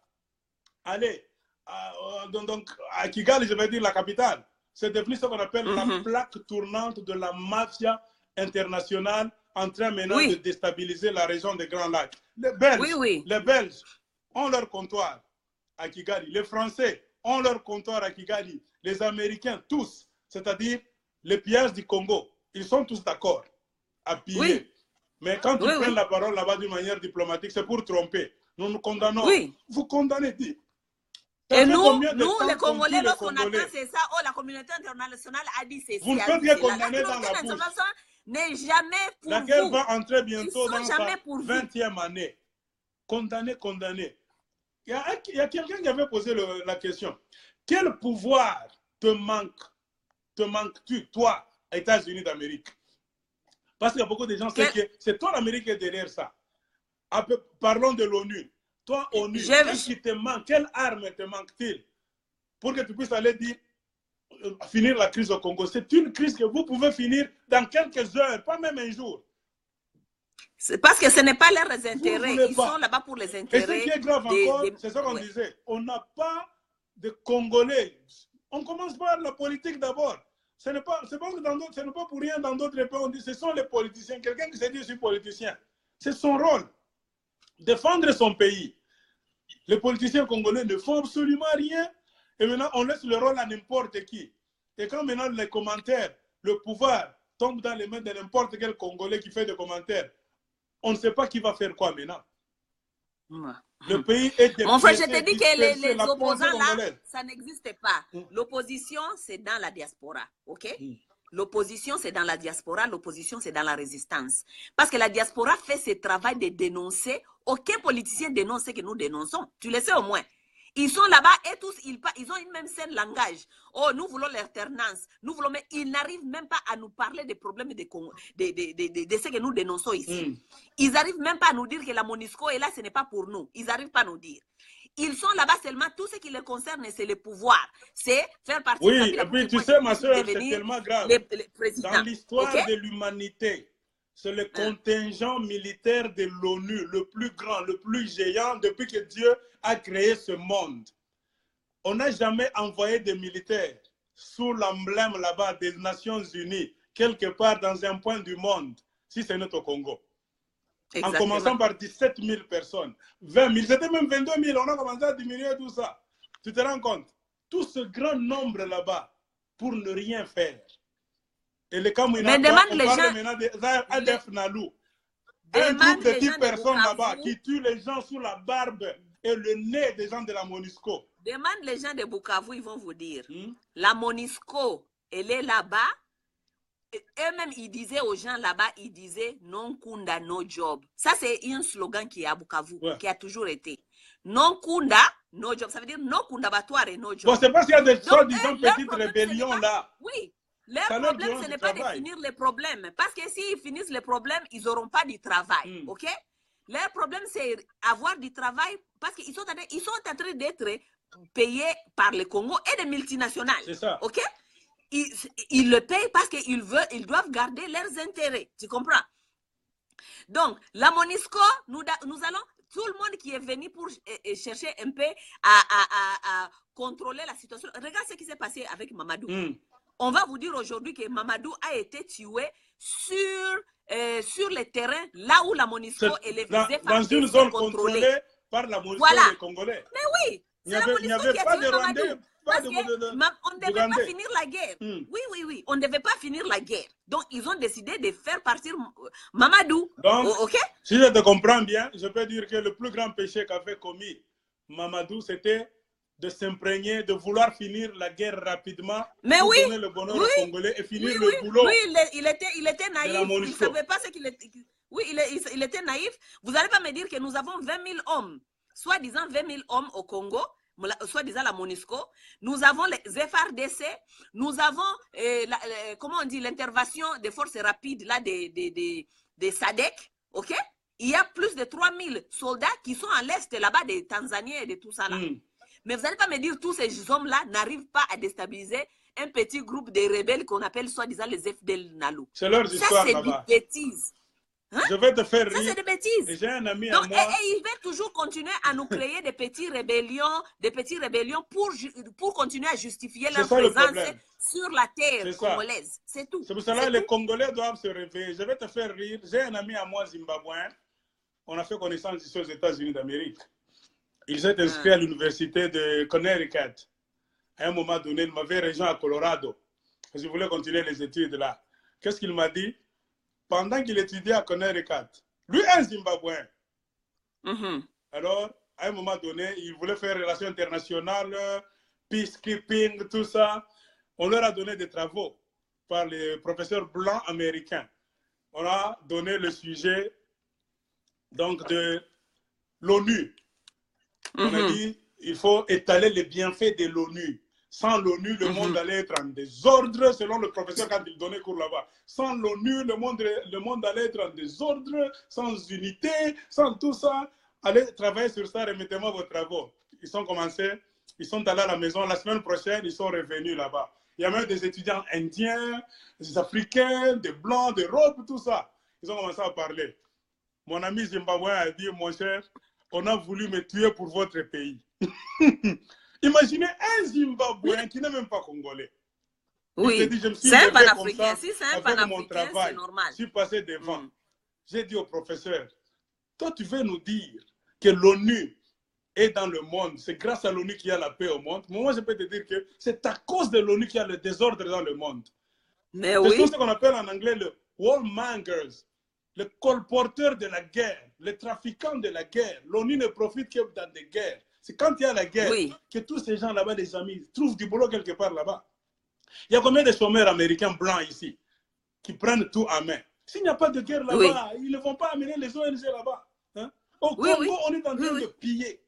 Allez. Donc, à Kigali, je vais dire la capitale. C'est devenu ce qu'on appelle la plaque tournante de la mafia internationale en train maintenant de déstabiliser la région des Grands Lacs. Les Belges ont leur comptoir à Kigali. Les Français ont leur comptoir à Kigali. Les Américains, tous, c'est-à-dire les pillages du Congo, ils sont tous d'accord à piller. Mais quand ils prennent la parole là-bas d'une manière diplomatique, c'est pour tromper. Nous nous condamnons. Vous condamnez. Et nous, les Congolais, lorsqu'on attend, c'est ça. Oh, la communauté internationale a dit c'est ça. Vous ne faites que condamner dans la bouche. N'est jamais pour la vous. guerre va entrer bientôt dans sa 20e année. Condamné. Il y a quelqu'un qui avait posé la question. Quel pouvoir te manques-tu, toi, États-Unis d'Amérique? Parce qu'il y a beaucoup de gens qui savent que c'est toi l'Amérique qui est derrière ça. Parlons de l'ONU. Toi, ONU, qu'est-ce qui te manque? Quelle arme te manque-t-il pour que tu puisses aller dire finir la crise au Congo? C'est une crise que vous pouvez finir dans quelques heures, pas même un jour. C'est parce que ce n'est pas leurs intérêts. Ils sont là-bas pour les intérêts. Et ce qui est grave encore, c'est ça qu'on disait. On n'a pas de Congolais. On commence par la politique d'abord. Ce n'est pas pour rien dans d'autres pays. On dit ce sont les politiciens. Quelqu'un qui se dit je suis politicien. C'est son rôle. Défendre son pays. Les politiciens congolais ne font absolument rien. Et maintenant, on laisse le rôle à n'importe qui. Et quand maintenant les commentaires, le pouvoir tombe dans les mains de n'importe quel Congolais qui fait des commentaires, on ne sait pas qui va faire quoi maintenant. Le pays est mon frère, je te dis que les opposants là, ça n'existe pas. L'opposition, c'est dans la diaspora. OK? L'opposition, c'est dans la diaspora. L'opposition, c'est dans la résistance. Parce que la diaspora fait ce travail de dénoncer. Aucun politicien dénonce ce que nous dénonçons. Tu le sais au moins. Ils sont là-bas et tous, ils ont une même scène langage. Oh, nous voulons l'alternance. Nous voulons, mais ils n'arrivent même pas à nous parler des problèmes de ce que nous dénonçons ici. Ils n'arrivent même pas à nous dire que la MONUSCO est là, ce n'est pas pour nous. Ils n'arrivent pas à nous dire. Ils sont là-bas seulement, tout ce qui les concerne, c'est le pouvoir. C'est faire partie de la et puis tu sais, ma soeur, c'est tellement grave. Dans l'histoire de l'humanité, c'est le contingent militaire de l'ONU, le plus grand, le plus géant, depuis que Dieu a créé ce monde. On n'a jamais envoyé des militaires sous l'emblème là-bas des Nations Unies, quelque part dans un point du monde, si ce n'est au Congo. Exactement. En commençant par 17 000 personnes, 20 000, c'était même 22 000, on a commencé à diminuer tout ça. Tu te rends compte? Tout ce grand nombre là-bas pour ne rien faire. Et les cas où on parle maintenant d'Adef Nalou. Un groupe de 10 personnes là-bas qui tuent les gens sous la barbe et le nez des gens de la MONUSCO. Demande les gens de Bukavu, ils vont vous dire. La MONUSCO, elle est là-bas. Eux-mêmes, ils disaient aux gens là-bas, ils disaient non Kunda, no job. Ça, c'est un slogan qui est à Bukavu, qui a toujours été. Non Kunda, no job. Ça veut dire non Kunda batoire et no job. Bon, c'est parce qu'il y a des soi-disant petites rébellions là. Oui. Leur problème, ce n'est pas de finir les problèmes. Parce que s'ils finissent les problèmes, ils n'auront pas du travail. OK? Leur problème, c'est avoir du travail parce qu'ils sont en train d'être payés par le Congo et des multinationales. C'est ça. OK? Ils le payent parce qu'ils doivent garder leurs intérêts. Tu comprends? Donc, la MONUSCO, nous allons, tout le monde qui est venu pour chercher un peu à contrôler la situation. Regarde ce qui s'est passé avec Mamadou. On va vous dire aujourd'hui que Mamadou a été tué sur sur le terrain, là où la MONUSCO et les dans une zone contrôlée par la MONUSCO et les Congolais. Mais oui, c'est la MONUSCO qui a tué Mamadou. Parce qu'on ne devait pas finir la guerre. Oui. On ne devait pas finir la guerre. Donc, ils ont décidé de faire partir Mamadou. Donc, ok? Si je te comprends bien, je peux dire que le plus grand péché qu'avait commis Mamadou, c'était de s'imprégner, de vouloir finir la guerre rapidement pour donner le bonheur aux Congolais et finir le boulot. Oui, il était naïf. Il ne savait pas ce qu'il était. Oui, il était naïf. Vous n'allez pas me dire que nous avons 20 000 hommes, soi-disant 20 000 hommes au Congo, soi-disant la MONUSCO. Nous avons les FARDC, nous avons, comment on dit, l'intervention des forces rapides là, des SADC, ok? Il y a plus de 3 000 soldats qui sont à l'est là-bas des Tanzaniens et de tout ça là. Mais vous n'allez pas me dire que tous ces hommes-là n'arrivent pas à déstabiliser un petit groupe de rebelles qu'on appelle soi-disant les FDL-NALU. C'est leur histoire là-bas. Ça, c'est des bêtises. Hein? Je vais te faire rire. Ça, c'est des bêtises. J'ai un ami donc, à moi. Et il va toujours continuer à nous créer des petites rébellions pour continuer à justifier leur présence sur la terre congolaise. C'est tout. C'est pour cela que les Congolais doivent se réveiller. Je vais te faire rire. J'ai un ami à moi zimbabwéen. On a fait connaissance ici aux États-Unis d'Amérique. Il s'est inscrit à l'université de Connecticut. À un moment donné, il m'avait rejoint à Colorado. Je voulais continuer les études là. Qu'est-ce qu'il m'a dit? Pendant qu'il étudiait à Connecticut, lui, un Zimbabwéen. Alors, à un moment donné, il voulait faire relations internationales, peacekeeping, tout ça. On leur a donné des travaux par les professeurs blancs américains. On a donné le sujet donc de l'ONU. On a dit il faut étaler les bienfaits de l'ONU. Sans l'ONU, le monde allait être en désordre, selon le professeur quand il donnait cours là-bas. Sans l'ONU, le monde allait être en désordre, sans unité, sans tout ça. Allez travailler sur ça, remettez-moi vos travaux. Ils sont commencés, ils sont allés à la maison. La semaine prochaine, ils sont revenus là-bas. Il y a même des étudiants indiens, des Africains, des Blancs, des Robes, tout ça. Ils ont commencé à parler. Mon ami zimbabwéen a dit, mon cher, on a voulu me tuer pour votre pays. Imaginez un Zimbabwéen qui n'est même pas congolais. Oui, c'est un panafricain. Si c'est un panafricain, c'est normal. Je suis passé devant. J'ai dit au professeur, toi tu veux nous dire que l'ONU est dans le monde, c'est grâce à l'ONU qu'il y a la paix au monde. Moi, je peux te dire que c'est à cause de l'ONU qu'il y a le désordre dans le monde. Mais oui. C'est ce qu'on appelle en anglais le warmongers, le colporteur de la guerre, le trafiquant de la guerre. L'ONU ne profite que dans des guerres. C'est quand il y a la guerre que tous ces gens là-bas, les amis, trouvent du boulot quelque part là-bas. Il y a combien de chômeurs américains blancs ici qui prennent tout en main? S'il n'y a pas de guerre là-bas, ils ne vont pas amener les ONG là-bas. Hein? Au Congo, on est en train de piller.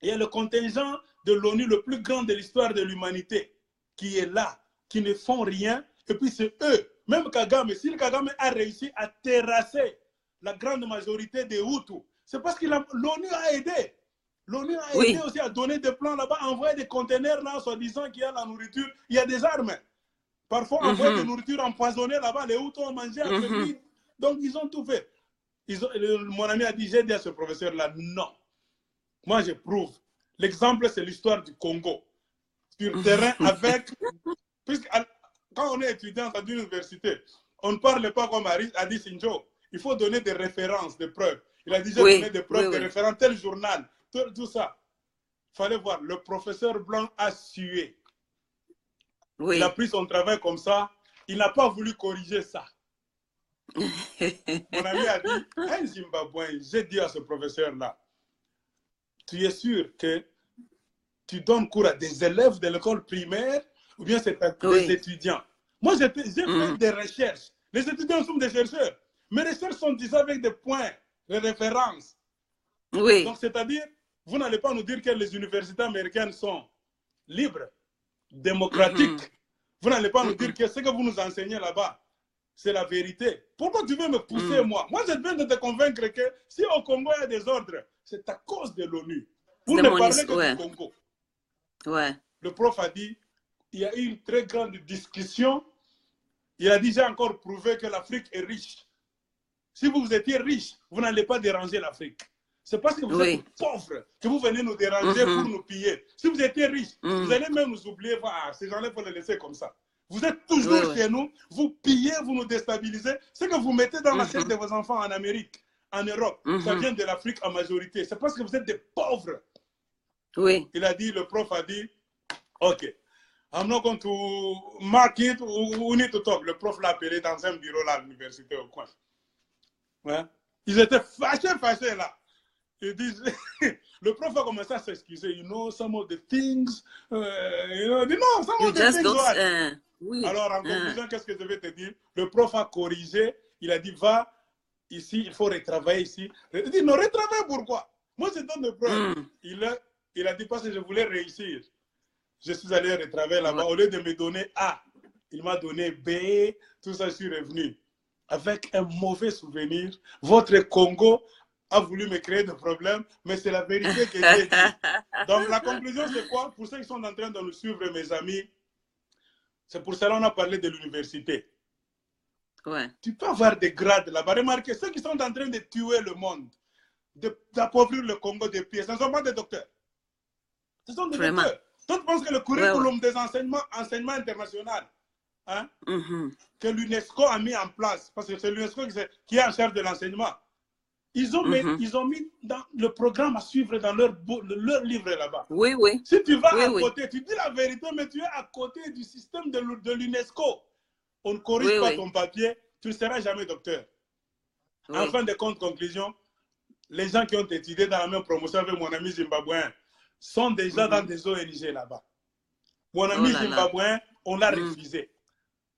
Il y a le contingent de l'ONU le plus grand de l'histoire de l'humanité qui est là, qui ne font rien. Et puis c'est eux, même Kagame, si le Kagame a réussi à terrasser la grande majorité des Hutus, c'est parce que l'ONU a aidé. L'ONU a aidé aussi à donner des plans là-bas, envoyer des conteneurs là, soi-disant qu'il y a la nourriture, il y a des armes. Parfois, envoyer des nourritures empoisonnées là-bas, les Hutus ont mangé affaiblis. Donc, ils ont tout fait. Mon ami a dit, j'ai dit à ce professeur-là, non. Moi, je prouve. L'exemple, c'est l'histoire du Congo. Sur terrain avec... Puisque quand on est étudiant dans une université, on ne parle pas comme a dit Sinjo. Il faut donner des références, des preuves. Il a dit, j'ai donné des preuves, des références, tel journal. Tout ça. Il fallait voir. Le professeur Blanc a sué. Il a pris son travail comme ça. Il n'a pas voulu corriger ça. Mon ami a dit, un Zimbabwéen, j'ai dit à ce professeur-là, tu es sûr que tu donnes cours à des élèves de l'école primaire ou bien c'est à des étudiants? Moi, j'ai fait des recherches. Les étudiants sont des chercheurs. Mes recherches sont disent avec des points, des références. Donc, c'est-à-dire, vous n'allez pas nous dire que les universités américaines sont libres, démocratiques. Vous n'allez pas nous dire que ce que vous nous enseignez là-bas, c'est la vérité. Pourquoi tu veux me pousser, moi? Moi, je viens de te convaincre que si au Congo il y a des ordres, c'est à cause de l'ONU. Vous ne parlez que du Congo. Le prof a dit, il y a eu une très grande discussion. Il a dit, j'ai encore prouvé que l'Afrique est riche. Si vous étiez riche, vous n'allez pas déranger l'Afrique. C'est parce que vous êtes pauvres que vous venez nous déranger pour nous piller. Si vous étiez riche, vous allez même nous oublier. Ces gens-là, il faut les laisser comme ça. Vous êtes toujours chez nous, vous pillez, vous nous déstabilisez. Ce que vous mettez dans l'assiette de vos enfants en Amérique, en Europe, ça vient de l'Afrique en majorité. C'est parce que vous êtes des pauvres. Oui. Il a dit, le prof a dit, OK, I'm not going to mark it, we need to talk. Le prof l'a appelé dans un bureau là, à l'université au coin. Ouais. Ils étaient fâchés là. Ils disent, le prof a commencé à s'excuser. You know, some of the things, you know, no, some of the things. Oui. Alors, en conclusion, qu'est-ce que je vais te dire? Le prof a corrigé. Il a dit, va ici, il faut retravailler ici. Il dit, non, retravailler pourquoi? Moi, je donne le prof. Il a dit, parce que je voulais réussir. Je suis allé retravailler là-bas. Au lieu de me donner A, il m'a donné B. Tout ça, je suis revenu. Avec un mauvais souvenir. Votre Congo a voulu me créer des problèmes, mais c'est la vérité que j'ai dit. Donc, la conclusion, c'est quoi? Pour ceux qui sont en train de nous suivre, mes amis, c'est pour cela qu'on a parlé de l'université. Ouais. Tu peux avoir des grades là-bas. Remarquez, ceux qui sont en train de tuer le monde, d'appauvrir le Congo de pied, ce ne sont pas des docteurs. Ce sont des docteurs. Toi, tu penses que le curriculum des enseignements internationaux, hein, que l'UNESCO a mis en place, parce que c'est l'UNESCO qui est en charge de l'enseignement, ils ont mis dans le programme à suivre dans leur livre là-bas. Oui, oui. Si tu vas à côté, tu dis la vérité, mais tu es à côté du système de l'UNESCO. On ne corrige pas ton papier, tu ne seras jamais docteur. En fin de compte, conclusion, les gens qui ont étudié dans la même promotion avec mon ami zimbabwéen sont déjà dans des ONG là-bas. Mon ami zimbabwéen, on l'a refusé.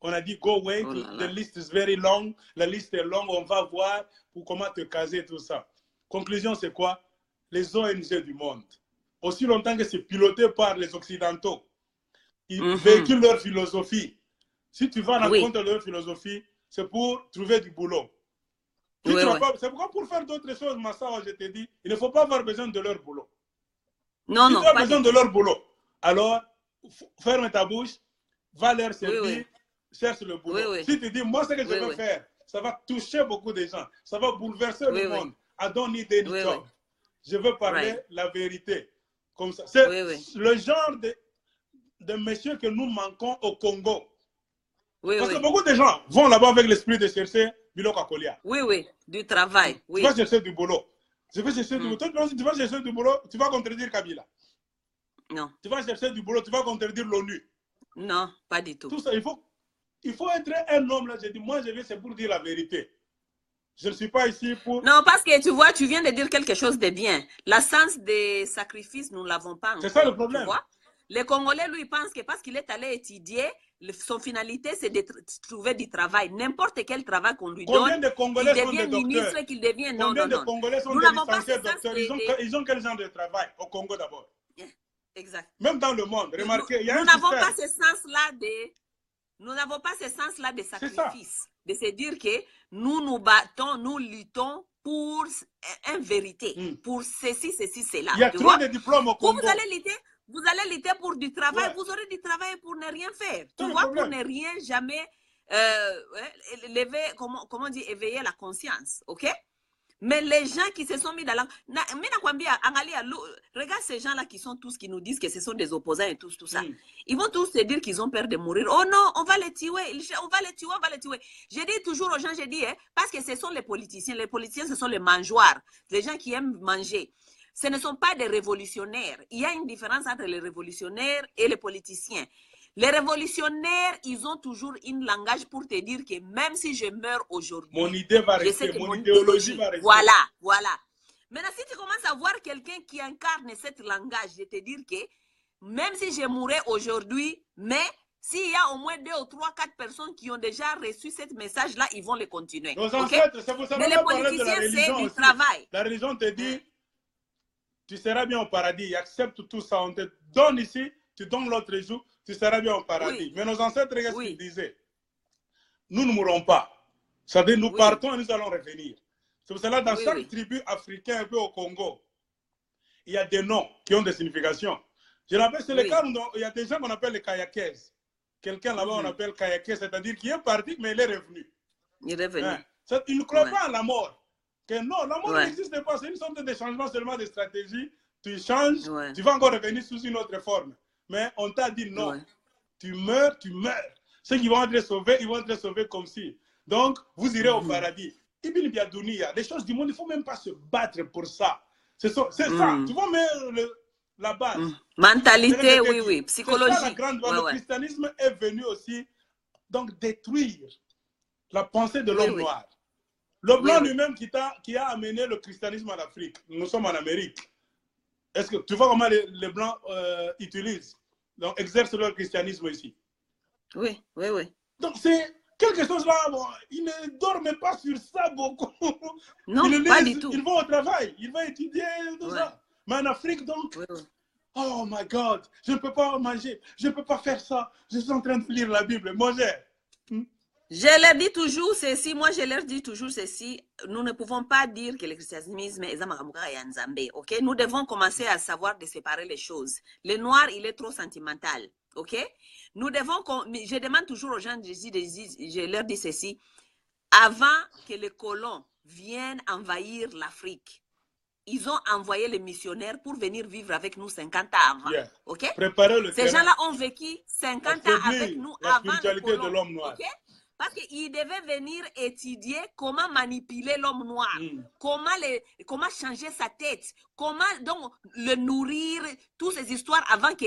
On a dit, go wait, the list is very long, la liste est longue, on va voir pour comment te caser, tout ça. Conclusion, c'est quoi? Les ONG du monde, aussi longtemps que c'est piloté par les Occidentaux, ils véhiculent leur philosophie. Si tu vas à l'encontre de leur philosophie, c'est pour trouver du boulot. C'est pourquoi pour faire d'autres choses, Massa, je te dis, il ne faut pas avoir besoin de leur boulot. Non, si tu as besoin de leur boulot, alors ferme ta bouche, va leur servir, cherche le boulot. Si tu dis, moi, ce que je veux faire, ça va toucher beaucoup de gens, ça va bouleverser le monde. I don't need any job. Je veux parler la vérité. Comme ça. C'est le genre de monsieur que nous manquons au Congo. Parce que beaucoup de gens vont là-bas avec l'esprit de chercher Biloko Kolia. Du travail. Tu vas chercher du boulot. Je vais chercher du boulot. Tu vas chercher du boulot, tu vas contredire Kabila. Non. Tu vas chercher du boulot, tu vas contredire l'ONU. Non, pas du tout. Tout ça, il faut être un homme là. J'ai dit, moi, je vais, c'est pour dire la vérité. Je ne suis pas ici pour... Non, parce que tu vois, tu viens de dire quelque chose de bien. La sens des sacrifices, nous ne l'avons pas encore. C'est ça le problème. Tu vois? Les Congolais, lui, pensent que parce qu'il est allé étudier, son finalité, c'est de trouver du travail. N'importe quel travail qu'on lui donne, qu'il devienne ministre, qu'il devienne... Combien de Congolais sont des licenciés docteurs? Ils ont quel genre de travail? Au Congo d'abord. Exact. Même dans le monde, remarquez, il y a nous n'avons pas ce sens-là de... Nous n'avons pas ce sens-là de sacrifice. De se dire que nous nous battons, nous luttons pour une vérité. Pour ceci, cela. Il y a trop de diplômes au Congo. Vous allez lutter pour du travail, vous aurez du travail pour ne rien faire. Tu vois, pour ne rien jamais comment dire, éveiller la conscience. OK? Mais les gens qui se sont mis dans la... Regarde ces gens-là qui sont tous, qui nous disent que ce sont des opposants et tout ça. Ils vont tous se dire qu'ils ont peur de mourir. Oh non, on va les tuer, on va les tuer. Je dis toujours aux gens, parce que ce sont les politiciens. Les politiciens, ce sont les mangeoires. Les gens qui aiment manger. Ce ne sont pas des révolutionnaires. Il y a une différence entre les révolutionnaires et les politiciens. Les révolutionnaires, ils ont toujours un langage pour te dire que même si je meurs aujourd'hui, mon idée va rester, mon idéologie va rester. Voilà. Maintenant, si tu commences à voir quelqu'un qui incarne ce langage, je te dire que même si je mourrais aujourd'hui, mais s'il y a au moins 2 ou 3, 4 personnes qui ont déjà reçu ce message-là, ils vont le continuer. Nos ancêtres, c'est pour ça mais les politiciens, c'est du travail. La religion te dit, tu seras bien au paradis, accepte tout ça, on te donne ici, tu donnes l'autre jour, tu seras bien au paradis. Mais nos ancêtres, qu'est-ce qu'ils disaient? Nous ne mourrons pas. C'est-à-dire, nous partons et nous allons revenir. C'est pour cela, dans chaque tribu africaine, un peu au Congo, il y a des noms qui ont des significations. Je rappelle, c'est le cas où il y a des gens qu'on appelle les kayakés. Quelqu'un là-bas, on appelle kayaké, c'est-à-dire qui est parti, mais il est revenu. Il est revenu. Il ne croit pas à la mort. Que non, la mort n'existe pas. C'est une sorte de changement seulement de stratégie. Tu changes, tu vas encore revenir sous une autre forme. Mais on t'a dit non. Tu meurs, tu meurs. Ceux qui vont être sauvés, ils vont être sauvés comme si. Donc, vous irez au paradis. Ibn Biadouniya, les choses du monde, il ne faut même pas se battre pour ça. C'est ça, tu vois, mais la base. Mentalité, oui, psychologie. C'est ça la grande base. Le christianisme est venu aussi donc détruire la pensée de l'homme noir. Le blanc lui-même qui a amené le christianisme en Afrique. Nous sommes en Amérique. Est-ce que tu vois comment les blancs utilisent, donc exercent leur christianisme ici? Oui. Donc c'est quelque chose là, bon, ils ne dorment pas sur ça beaucoup. Non, pas du tout. Ils vont au travail, ils vont étudier tout ça. Mais en Afrique, donc, oh my God, je ne peux pas manger, je ne peux pas faire ça. Je suis en train de lire la Bible, manger. Je leur dis toujours ceci, moi je leur dis toujours ceci, nous ne pouvons pas dire que le christianisme est Nzambe, ok? Nous devons commencer à savoir de séparer les choses. Le noir, il est trop sentimental, ok? Nous devons, je demande toujours aux gens, je leur dis ceci, avant que les colons viennent envahir l'Afrique, ils ont envoyé les missionnaires pour venir vivre avec nous 50 ans avant, ok? Ces gens-là ont vécu 50 ans avec nous avant les colons, de l'homme noir. Okay? Parce qu'ils devaient venir étudier comment manipuler l'homme noir, comment changer sa tête, comment donc le nourrir, toutes ces histoires avant que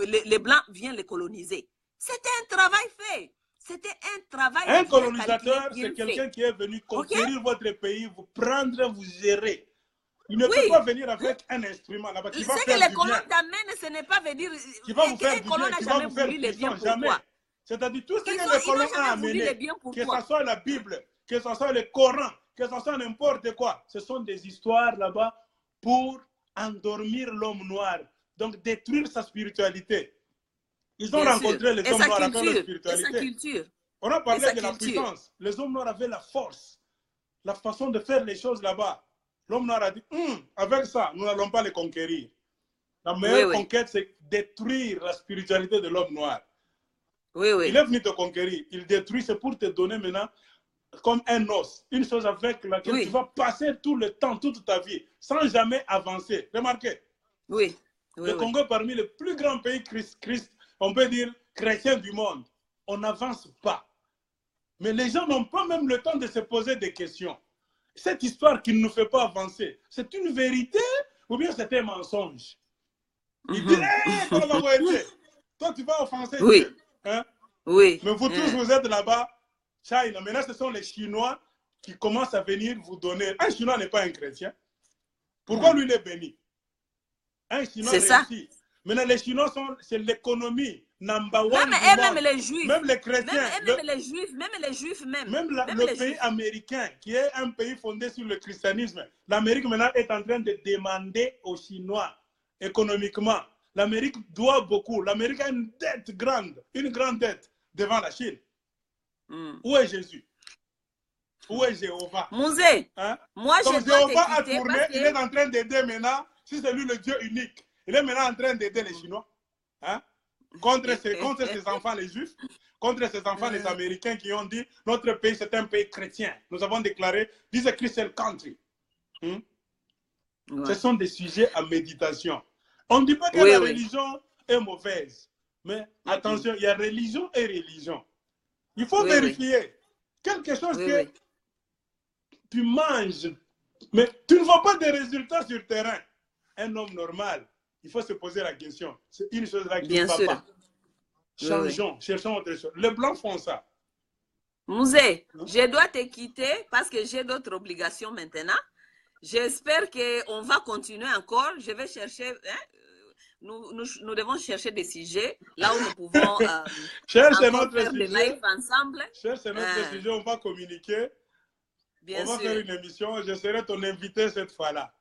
les Blancs viennent les coloniser. C'était un travail fait. C'était un travail. Un colonisateur, c'est quelqu'un qui est venu conquérir votre pays, vous prendre, vous gérer. Il ne peut pas venir avec un instrument là-bas. Ce que les colons t'amènent, ce n'est pas venir. Qui va vous faire un colon n'a jamais voulu le bien pour toi. C'est-à-dire tout ce que les colons ont amené, que ce soit la Bible, que ce soit le Coran, que ce soit n'importe quoi, ce sont des histoires là-bas pour endormir l'homme noir, donc détruire sa spiritualité. Ils ont rencontré les hommes noirs avec leur spiritualité. On a parlé de la puissance. Les hommes noirs avaient la force, la façon de faire les choses là-bas. L'homme noir a dit, avec ça, nous n'allons pas les conquérir. La meilleure conquête, c'est détruire la spiritualité de l'homme noir. Il est venu te conquérir. Il détruit, c'est pour te donner maintenant comme un os. Une chose avec laquelle tu vas passer tout le temps, toute ta vie, sans jamais avancer. Remarquez. Le Congo est parmi les plus grands pays on peut dire chrétiens du monde. On n'avance pas. Mais les gens n'ont pas même le temps de se poser des questions. Cette histoire qui ne nous fait pas avancer, c'est une vérité ou bien c'est un mensonge? Il dit, toi tu vas offenser Dieu. Hein? Mais vous tous, vous êtes là-bas, China. Maintenant, ce sont les Chinois qui commencent à venir vous donner. Un Chinois n'est pas un chrétien. Pourquoi lui, il est béni? Un Chinois réussit. Maintenant, les Chinois, c'est l'économie number one. Même les Juifs. Même les chrétiens. Même les Juifs. Même le pays américain, qui est un pays fondé sur le christianisme. L'Amérique, maintenant, est en train de demander aux Chinois, économiquement. L'Amérique doit beaucoup. L'Amérique a une dette grande, une grande dette devant la Chine. Où est Jésus? Où est Jéhovah? Mouzé, moi donc Jéhovah a tourné, il est en train d'aider maintenant, si c'est lui le Dieu unique, il est maintenant en train d'aider les Chinois. Contre ses enfants les Juifs, contre ses enfants les Américains qui ont dit notre pays c'est un pays chrétien. Nous avons déclaré this is a Christian country. Ce sont des sujets à méditation. On ne dit pas que la religion est mauvaise. Mais attention, il y a religion et religion. Il faut vérifier. Quelque chose que tu manges, mais tu ne vois pas de résultats sur le terrain. Un homme normal, il faut se poser la question. C'est une chose là qui ne va pas. Changeons, cherchons autre chose. Les Blancs font ça. Mouzé, je dois te quitter parce que j'ai d'autres obligations maintenant. J'espère qu'on va continuer encore. Je vais chercher... Nous devons chercher des sujets là où nous pouvons faire des lives ensemble. Cherche notre sujet, on va communiquer. On va faire une émission. Je serai ton invité cette fois-là.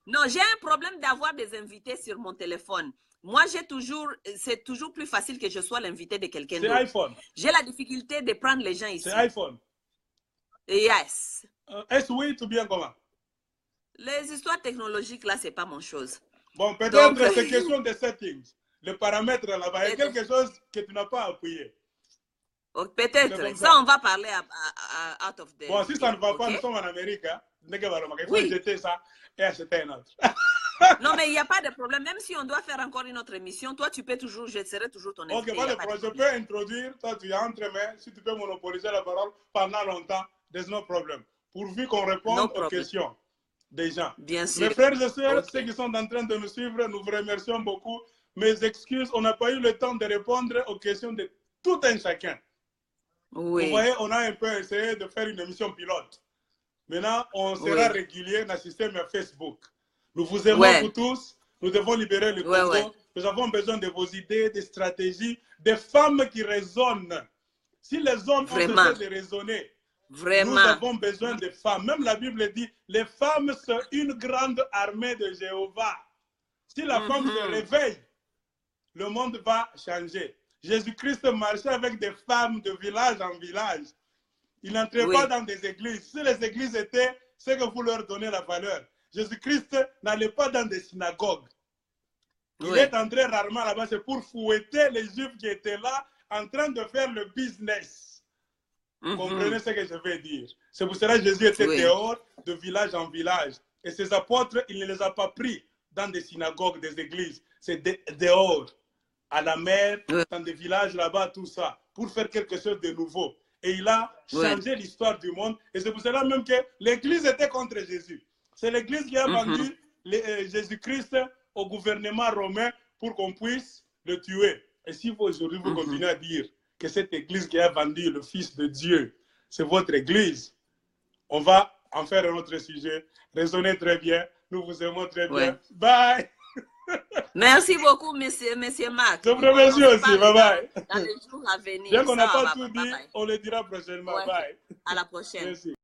Non, j'ai un problème d'avoir des invités sur mon téléphone. Moi, c'est toujours plus facile que je sois l'invité de quelqu'un d'autre. C'est iPhone. J'ai la difficulté de prendre les gens ici. C'est iPhone. Yes. Est-ce oui ou bien comment? Les histoires technologiques, là, c'est pas mon chose. Bon, peut-être c'est question de settings. Le paramètre là-bas, il y a quelque chose que tu n'as pas appuyé. Peut-être. Ça, on va parler out of the... Bon, si ça ne va pas, nous sommes en Amérique. Hein? Il faut jeter ça et acheter un autre. Non, mais il n'y a pas de problème. Même si on doit faire encore une autre émission, toi, tu peux toujours, je serai toujours ton invité. Ok, pas de problème. Je peux introduire, toi, tu es entre mains. Si tu peux monopoliser la parole pendant longtemps, there's no problem. Pourvu qu'on réponde aux questions des gens. Bien sûr. Mes frères et sœurs, ceux qui sont en train de nous suivre, nous vous remercions beaucoup. Mes excuses, on n'a pas eu le temps de répondre aux questions de tout un chacun. Oui. Vous voyez, on a un peu essayé de faire une émission pilote. Maintenant, on sera régulier dans le système Facebook. Nous vous aimons vous tous. Nous devons libérer le Congo. Nous avons besoin de vos idées, des stratégies, des femmes qui raisonnent. Si les hommes ont besoin de raisonner, nous avons besoin de femmes. Même la Bible dit, les femmes sont une grande armée de Jéhovah. Si la femme se réveille, le monde va changer. Jésus-Christ marchait avec des femmes de village en village. Il n'entrait pas dans des églises. Si les églises étaient, c'est que vous leur donnez la valeur. Jésus-Christ n'allait pas dans des synagogues. Il est entré rarement là-bas. C'est pour fouetter les Juifs qui étaient là en train de faire le business. Comprenez ce que je veux dire. C'est pour cela que Jésus était dehors, de village en village. Et ses apôtres, il ne les a pas pris dans des synagogues, des églises. C'est dehors, à la mer, dans des villages là-bas, tout ça, pour faire quelque chose de nouveau. Et il a changé l'histoire du monde. Et c'est pour cela même que l'Église était contre Jésus. C'est l'Église qui a vendu Jésus-Christ au gouvernement romain pour qu'on puisse le tuer. Et si vous aujourd'hui vous continuez à dire que cette Église qui a vendu le Fils de Dieu, c'est votre Église, on va en faire un autre sujet. Raisonnez très bien. Nous vous aimons très bien. Bye! Merci beaucoup, monsieur Max. Je vous remercie aussi. Bye bye. Dans les jours à venir. Bien qu'on n'a pas tout dit, on le dira prochainement. Bye. À la prochaine. Merci.